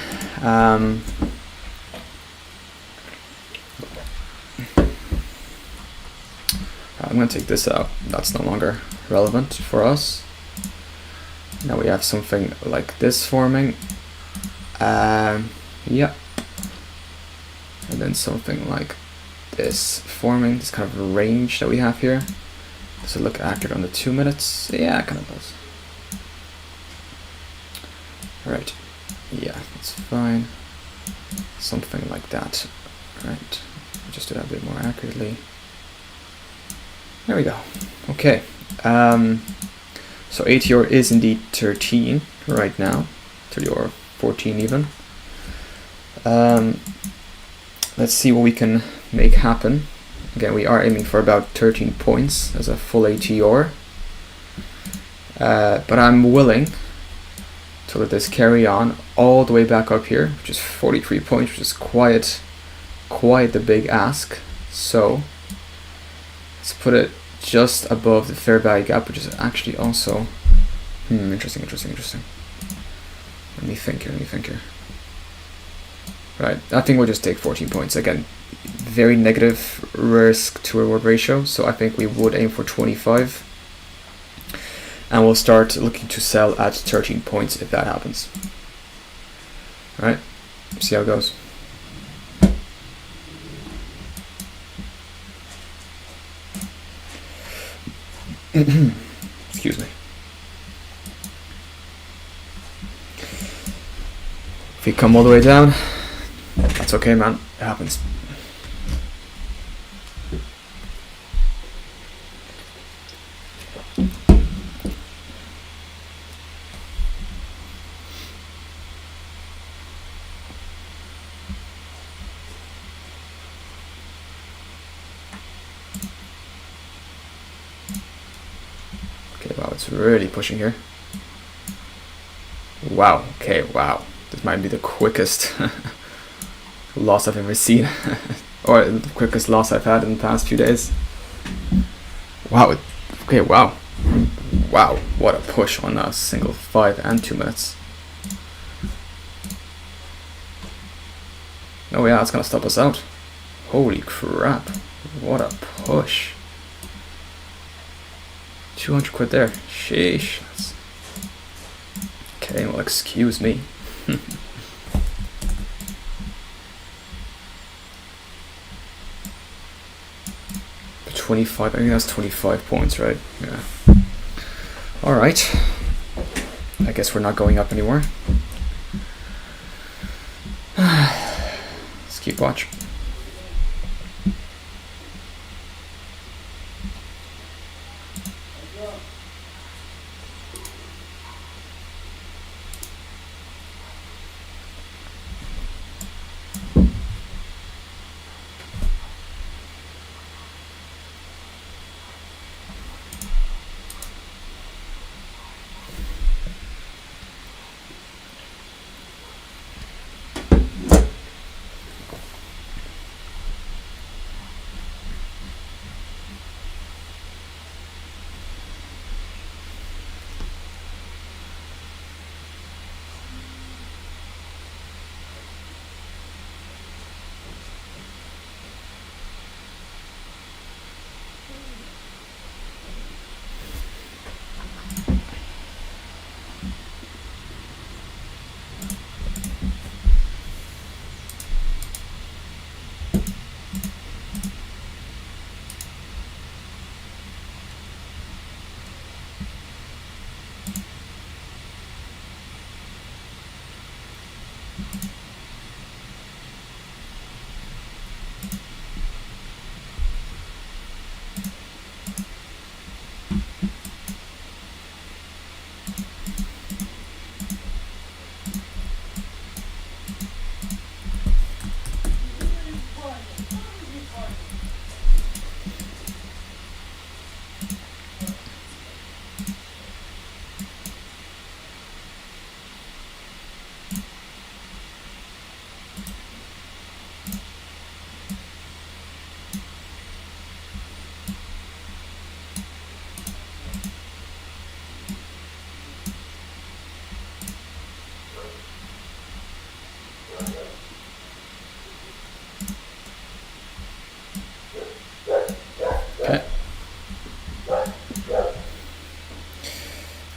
I'm going to take this out. That's no longer relevant for us. Now we have something like this forming. Yeah. And then something like this forming, this kind of range that we have here. Does it look accurate on the 2 minutes? Yeah, it kind of does. Alright. Yeah, that's fine. Something like that. Alright. Just do that a bit more accurately. There we go. Okay. So ATR is indeed 13 right now. 30 or 14 even. Let's see what we can make happen. Again, we are aiming for about 13 points as a full ATR. But I'm willing to let this carry on all the way back up here, which is 43 points, which is quite the big ask. So let's put it just above the fair value gap, which is actually also interesting. Let me think here. Right, I think we'll just take 14 points. Again, very negative risk to reward ratio, so I think we would aim for 25. And we'll start looking to sell at 13 points if that happens. Alright, see how it goes. Excuse me. If we come all the way down, that's okay, man. It happens. Wow, it's really pushing here. Wow, okay, wow. This might be the quickest loss I've ever seen. Or the quickest loss I've had in the past few days. Wow, okay, wow. Wow, what a push on a single 5 and 2 minutes. Oh yeah, it's gonna stop us out. Holy crap, what a push. 200 quid there. Sheesh. Okay, well, excuse me. 25. I think that's 25 points, right? Yeah. All right. I guess we're not going up anymore. Let's keep watch.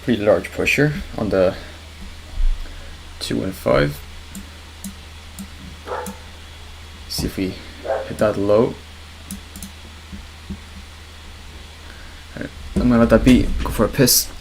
pretty large push here on the 2 and 5. See if we hit that low. Alright, I'm gonna let that be. Go for a piss.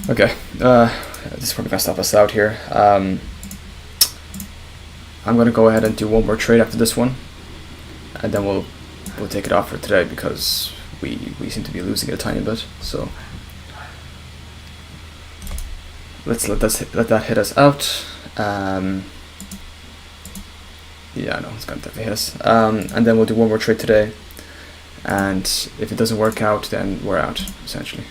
Okay, this is probably gonna stop us out here. I'm gonna go ahead and do one more trade after this one, and then we'll take it off for today because we seem to be losing it a tiny bit. So let's let that hit us out. Yeah, no, it's gonna definitely hit us. And then we'll do one more trade today, and if it doesn't work out, then we're out essentially.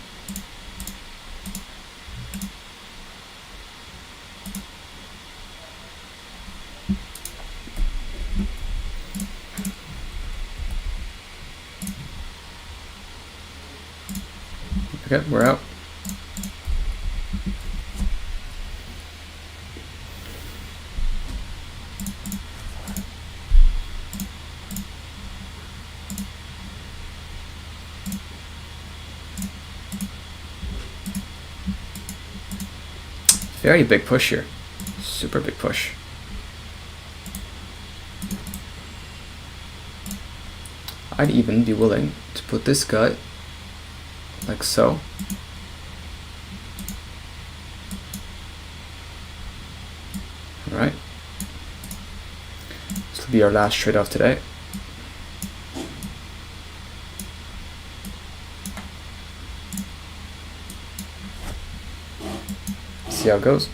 Okay, we're out. Very big push here. Super big push. I'd even be willing to put this guy like so. Alright. This will be our last trade off today. See how it goes.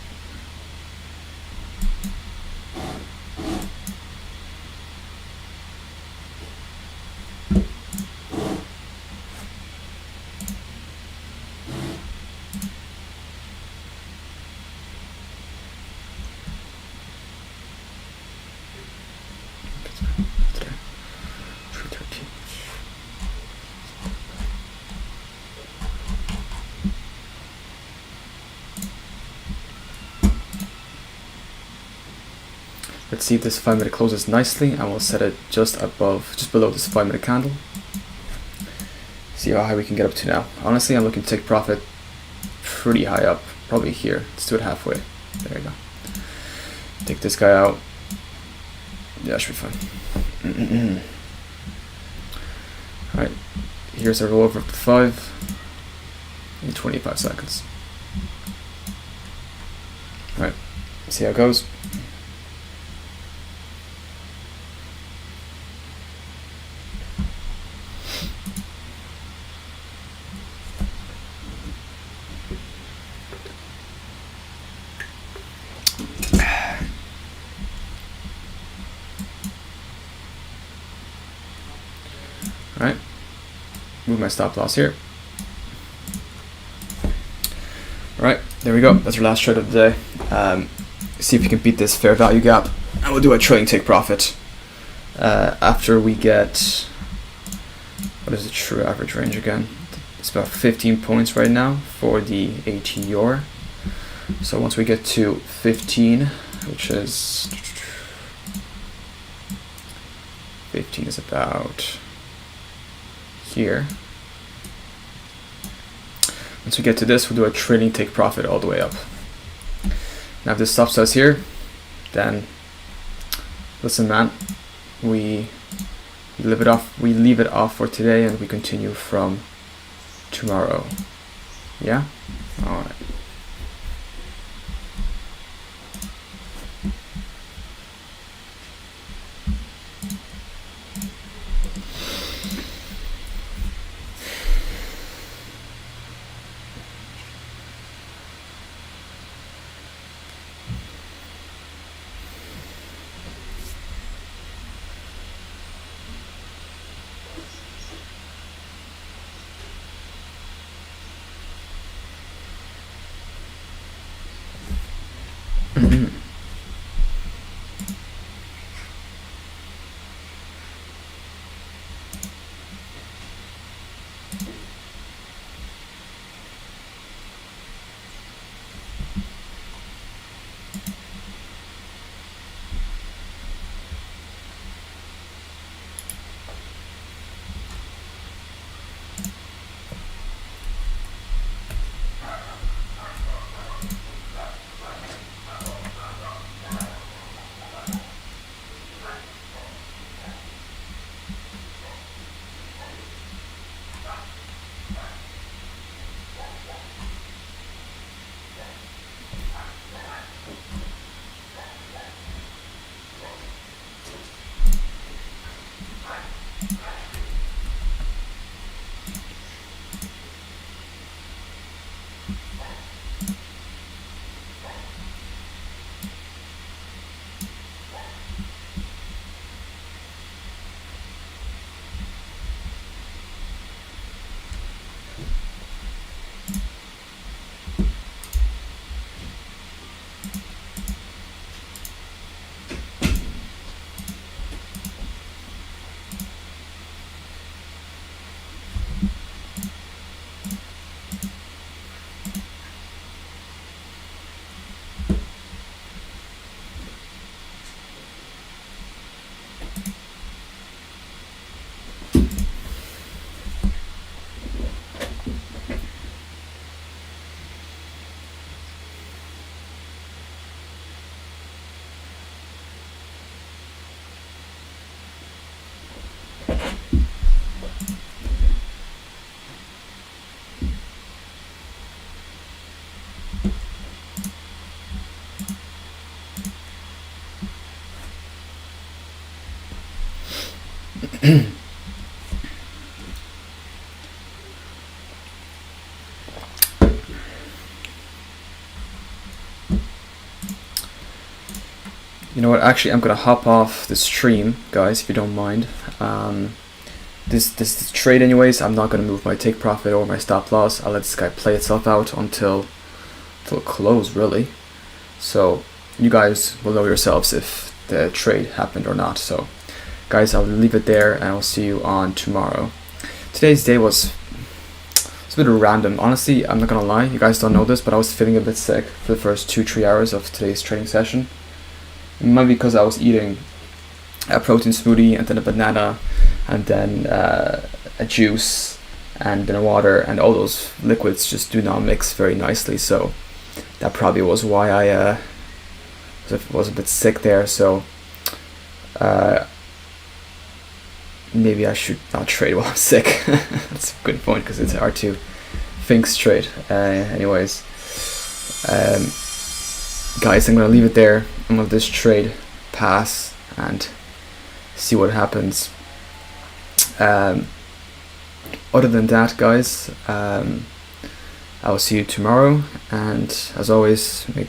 Let's see if this 5 minute closes nicely, and we'll set it just below this 5 minute candle. See how high we can get up to now. Honestly, I'm looking to take profit pretty high up, probably here. Let's do it halfway. There you go. Take this guy out. Yeah, should be fine. Alright, here's our rollover up to 5 in 25 seconds. Alright, see how it goes. Alright, move my stop loss here. Alright, there we go. That's our last trade of the day. See if we can beat this fair value gap. And we'll do a trading take profit after we get, what is the true average range again? It's about 15 points right now for the ATR. So once we get to 15, which is 15 is about here. Once we get to this, we'll do a trading take profit all the way up. Now if this stops us here, then listen man, we leave it off for today and we continue from tomorrow. Yeah? Alright. You know what, actually I'm gonna hop off the stream, guys, if you don't mind. This trade anyways, I'm not gonna move my take profit or my stop loss. I'll let this guy play itself out until close, really. So you guys will know yourselves if the trade happened or not. So guys, I'll leave it there and I'll see you on tomorrow. Today's day was a bit random. Honestly, I'm not gonna lie, you guys don't know this, but I was feeling a bit sick for the first 2-3 hours of today's trading session. It might be because I was eating a protein smoothie and then a banana and then a juice and then water, and all those liquids just do not mix very nicely, so that probably was why I was a bit sick there, so maybe I should not trade while I'm sick. That's a good point, because it's hard to think straight. Anyways, guys, I'm gonna leave it there. I'm gonna let this trade pass and see what happens. Other than that, guys, I will see you tomorrow, and as always, may God